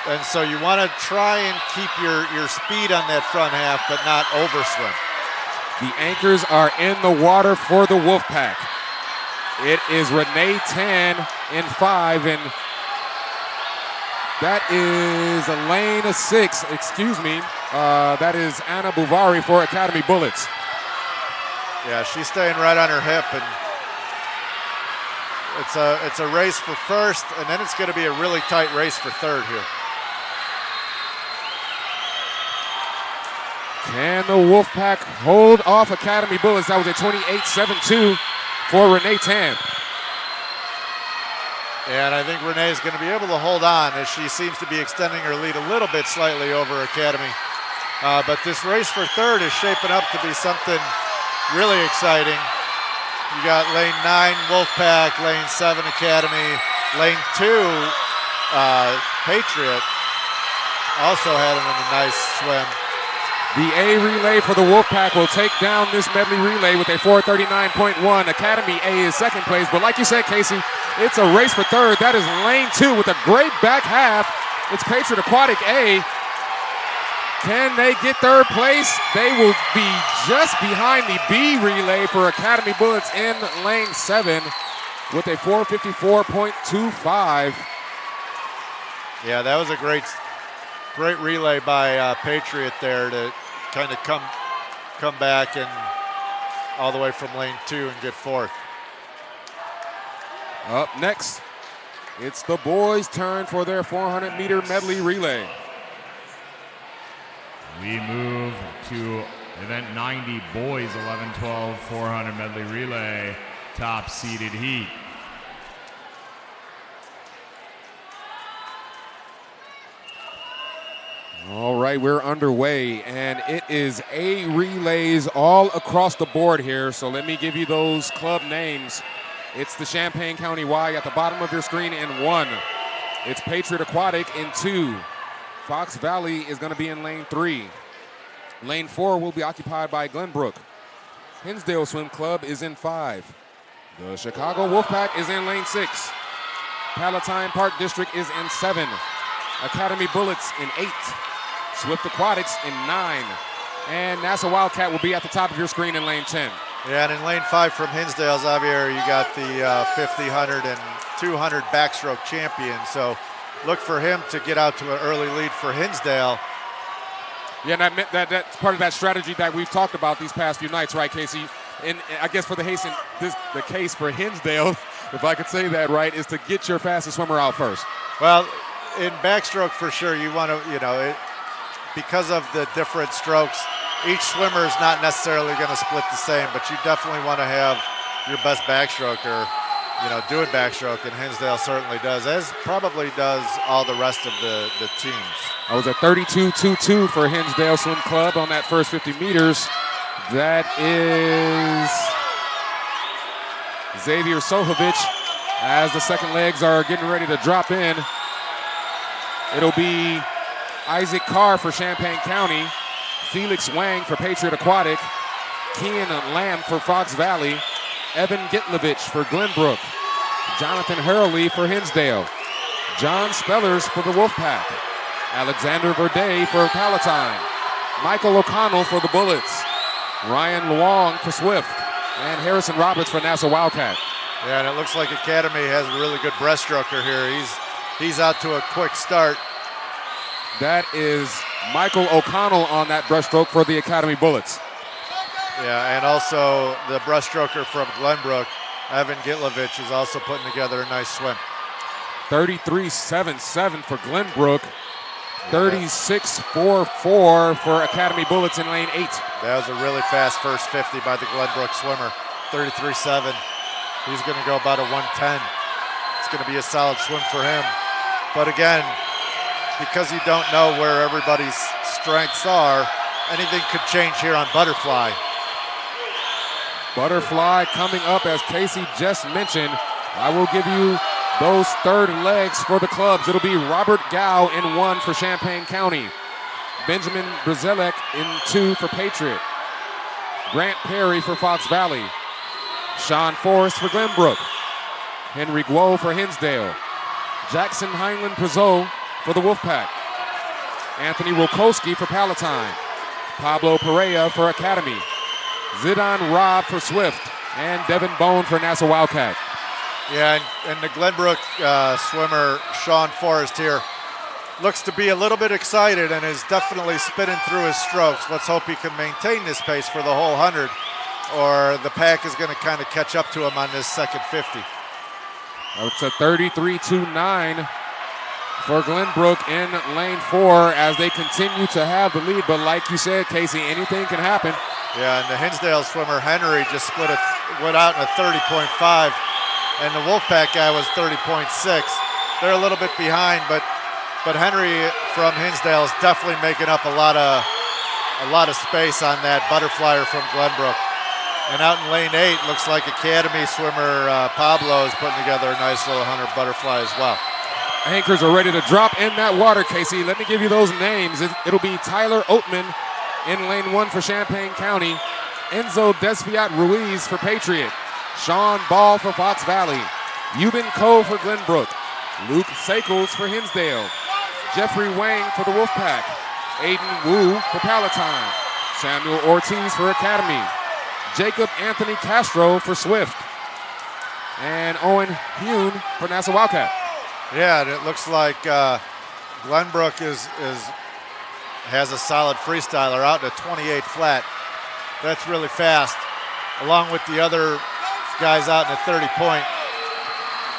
And so you want to try and keep your speed on that front half, but not overswim. The anchors are in the water for the Wolfpack. It is Renee Tan in 5, and that is a lane of 6, excuse me. That is Anna Bouvari for Academy Bullets. Yeah, she's staying right on her hip, and it's a race for first, and then it's going to be a really tight race for third here. Can the Wolfpack hold off Academy Bullets? That was a 28-7-2 for Renee Tan. And I think Renee is going to be able to hold on as she seems to be extending her lead a little bit slightly over Academy. But this race for third is shaping up to be something really exciting. You got lane 9 Wolfpack, lane 7 Academy, lane 2 Patriot also having a nice swim. The A relay for the Wolfpack will take down this medley relay with a 4:39.1. Academy A is second place, but like you said, Casey, it's a race for third. That is lane 2 with a great back half. It's Patriot Aquatic A. Can they get third place? They will be just behind the B relay for Academy Bullets in lane 7 with a 4:54.25. Yeah, that was a great relay by Patriot there to kind of come back and all the way from lane 2 and get fourth. Up next, it's the boys' turn for their 400-meter medley relay. We move to event 90, boys 11-12 400 medley relay, top seeded heat. All right, we're underway, and it is A relays all across the board here. So let me give you those club names. It's the Champaign County Y at the bottom of your screen in 1. It's Patriot Aquatic in 2. Fox Valley is going to be in lane 3. Lane 4 will be occupied by Glenbrook. Hinsdale Swim Club is in 5. The Chicago Wolfpack is in lane 6. Palatine Park District is in 7. Academy Bullets in 8. Swift Aquatics in 9. And NASA Wildcat will be at the top of your screen in lane 10. Yeah, and in lane 5 from Hinsdale, Xavier, you got the 50, 100, and 200 backstroke champion. So look for him to get out to an early lead for Hinsdale. Yeah, and that's part of that strategy that we've talked about these past few nights, right, Casey? And I guess for the case for Hinsdale, if I could say that right, is to get your fastest swimmer out first. Well, in backstroke for sure, you want to, because of the different strokes, each swimmer is not necessarily going to split the same, but you definitely want to have your best backstroker, doing backstroke, and Hinsdale certainly does, as probably does all the rest of the teams. I was at 32.22 for Hinsdale Swim Club on that first 50 meters. That is Xavier Sohovic as the second legs are getting ready to drop in. It'll be Isaac Carr for Champaign County, Felix Wang for Patriot Aquatic, Kean Lamb for Fox Valley, Evan Gitlevich for Glenbrook, Jonathan Hurley for Hinsdale, John Spellers for the Wolfpack, Alexander Verde for Palatine, Michael O'Connell for the Bullets. Ryan Luong for Swift. And Harrison Roberts for Nassau Wildcat. Yeah, and it looks like Academy has a really good breaststroker here. He's out to a quick start. That is Michael O'Connell on that breaststroke for the Academy Bullets. Yeah, and also the breaststroker from Glenbrook, Evan Gitlovich, is also putting together a nice swim. 33.77 for Glenbrook. 36.44 for Academy Bullets in lane 8. That was a really fast first 50 by the Glenbrook swimmer. 33.7. He's going to go about a 110. It's going to be a solid swim for him. But again, because you don't know where everybody's strengths are, anything could change here on butterfly. Butterfly coming up, as Casey just mentioned. I will give you those third legs for the clubs. It'll be Robert Gow in 1 for Champaign County. Benjamin Brzelek in 2 for Patriot. Grant Perry for Fox Valley. Sean Forrest for Glenbrook. Henry Guo for Hinsdale. Jackson Heinlein Prezzo for the Wolfpack. Anthony Wilkowski for Palatine. Pablo Pereira for Academy. Zidane Robb for Swift. And Devin Bone for Nassau Wildcat. Yeah, and the Glenbrook swimmer, Sean Forrest here, looks to be a little bit excited and is definitely spinning through his strokes. Let's hope he can maintain this pace for the whole 100, or the pack is going to kind of catch up to him on this second 50. It's a 33.29 for Glenbrook in lane 4 as they continue to have the lead. But like you said, Casey, anything can happen. Yeah, and the Hinsdale swimmer, Henry, just went out in a 30.5. And the Wolfpack guy was 30.6. They're a little bit behind, but Henry from Hinsdale is definitely making up a lot of space on that butterflyer from Glenbrook. And out in lane 8, looks like Academy swimmer Pablo is putting together a nice little 100 butterfly as well. Anchors are ready to drop in that water, Casey. Let me give you those names. It'll be Tyler Oatman in lane 1 for Champaign County. Enzo Desfiat Ruiz for Patriot. Sean Ball for Fox Valley. Euban Coe for Glenbrook. Luke Sakles for Hinsdale. Jeffrey Wang for the Wolfpack. Aiden Wu for Palatine. Samuel Ortiz for Academy. Jacob Anthony Castro for Swift. And Owen Hune for Nassau Wildcat. Yeah, and it looks like Glenbrook has a solid freestyler out to 28 flat. That's really fast, along with the other guys out in the 30 point.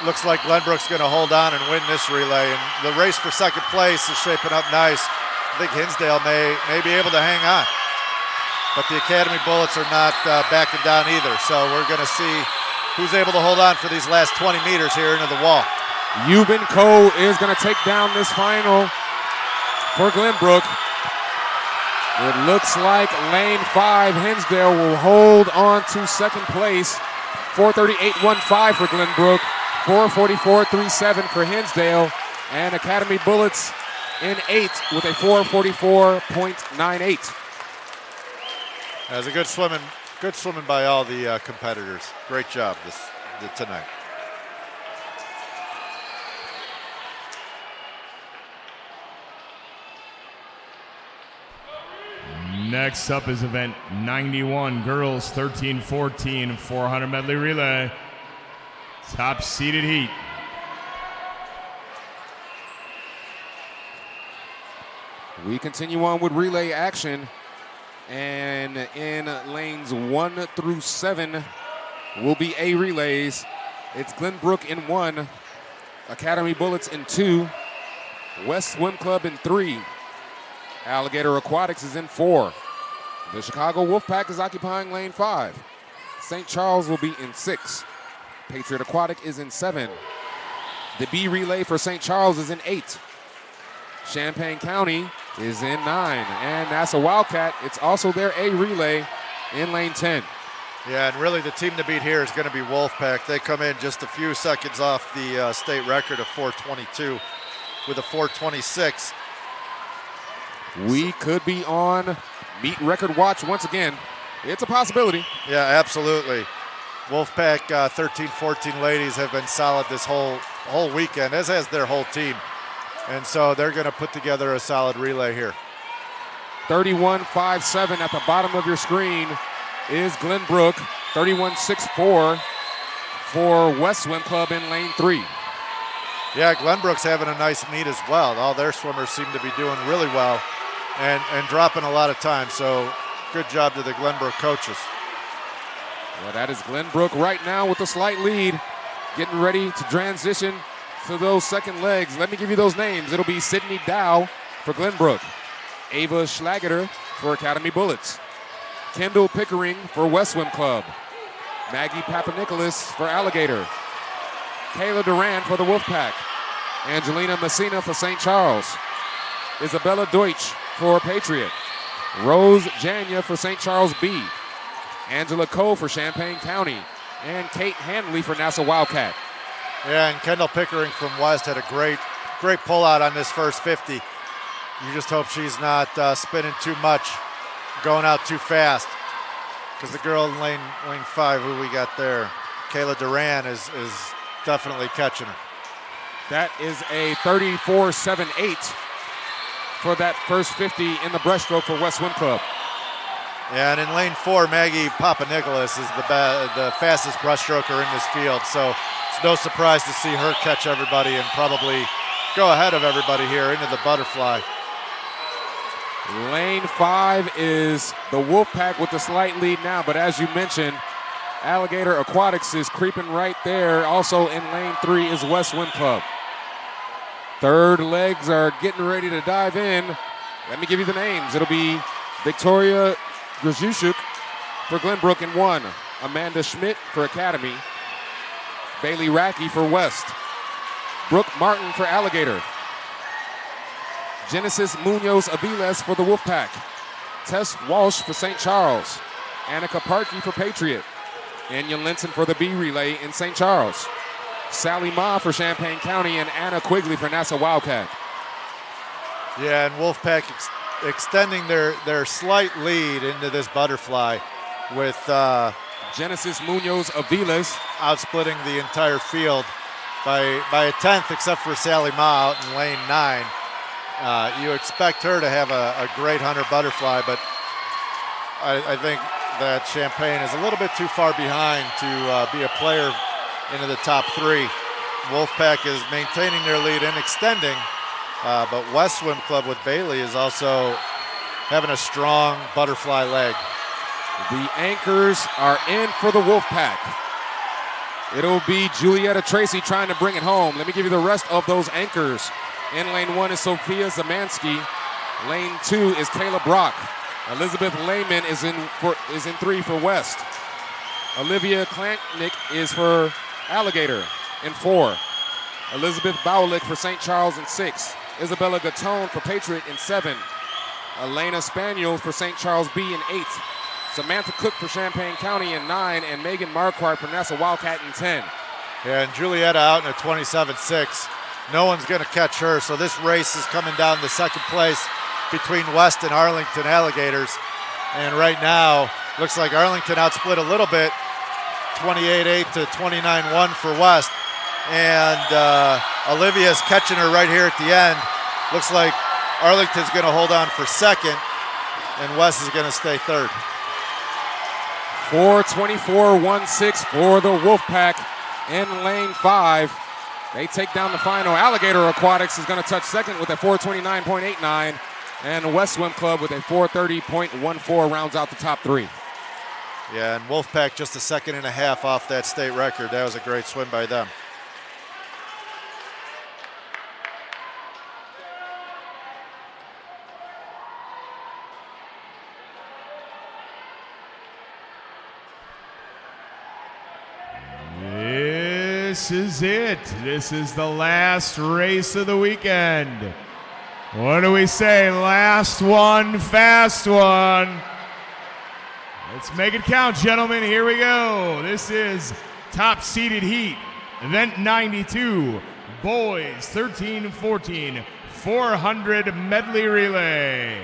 Looks like Glenbrook's going to hold on and win this relay. And the race for second place is shaping up nice. I think Hinsdale may be able to hang on. But the Academy Bullets are not backing down either. So we're going to see who's able to hold on for these last 20 meters here into the wall. Euban Coe is going to take down this final for Glenbrook. It looks like lane 5, Hinsdale, will hold on to second place. 4:38.15 for Glenbrook, 4:44.37 for Hinsdale, and Academy Bullets in 8 with a 4:44.98. That was a good swimming by all the competitors. Great job tonight. Next up is event 91, girls 13-14, 400 medley relay. Top seeded heat. We continue on with relay action. And in lanes 1 through 7 will be A relays. It's Glenbrook in 1, Academy Bullets in 2, West Swim Club in 3. Alligator Aquatics is in 4. The Chicago Wolfpack is occupying lane 5. St. Charles will be in 6. Patriot Aquatic is in 7. The B relay for St. Charles is in 8. Champaign County is in 9. And Nassau Wildcat, it's also their A relay in lane 10. Yeah, and really the team to beat here is going to be Wolfpack. They come in just a few seconds off the state record of 4:22 with a 4:26. We could be on meet record watch once again. It's a possibility. Yeah, absolutely. Wolfpack 13-14 ladies have been solid this whole weekend, as has their whole team. And so they're going to put together a solid relay here. 31.57 at the bottom of your screen is Glenbrook. 31.64 for West Swim Club in lane 3. Yeah, Glenbrook's having a nice meet as well. All their swimmers seem to be doing really well and dropping a lot of time. So good job to the Glenbrook coaches. Well, that is Glenbrook right now with a slight lead, getting ready to transition to those second legs. Let me give you those names. It'll be Sydney Dow for Glenbrook, Ava Schlageter for Academy Bullets, Kendall Pickering for West Swim Club, Maggie Papanikolas for Alligator, Kayla Duran for the Wolfpack, Angelina Messina for St. Charles, Isabella Deutsch for Patriot, Rose Janya for St. Charles B, Angela Coe for Champaign County, and Kate Hanley for Nassau Wildcat. Yeah, and Kendall Pickering from West had a great pullout on this first 50. You just hope she's not spinning too much, going out too fast. Because the girl in lane 5, who we got there, Kayla Duran, is definitely catching her. That is a 34.78 for that first 50 in the breaststroke for West Swim Club. Yeah, and in lane 4, Maggie Papanikolas is the fastest breaststroker in this field. So it's no surprise to see her catch everybody and probably go ahead of everybody here into the butterfly. Lane 5 is the Wolfpack with the slight lead now, but as you mentioned, Alligator Aquatics is creeping right there. Also in lane 3 is West Swim Club. Third legs are getting ready to dive in. Let me give you the names. It'll be Victoria Grzuszuk for Glenbrook in 1, Amanda Schmidt for Academy, Bailey Racky for West, Brooke Martin for Alligator, Genesis Munoz Aviles for the Wolfpack, Tess Walsh for St. Charles, Annika Parkey for Patriot, Anya Linson for the B Relay in St. Charles, Sally Ma for Champaign County, and Anna Quigley for Nassau Wildcat. Yeah, and Wolfpack extending their slight lead into this butterfly with Genesis Munoz Aviles outsplitting the entire field by a tenth, except for Sally Ma out in lane 9. You expect her to have a great 100 butterfly, but I think that Champaign is a little bit too far behind to be a player into the top 3. Wolfpack is maintaining their lead and extending, but West Swim Club with Bailey is also having a strong butterfly leg. The anchors are in for the Wolfpack. It'll be Julietta Tracy trying to bring it home. Let me give you the rest of those anchors. In lane 1 is Sophia Zamansky. Lane 2 is Kayla Brock. Elizabeth Lehman is in 3 for West. Olivia Klanknick is for Alligator in 4. Elizabeth Bowlick for St. Charles in 6. Isabella Gatone for Patriot in 7. Elena Spaniel for St. Charles B in 8. Samantha Cook for Champaign County in 9. And Megan Marquardt for Nassau Wildcat in 10. Yeah, and Julietta out in a 27.6. No one's going to catch her, so this race is coming down to second place between West and Arlington Alligators. And right now, looks like Arlington outsplit a little bit, 28-8 to 29-1 for West. And Olivia's catching her right here at the end. Looks like Arlington's going to hold on for second, and West is going to stay third. 4:24.16 for the Wolfpack in lane 5. They take down the final. Alligator Aquatics is going to touch second with a 4:29.89, and West Swim Club with a 4:30.14 rounds out the top 3. Yeah, and Wolfpack just a second and a half off that state record. That was a great swim by them. This is it. This is the last race of the weekend. What do we say? Last one, fast one. Let's make it count, gentlemen. Here we go. This is top seeded heat, event 92, boys 13-14, 400 medley relay.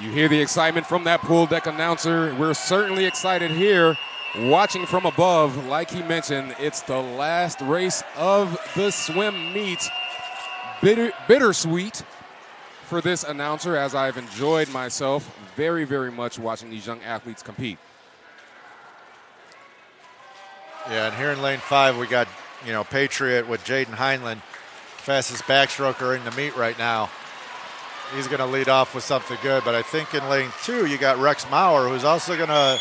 You hear the excitement from that pool deck announcer. We're certainly excited here. Watching from above, like he mentioned, it's the last race of the swim meet. Bittersweet for this announcer, as I've enjoyed myself very, very much watching these young athletes compete. Yeah, and here in lane 5, we got, Patriot with Jaden Heinlein, fastest backstroker in the meet right now. He's going to lead off with something good, but I think in lane 2, you got Rex Maurer, who's also going to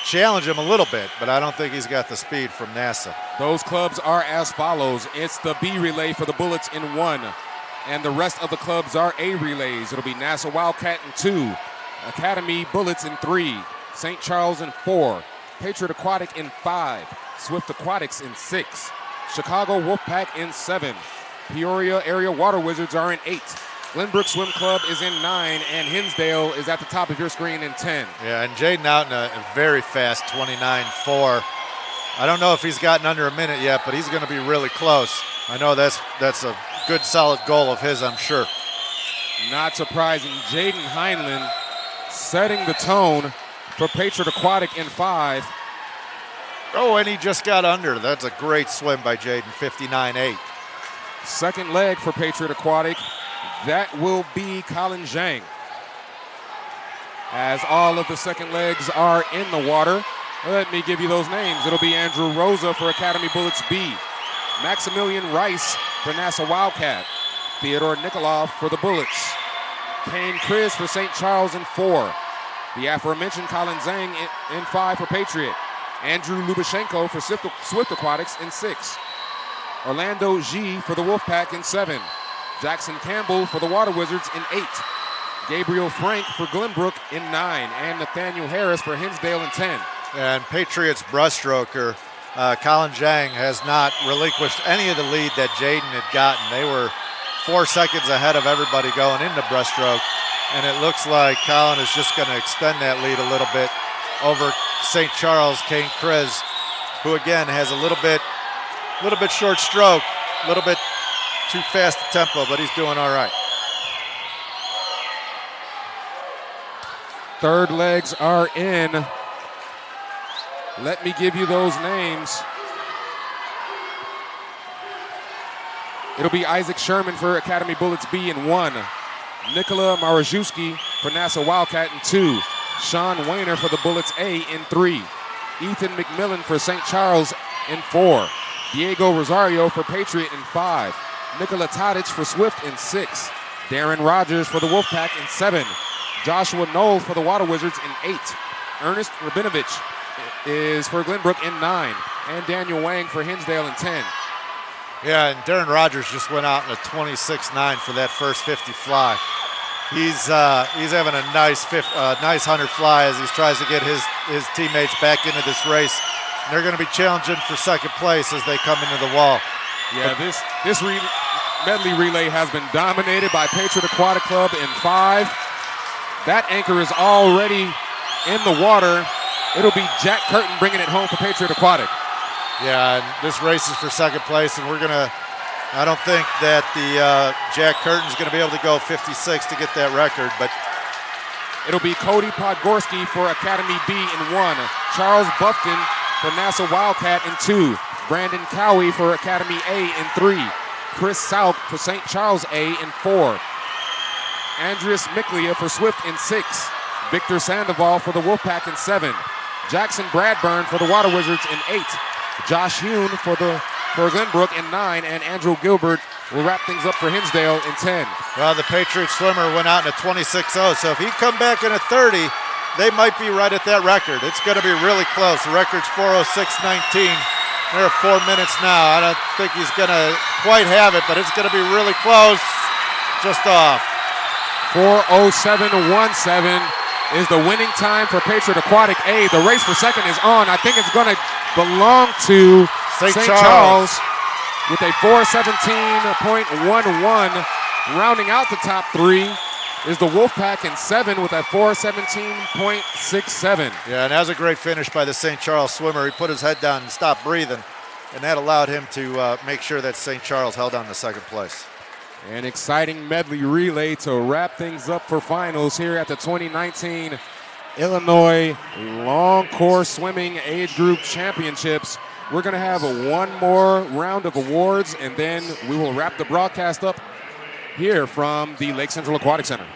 challenge him a little bit, but I don't think he's got the speed from NASA. Those clubs are as follows. It's the B relay for the Bullets in 1, and the rest of the clubs are A relays. It'll be NASA Wildcat in 2, Academy Bullets in 3, St. Charles in 4, Patriot Aquatic in 5, Swift Aquatics in 6, Chicago Wolfpack in 7, Peoria Area Water Wizards are in 8, Glenbrook Swim Club is in 9, and Hinsdale is at the top of your screen in 10. Yeah, and Jaden out in a very fast 29.4. I don't know if he's gotten under a minute yet, but he's going to be really close. I know that's a good, solid goal of his, I'm sure. Not surprising. Jaden Heinlein setting the tone for Patriot Aquatic in 5. Oh, and he just got under. That's a great swim by Jaden, 59.8. Second leg for Patriot Aquatic. That will be Colin Zhang. As all of the second legs are in the water, let me give you those names. It'll be Andrew Rosa for Academy Bullets B, Maximilian Rice for NASA Wildcat, Theodore Nikolov for the Bullets, Kane Chris for St. Charles in 4, the aforementioned Colin Zhang in 5 for Patriot, Andrew Lubashenko for Swift Aquatics in 6, Orlando G for the Wolfpack in 7, Jackson Campbell for the Water Wizards in 8, Gabriel Frank for Glenbrook in 9, and Nathaniel Harris for Hinsdale in 10. And Patriots breaststroker Colin Zhang has not relinquished any of the lead that Jaden had gotten. They were 4 seconds ahead of everybody going into breaststroke, and it looks like Colin is just going to extend that lead a little bit over St. Charles' Kane Kriz, who again has a little bit short stroke, a little bit too fast a tempo, but he's doing all right. Third legs are in. Let me give you those names. It'll be Isaac Sherman for Academy Bullets B in 1, Nikola Marajewski for NASA Wildcat in 2, Sean Wayner for the Bullets A in 3, Ethan McMillan for St. Charles in 4, Diego Rosario for Patriot in 5, Nikola Tadic for Swift in 6, Darren Rogers for the Wolfpack in 7, Joshua Knoll for the Water Wizards in 8, Ernest Rabinovich is for Glenbrook in 9, and Daniel Wang for Hinsdale in 10. Yeah, and Darren Rogers just went out in a 26.9 for that first 50 fly. He's having a nice 100 fly as he tries to get his teammates back into this race. And they're going to be challenging for second place as they come into the wall. Yeah, this medley relay has been dominated by Patriot Aquatic Club in 5. That anchor is already in the water. It'll be Jack Curtin bringing it home for Patriot Aquatic. Yeah, and this race is for second place, and I don't think that the Jack Curtin's going to be able to go 56 to get that record, but it'll be Cody Podgorski for Academy B in 1, Charles Buffton for NASA Wildcat in 2, Brandon Cowie for Academy A in 3, Chris South for St. Charles A in 4, Andreas Miklia for Swift in 6, Victor Sandoval for the Wolfpack in 7, Jackson Bradburn for the Water Wizards in 8, Josh Hune for Glenbrook in 9, and Andrew Gilbert will wrap things up for Hinsdale in 10. Well, the Patriot swimmer went out in a 26.0, so if he come back in a 30, they might be right at that record. It's going to be really close. The record's 4:06.19. They're at 4 minutes now. I don't think he's going to quite have it, but it's going to be really close. Just off. 4:07.17 is the winning time for Patriot Aquatic A. The race for second is on. I think it's going to belong to St. Charles with a 4:17.11. Rounding out the top 3 is the Wolfpack in 7 with a 4:17.67. Yeah, and that was a great finish by the St. Charles swimmer. He put his head down and stopped breathing, and that allowed him to make sure that St. Charles held on to second place. An exciting medley relay to wrap things up for finals here at the 2019 Illinois Long Course Swimming Age Group Championships. We're going to have one more round of awards, and then we will wrap the broadcast up here from the Lake Central Aquatic Center.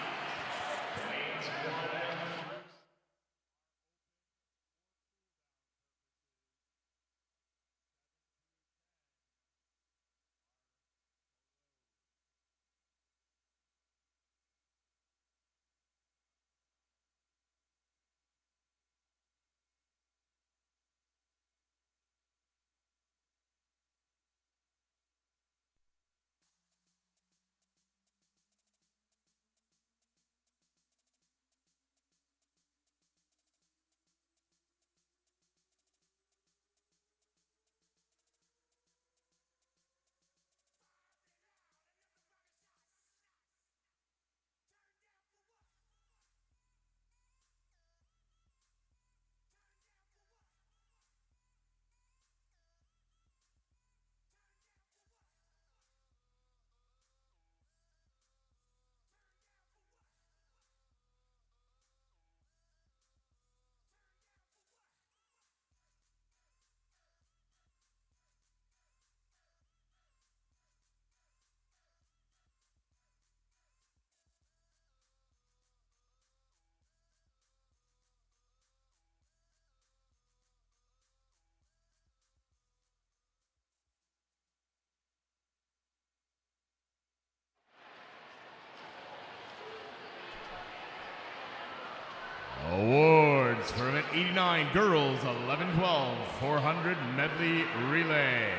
Awards for event 89 girls 11-12 400 medley relay.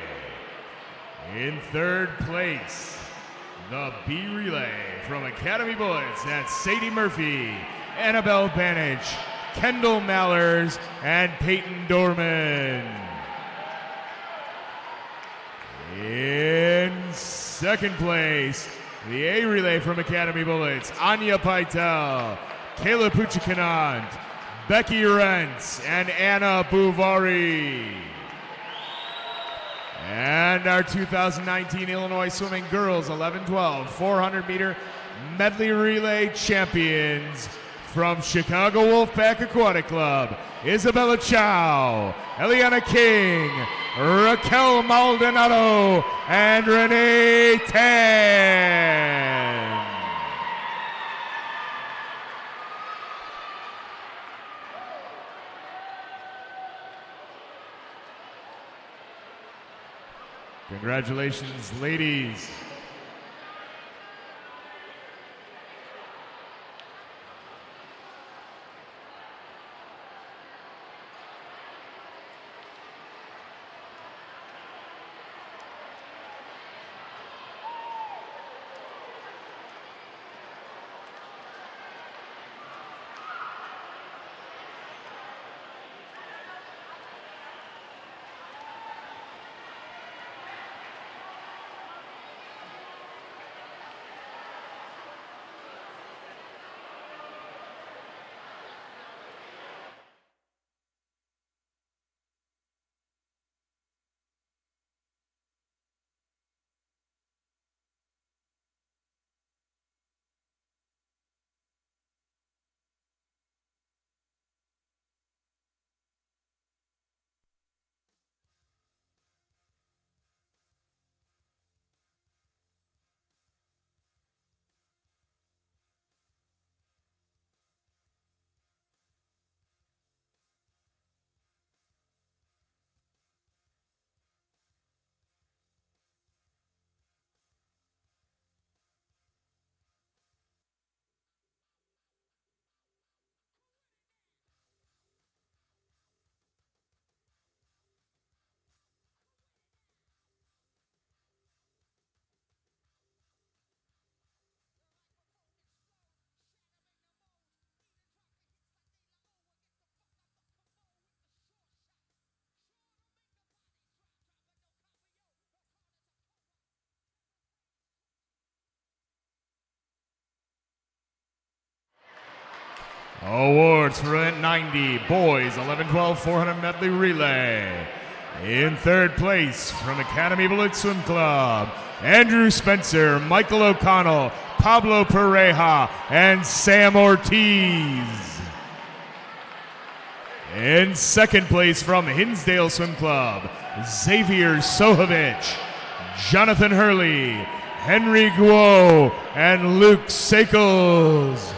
In third place, the B relay from Academy Boys. That's Sadie Murphy, Annabelle Banich, Kendall Mallers, and Peyton Dorman. In second place, the A relay from Academy Bullets, Anya Paitel, Kayla Puchikanant, Becky Rentz, and Anna Bouvari. And our 2019 Illinois Swimming Girls 11-12 400-meter medley relay champions from Chicago Wolfpack Aquatic Club, Isabella Chow, Eliana King, Raquel Maldonado, and Renee Tan. Congratulations, ladies. Awards for event 90 boys 11-12 400 medley relay. In third place from Academy Bullet Swim Club, Andrew Spencer, Michael O'Connell, Pablo Pareja, and Sam Ortiz. In second place from Hinsdale Swim Club, Xavier Sohovich, Jonathan Hurley, Henry Guo and Luke Sakels.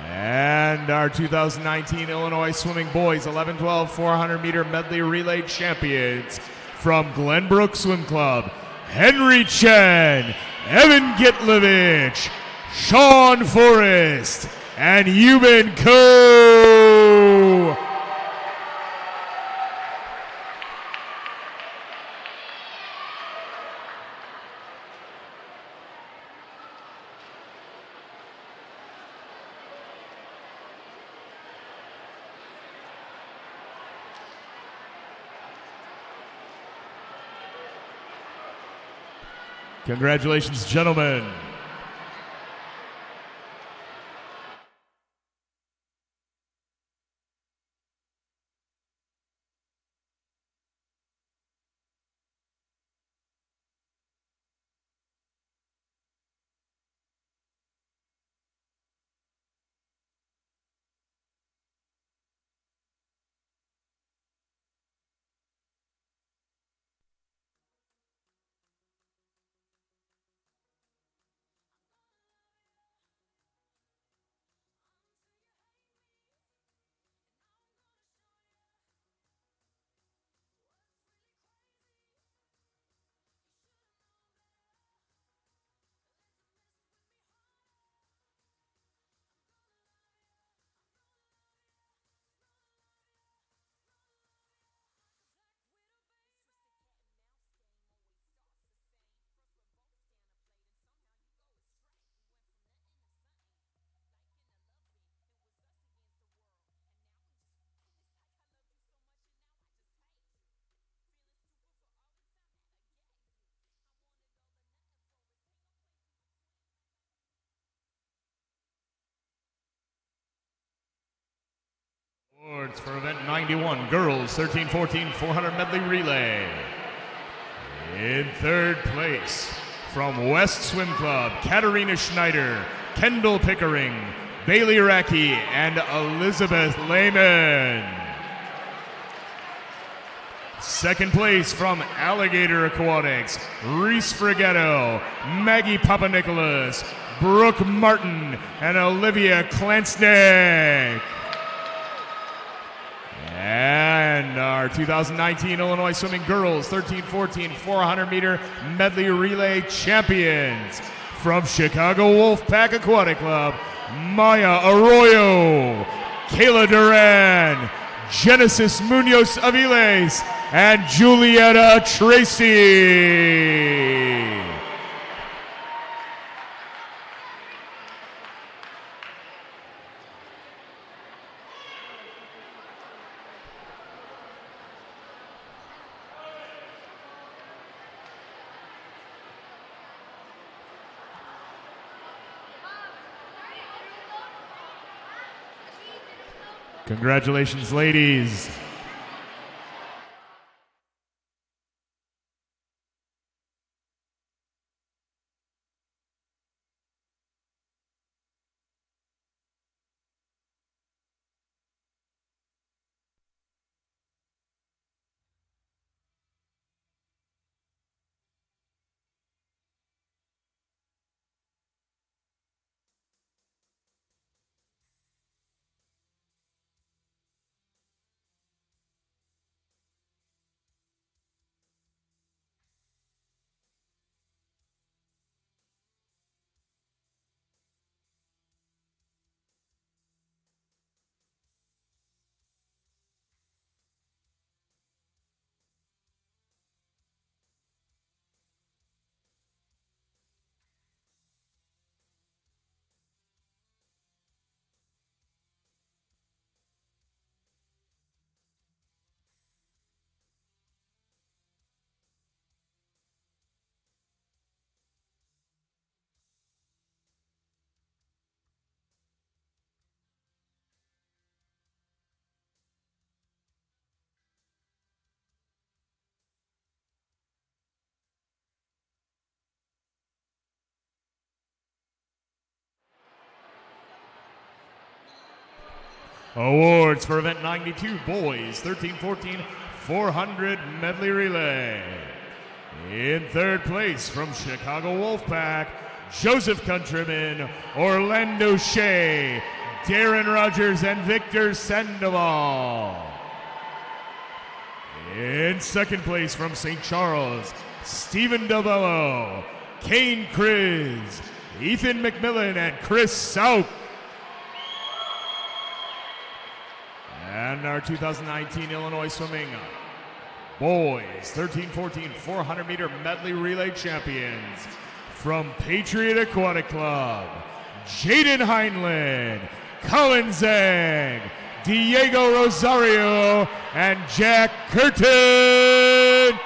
And our 2019 Illinois Swimming Boys 11-12 400-meter medley relay champions from Glenbrook Swim Club, Henry Chen, Evan Gitlevich, Sean Forrest, and Yuban Ko. Congratulations, gentlemen. Awards for event 91, girls 13-14 400 medley relay. In third place, from West Swim Club, Katarina Schneider, Kendall Pickering, Bailey Racky, and Elizabeth Lehman. Second place from Alligator Aquatics, Reese Frigetto, Maggie Papanicholas, Brooke Martin, and Olivia Klansnick. And our 2019 Illinois Swimming Girls 13-14 400-meter medley relay champions from Chicago Wolfpack Aquatic Club, Maya Arroyo, Kayla Duran, Genesis Munoz Aviles, and Julietta Tracy. Congratulations, ladies. Awards for event 92, boys 13-14 400 medley relay. In third place from Chicago Wolfpack, Joseph Countryman, Orlando Shea, Darren Rogers, and Victor Sandoval. In second place from St. Charles, Stephen DeBello, Kane Kriz, Ethan McMillan, and Chris South. And our 2019 Illinois Swimming Boys 13-14 400-meter medley relay champions from Patriot Aquatic Club, Jaden Heinlein, Colin Zang, Diego Rosario, and Jack Curtin.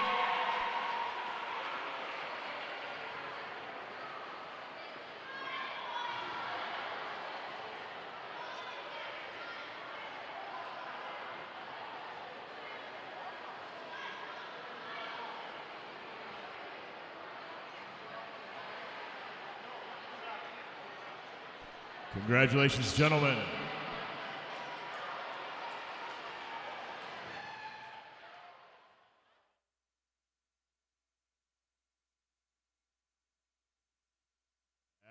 Congratulations, gentlemen.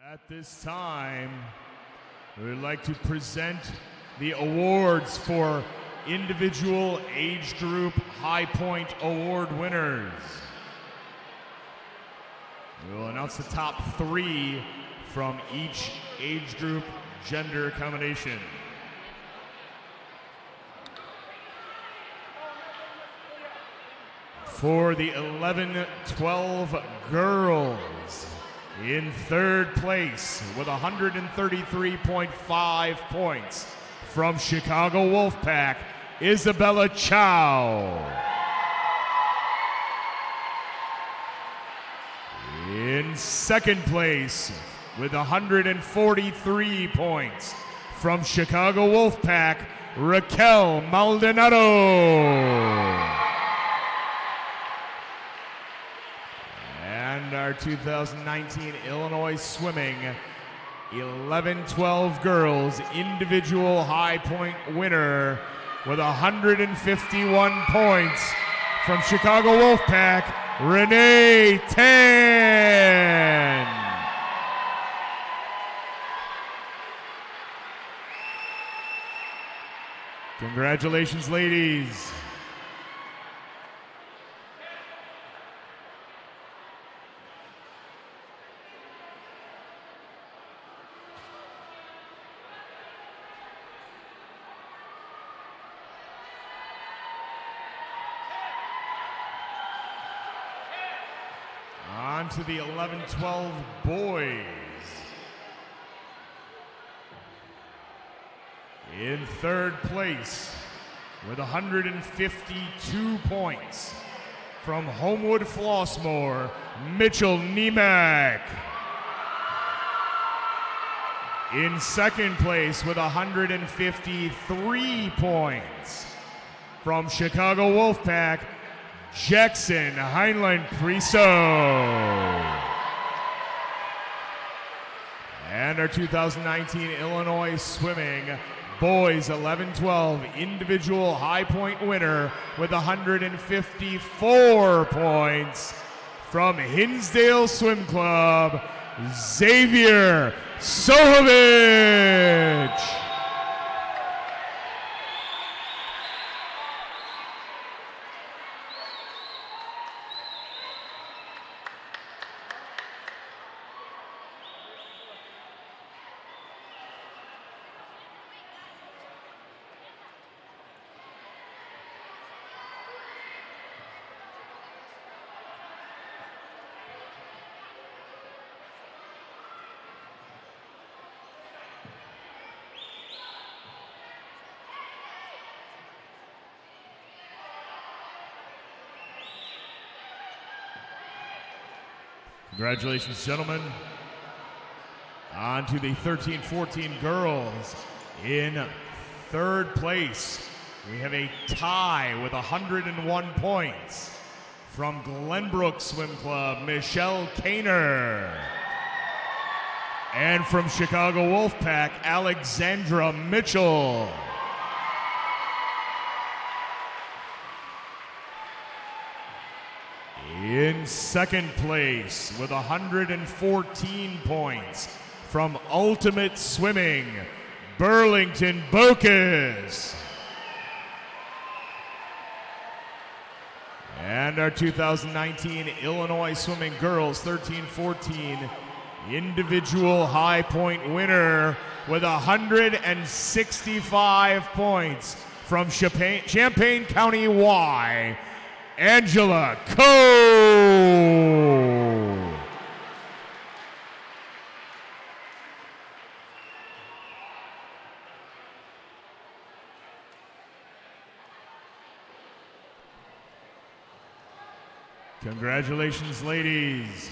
At this time, we would like to present the awards for individual age group High Point Award winners. We will announce the top 3 from each age group gender combination. For the 11-12 girls, in third place with 133.5 points from Chicago Wolfpack, Isabella Chow. In second place with 143 points from Chicago Wolfpack, Raquel Maldonado. And our 2019 Illinois Swimming 11-12 girls individual high point winner with 151 points from Chicago Wolfpack, Renee Tan. Congratulations, ladies. On to the 11-12 boys. In third place with 152 points from Homewood Flossmoor, Mitchell Niemek. In second place with 153 points from Chicago Wolfpack, Jackson Heinlein Priso. And our 2019 Illinois Swimming Boys 11-12 individual high point winner with 154 points from Hinsdale Swim Club, Xavier Sohovich. Congratulations, gentlemen. On to the 13-14 girls. In third place, we have a tie with 101 points from Glenbrook Swim Club, Michelle Kaner. And from Chicago Wolfpack, Alexandra Mitchell. In second place with 114 points from Ultimate Swimming, Burlington Bocas. And our 2019 Illinois Swimming Girls 13-14 individual high point winner with 165 points from Champaign County Y, Angela Coe. Congratulations, ladies.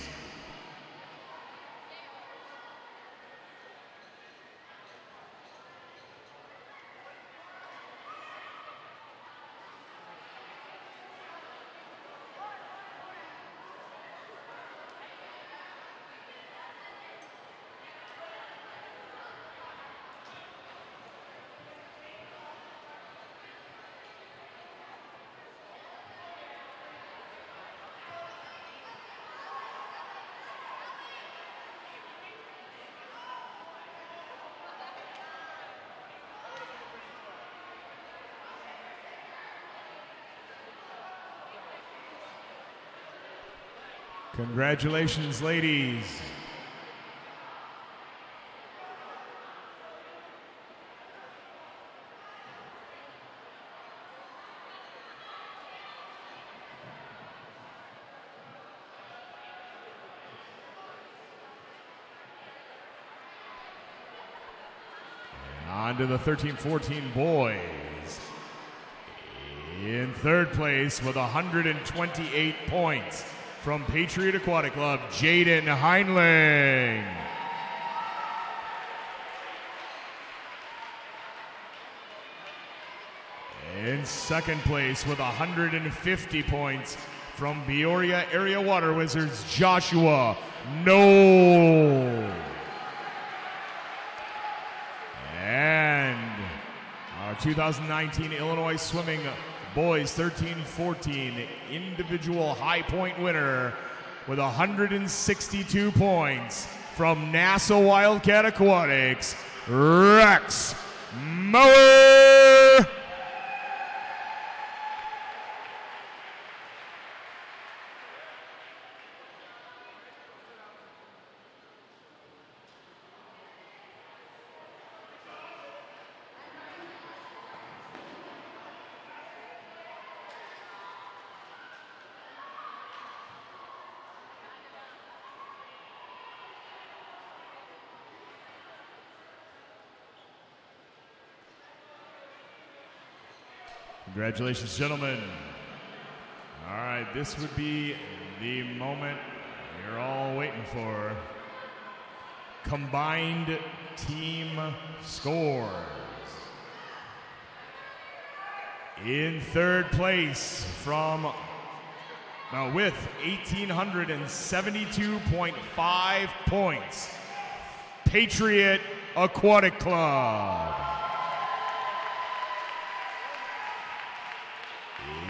Congratulations, ladies. On to the 13-14 boys. In third place with 128 points from Patriot Aquatic Club, Jaden Heinling. In second place with 150 points from Peoria Area Water Wizards, Joshua Knoll. And our 2019 Illinois Swimming Boys 13-14 individual high point winner with 162 points from Nassau Wildcat Aquatics, Rex Mower. Congratulations, gentlemen. All right, this would be the moment you're all waiting for. Combined team scores. In third place with 1,872.5 points, Patriot Aquatic Club.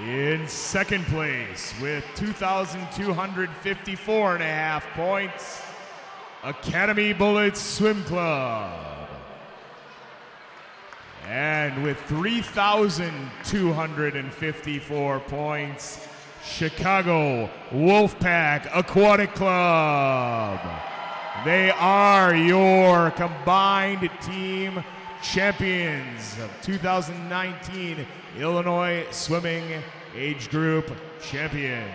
In second place with 2,254.5 points, Academy Bullets Swim Club. And with 3,254 points, Chicago Wolfpack Aquatic Club. They are your combined team champions of 2019 Illinois Swimming Age Group Champions.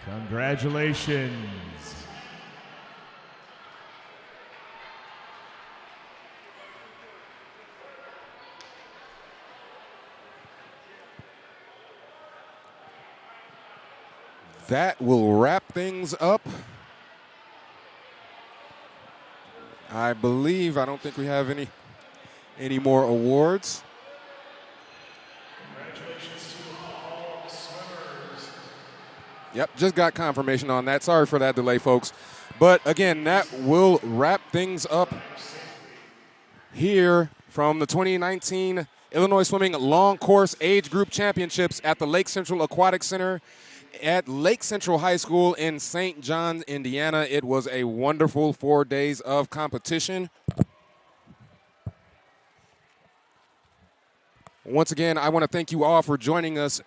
Congratulations. That will wrap things up. I don't think we have any more awards. Congratulations to all swimmers. Yep, just got confirmation on that. Sorry for that delay, folks. But again, that will wrap things up here from the 2019 Illinois Swimming Long Course Age Group Championships at the Lake Central Aquatic Center at Lake Central High School in St. Johns, Indiana. It was a wonderful 4 days of competition. Once again, I want to thank you all for joining us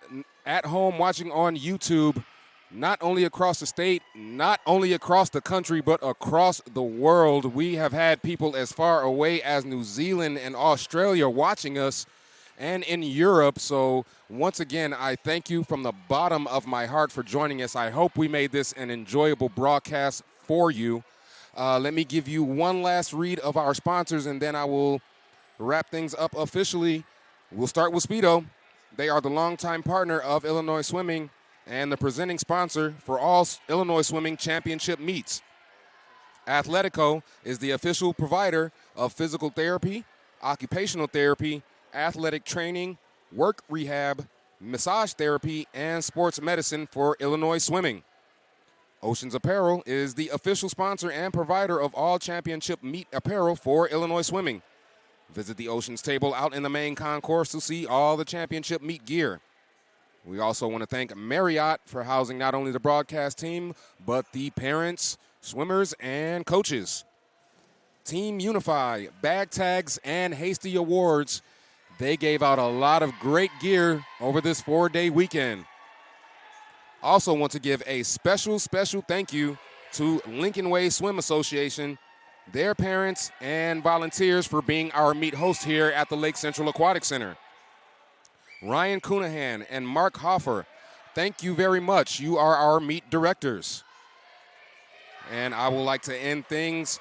at home, watching on YouTube, not only across the state, not only across the country, but across the world. We have had people as far away as New Zealand and Australia watching us, and in Europe. So once again, I thank you from the bottom of my heart for joining us. I hope we made this an enjoyable broadcast for you. Let me give you one last read of our sponsors, and then I will wrap things up officially. We'll start with Speedo. They are the longtime partner of Illinois Swimming and the presenting sponsor for all Illinois Swimming Championship meets. Athletico is the official provider of physical therapy, occupational therapy, athletic training, work rehab, massage therapy, and sports medicine for Illinois Swimming. Oceans Apparel is the official sponsor and provider of all championship meet apparel for Illinois Swimming. Visit the Oceans table out in the main concourse to see all the championship meet gear. We also want to thank Marriott for housing not only the broadcast team, but the parents, swimmers, and coaches. Team Unify, Bag Tags, and Hasty Awards. They gave out a lot of great gear over this 4-day weekend. Also want to give a special thank you to Lincoln Way Swim Association, their parents, and volunteers for being our meet host here at the Lake Central Aquatic Center. Ryan Coonahan and Mark Hoffer, thank you very much. You are our meet directors. And I would like to end things